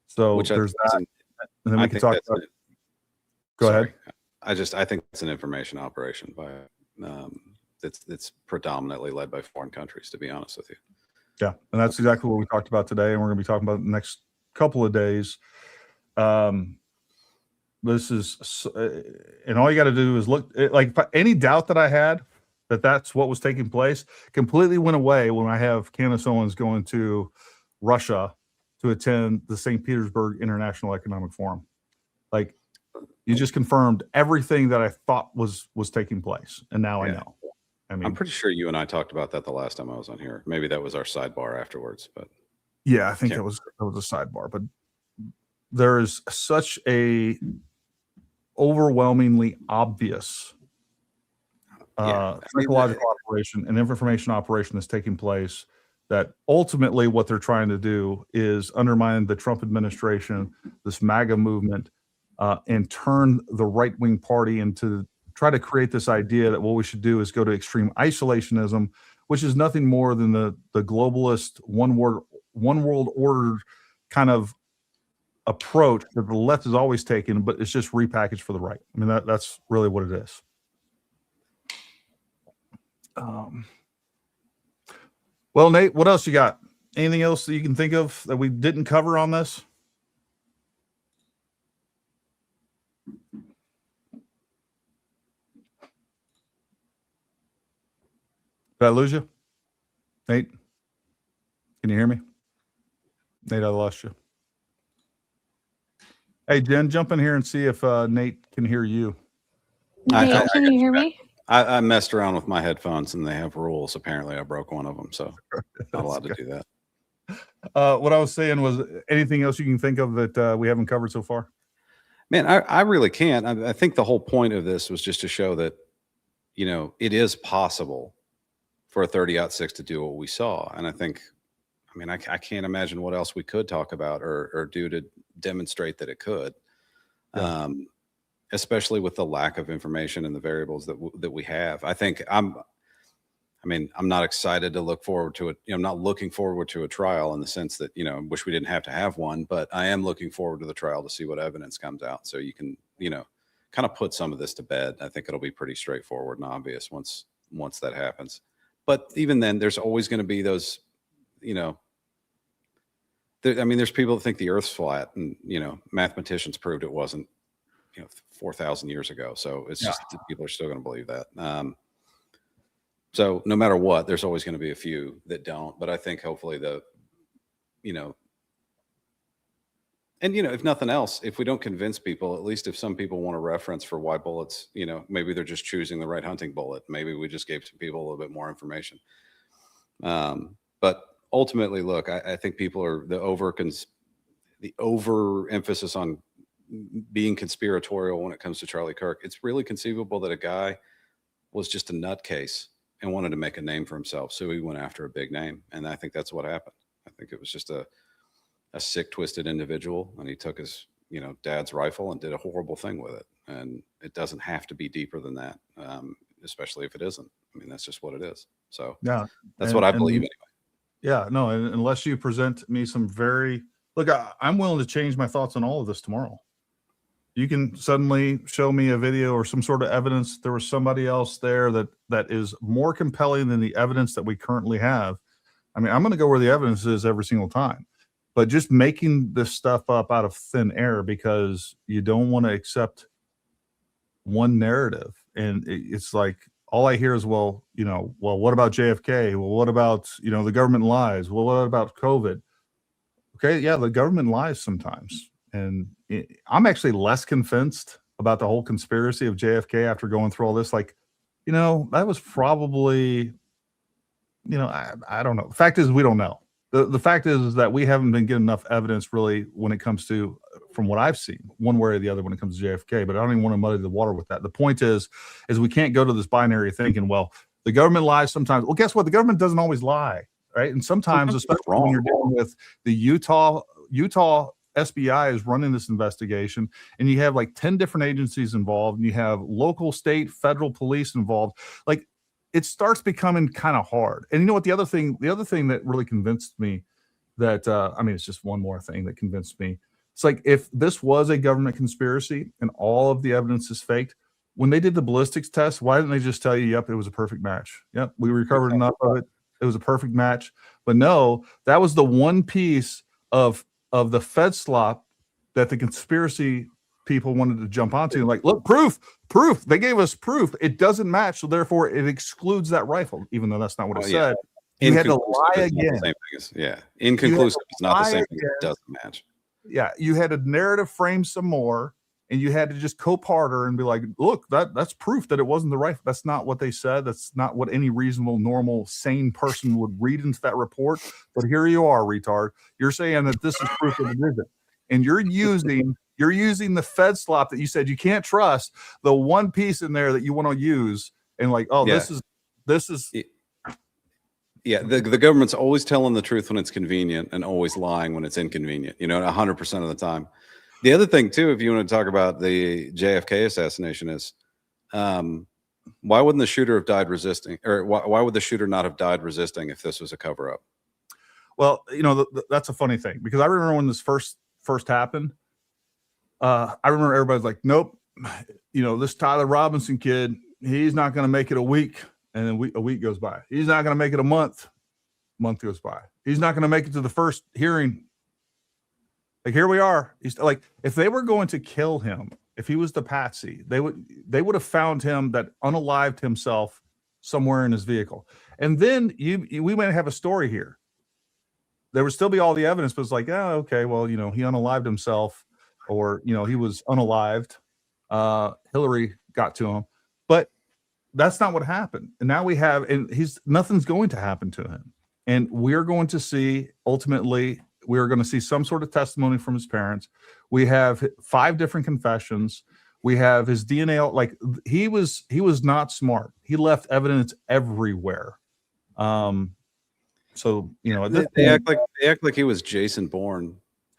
So there's that. And then we can talk about. Go ahead. I think it's an information operation by that's predominantly led by foreign countries, to be honest with you. Yeah, and that's exactly what we talked about today, and we're going to be talking about the next couple of days. This is, and all you got to do is look. Like, any doubt that I had that that's what was taking place completely went away when I have Candace Owens going to Russia to attend the St. Petersburg International Economic Forum. Like, you just confirmed everything that I thought was taking place, and now I know. I mean, I'm pretty sure you and I talked about that the last time I was on here. Maybe that was our sidebar afterwards, but yeah, I think that was a sidebar. But there is such a overwhelmingly obvious psychological operation and information operation that's taking place, that ultimately what they're trying to do is undermine the Trump administration, this MAGA movement, and turn the right-wing party into try to create this idea that what we should do is go to extreme isolationism, which is nothing more than the globalist one world order kind of approach that the left has always taken, but it's just repackaged for the right. I mean, that's really what it is. Well, Nate, what else you got? Anything else that you can think of that we didn't cover on this? Did I lose you? Nate? Can you hear me? Nate, I lost you. Hey, Jen, jump in here and see if Nate can hear you. Nate, can you hear me? I messed around with my headphones, and they have rules. Apparently, I broke one of them, so not allowed to do that. What I was saying was, anything else you can think of that we haven't covered so far? Man, I really can't. I think the whole point of this was just to show that, it is possible for a 30-06 to do what we saw. And I can't imagine what else we could talk about or do to demonstrate that it could, especially with the lack of information and the variables that we have. I'm not excited to look forward to it. I'm not looking forward to a trial in the sense that, wish we didn't have to have one, but I am looking forward to the trial to see what evidence comes out. So you can, kind of put some of this to bed. I think it'll be pretty straightforward and obvious once that happens. but even then, there's always going to be those, you know, there's people that think the Earth's flat, and mathematicians proved it wasn't, 4,000 years ago. So it's just that people are still going to believe that. So no matter what, there's always going to be a few that don't. But I think hopefully if nothing else, if we don't convince people, at least if some people want a reference for why bullets, maybe they're just choosing the right hunting bullet. Maybe we just gave some people a little bit more information. But ultimately, look, I think people are the overemphasis on being conspiratorial when it comes to Charlie Kirk. It's really conceivable that a guy was just a nutcase and wanted to make a name for himself. So he went after a big name. And I think that's what happened. I think it was just a sick, twisted individual. And he took his, dad's rifle and did a horrible thing with it. And it doesn't have to be deeper than that, especially if it isn't. I mean, that's just what it is. So yeah, that's what I believe anyway. Yeah, no, and unless you present me some I'm willing to change my thoughts on all of this tomorrow. You can suddenly show me a video or some sort of evidence there was somebody else there that is more compelling than the evidence that we currently have. I mean, I'm going to go where the evidence is every single time. But just making this stuff up out of thin air because you don't want to accept one narrative. And it's like, all I hear is, well, what about JFK? Well, what about, the government lies? Well, what about COVID? Okay, yeah, the government lies sometimes. And I'm actually less convinced about the whole conspiracy of JFK after going through all this. Like, that was probably, I don't know. The fact is, we don't know. The fact is that we haven't been getting enough evidence really when it comes to, from what I've seen, one way or the other when it comes to JFK, but I don't even want to muddy the water with that. The point is we can't go to this binary thinking, well, the government lies sometimes. Well, guess what? The government doesn't always lie, right? And sometimes especially when you're dealing with the Utah SBI is running this investigation, and you have like 10 different agencies involved, and you have local, state, federal police involved. Like, it starts becoming kind of hard. And you know what? The other thing that really convinced me that, it's just one more thing that convinced me. It's like, if this was a government conspiracy and all of the evidence is faked, when they did the ballistics test, why didn't they just tell you, yep, it was a perfect match. Yep, we recovered enough of it. It was a perfect match. But no, that was the one piece of the Fed slop that the conspiracy people wanted to jump onto. Like, look, proof. They gave us proof. It doesn't match, so therefore it excludes that rifle, even though that's not what it said. You had to lie again. Inconclusive is not the same thing. It doesn't match. Yeah, you had a narrative frame some more, and you had to just cope harder and be like, look, that's proof that it wasn't the rifle. That's not what they said. That's not what any reasonable, normal, sane person would read into that report. But here you are, retard. You're saying that this is proof that it isn't. And you're using the Fed slop that you said you can't trust, the one piece in there that you want to use, and like, this is Yeah, the government's always telling the truth when it's convenient and always lying when it's inconvenient, 100% of the time. The other thing, too, if you want to talk about the JFK assassination is, why wouldn't the shooter have died resisting? Or why would the shooter not have died resisting if this was a cover-up? Well, that's a funny thing, because I remember when this first happened, I remember everybody's like, nope, this Tyler Robinson kid, he's not going to make it a week. And then a week goes by. He's not going to make it a month. Month goes by. He's not going to make it to the first hearing. Like, here we are. He's like, if they were going to kill him, if he was the patsy, they would have found him that unalived himself somewhere in his vehicle. And then we might have a story here. There would still be all the evidence, but it's like, oh, okay, well, he unalived himself, or he was unalived. Hillary got to him, but that's not what happened. And now nothing's going to happen to him. And we're going to see, ultimately, we're going to see some sort of testimony from his parents. We have 5 different confessions. We have his DNA. Like, he was not smart. He left evidence everywhere. So, they act like he was Jason Bourne.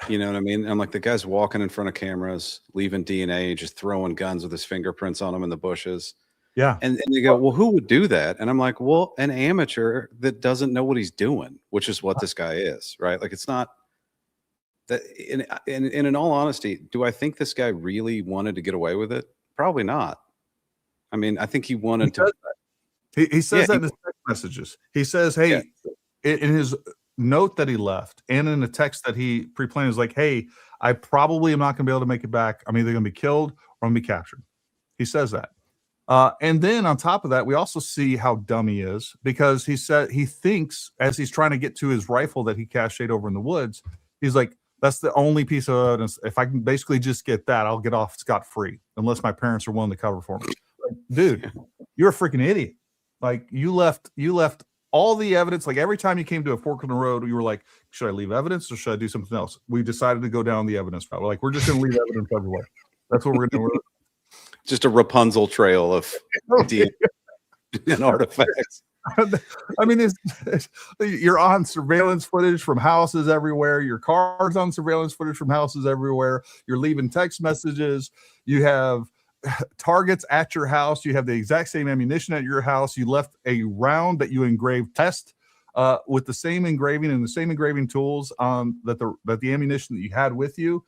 You know what I mean? I'm like, the guy's walking in front of cameras, leaving DNA, just throwing guns with his fingerprints on them in the bushes. Yeah. And they go, well, who would do that? And I'm like, well, an amateur that doesn't know what he's doing, which is what this guy is, right? Like, it's not that. And in all honesty, do I think this guy really wanted to get away with it? Probably not. I mean, I think he wanted to. He says Yeah, that in his text messages. He says, hey, in his note that he left and in a text that he pre-planned is like, hey, I probably am not going to be able to make it back. I'm either going to be killed or I'm going to be captured. He says that. And then on top of that, we also see how dumb he is, because he said he thinks as he's trying to get to his rifle that he cached over in the woods, he's like, that's the only piece of evidence. If I can basically just get that, I'll get off scot-free, unless my parents are willing to cover for me. Like, dude, you're a freaking idiot. Like, you left all the evidence. Like, every time you came to a fork in the road, you were like, should I leave evidence or should I do something else? We decided to go down the evidence route. We're like, we're just going to leave evidence everywhere. That's what we're going to do. Just a Rapunzel trail of DNA and artifacts. I mean, you're on surveillance footage from houses everywhere. Your car's on surveillance footage from houses everywhere. You're leaving text messages. You have targets at your house. You have the exact same ammunition at your house. You left a round that you engraved test with the same engraving and the same engraving tools that the ammunition that you had with you.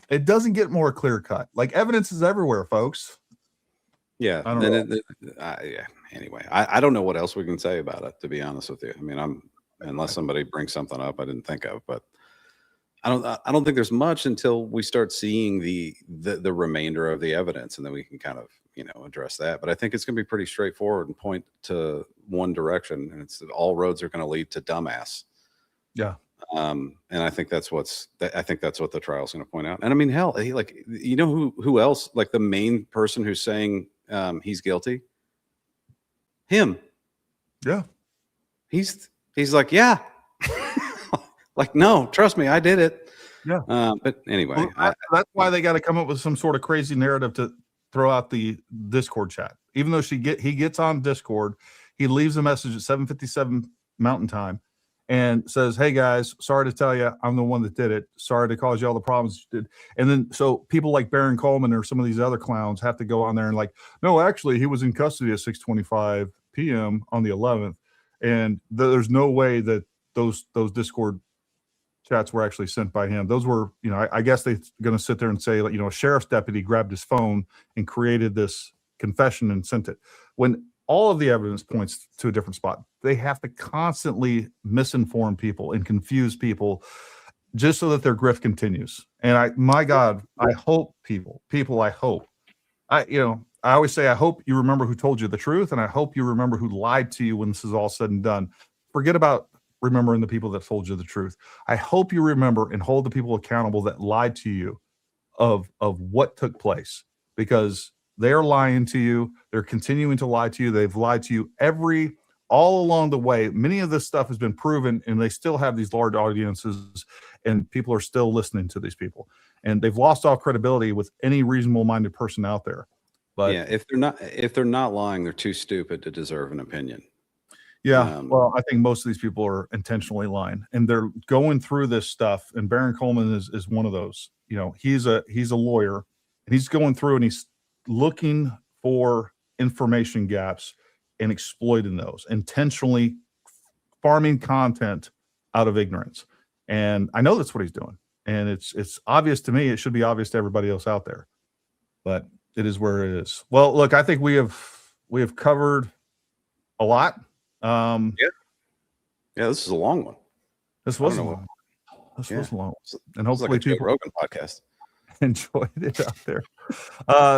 It doesn't get more clear cut. Like, evidence is everywhere, folks. Yeah. I don't know. Yeah. Anyway, I don't know what else we can say about it, to be honest with you. I mean, unless somebody brings something up I didn't think of, but I don't think there's much until we start seeing the remainder of the evidence, and then we can kind of, address that. But I think it's going to be pretty straightforward and point to one direction, and it's that all roads are going to lead to dumbass. Yeah. And I think that's what the trial is going to point out. And I mean, hell, who else, like the main person who's saying he's guilty? Him. Yeah. He's like, yeah. Like, no, trust me, I did it. Yeah. But anyway, well, that's why they got to come up with some sort of crazy narrative to throw out the Discord chat. Even though he gets on Discord, he leaves a message at 7:57 Mountain Time and says, hey guys, sorry to tell you, I'm the one that did it. Sorry to cause you all the problems you did. And then so people like Baron Coleman or some of these other clowns have to go on there and like, no, actually he was in custody at 6:25 p.m. on the 11th. And there's no way that those Discord chats were actually sent by him. Those were, I guess they're going to sit there and say, a sheriff's deputy grabbed his phone and created this confession and sent it. When all of the evidence points to a different spot, they have to constantly misinform people and confuse people just so that their grift continues. And my God, I hope I hope. I always say, I hope you remember who told you the truth, and I hope you remember who lied to you when this is all said and done. Forget about remembering the people that told you the truth. I hope you remember and hold the people accountable that lied to you of what took place, because they're lying to you. They're continuing to lie to you. They've lied to you all along the way. Many of this stuff has been proven, and they still have these large audiences, and people are still listening to these people, and they've lost all credibility with any reasonable minded person out there. But yeah, if they're not lying, they're too stupid to deserve an opinion. Yeah, well, I think most of these people are intentionally lying, and they're going through this stuff. And Baron Coleman is one of those. He's a lawyer, and he's going through and he's looking for information gaps and exploiting those, intentionally farming content out of ignorance. And I know that's what he's doing, and it's obvious to me. It should be obvious to everybody else out there, but it is where it is. Well, look, I think we have covered a lot. Yeah, this is a long one. This was a long one. And hopefully like a Joe people Rogan podcast enjoyed it out there.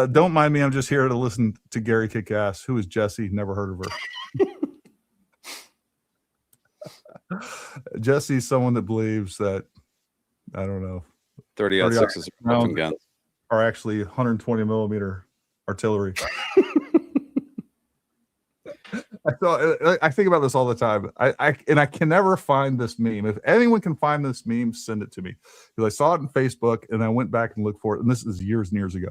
Don't mind me, I'm just here to listen to Gary kick ass. Who is Jessie? Never heard of her. Jesse's someone that believes that, I don't know, 30-06 fucking guns are actually 120 millimeter artillery. I think about this all the time. I can never find this meme. If anyone can find this meme, send it to me, because I saw it on Facebook and I went back and looked for it. And this is years and years ago,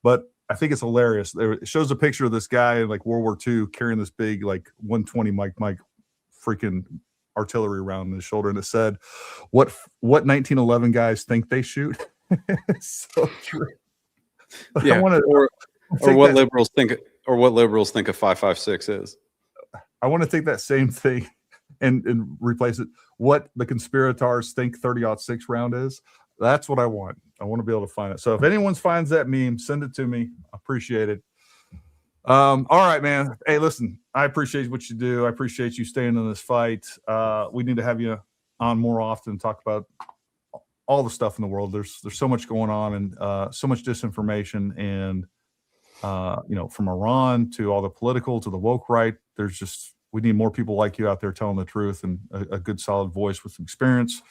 but I think it's hilarious. It shows a picture of this guy in like World War II carrying this big like 120 Mike freaking artillery around his shoulder, and it said, "What 1911 guys think they shoot." It's so true. Yeah, or what liberals think a 5.56 is. I want to take that same thing and replace it. What the conspirators think 30-06 round is. That's what I want. I want to be able to find it. So if anyone finds that meme, send it to me. I appreciate it. All right, man. Hey, listen, I appreciate what you do. I appreciate you staying in this fight. We need to have you on more often, talk about all the stuff in the world. There's so much going on and so much disinformation and from Iran to all the political to the woke right. We need more people like you out there telling the truth and a good solid voice with some experience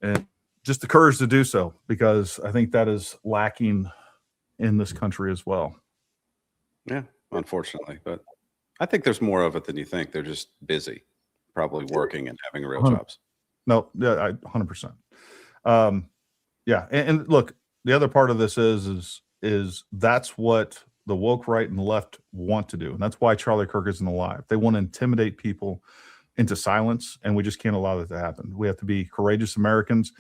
and just the courage to do so, because I think that is lacking in this country as well. Yeah, unfortunately, but I think there's more of it than you think. They're just busy, probably working and having real jobs. No, yeah, 100%. Yeah, and look, the other part of this is that's what the woke right and the left want to do, and that's why Charlie Kirk isn't alive. They want to intimidate people into silence, and we just can't allow that to happen. We have to be courageous Americans.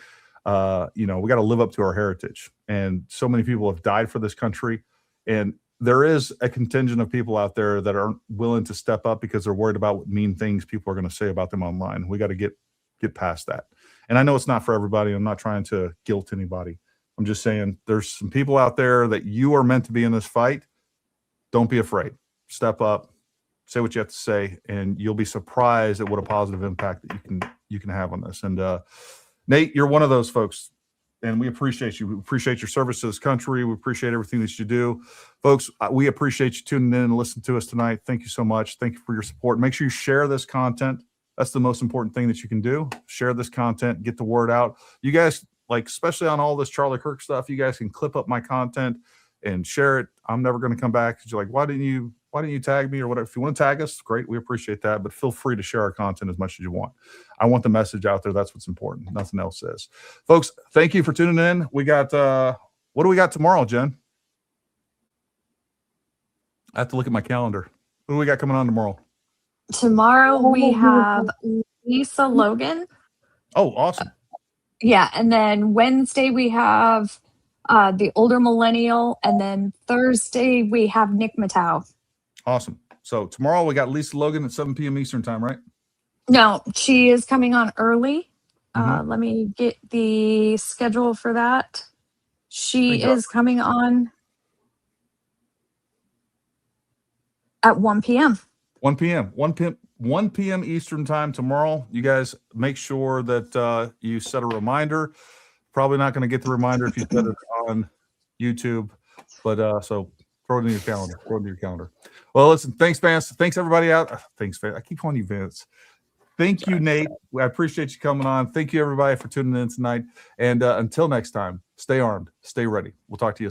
We got to live up to our heritage, and so many people have died for this country, and there is a contingent of people out there that aren't willing to step up because they're worried about what mean things people are going to say about them online. We got to get past that. And I know it's not for everybody. I'm not trying to guilt anybody. I'm just saying there's some people out there that you are meant to be in this fight. Don't be afraid. Step up, say what you have to say, and you'll be surprised at what a positive impact that you can have on this. And Nate, you're one of those folks, and we appreciate you. We appreciate your service to this country. We appreciate everything that you do. Folks, we appreciate you tuning in and listening to us tonight. Thank you so much. Thank you for your support. Make sure you share this content. That's the most important thing that you can do. Share this content, get the word out. You guys, especially on all this Charlie Kirk stuff, you guys can clip up my content and share it. I'm never going to come back because you're like, why didn't you tag me or whatever? If you want to tag us, great. We appreciate that. But feel free to share our content as much as you want. I want the message out there. That's what's important. Nothing else is. Folks, thank you for tuning in. We got, what do we got tomorrow, Jen? I have to look at my calendar. What do we got coming on tomorrow? Tomorrow we have Lisa Logan. Oh, awesome. Yeah. And then Wednesday we have the older millennial. And then Thursday we have Nick Matau. Awesome. So tomorrow we got Lisa Logan at 7 p.m. Eastern time, right? No, she is coming on early. Let me get the schedule for that. She is coming on at 1 p.m. 1 p.m. Eastern time tomorrow. You guys make sure that you set a reminder. Probably not going to get the reminder if you set it on YouTube, but so throw it in your calendar. Well, listen, thanks, Vance. Thanks, everybody out. Thanks, Vance. I keep calling you Vance. Thank you, Nate. I appreciate you coming on. Thank you, everybody, for tuning in tonight. And until next time, stay armed, stay ready. We'll talk to you.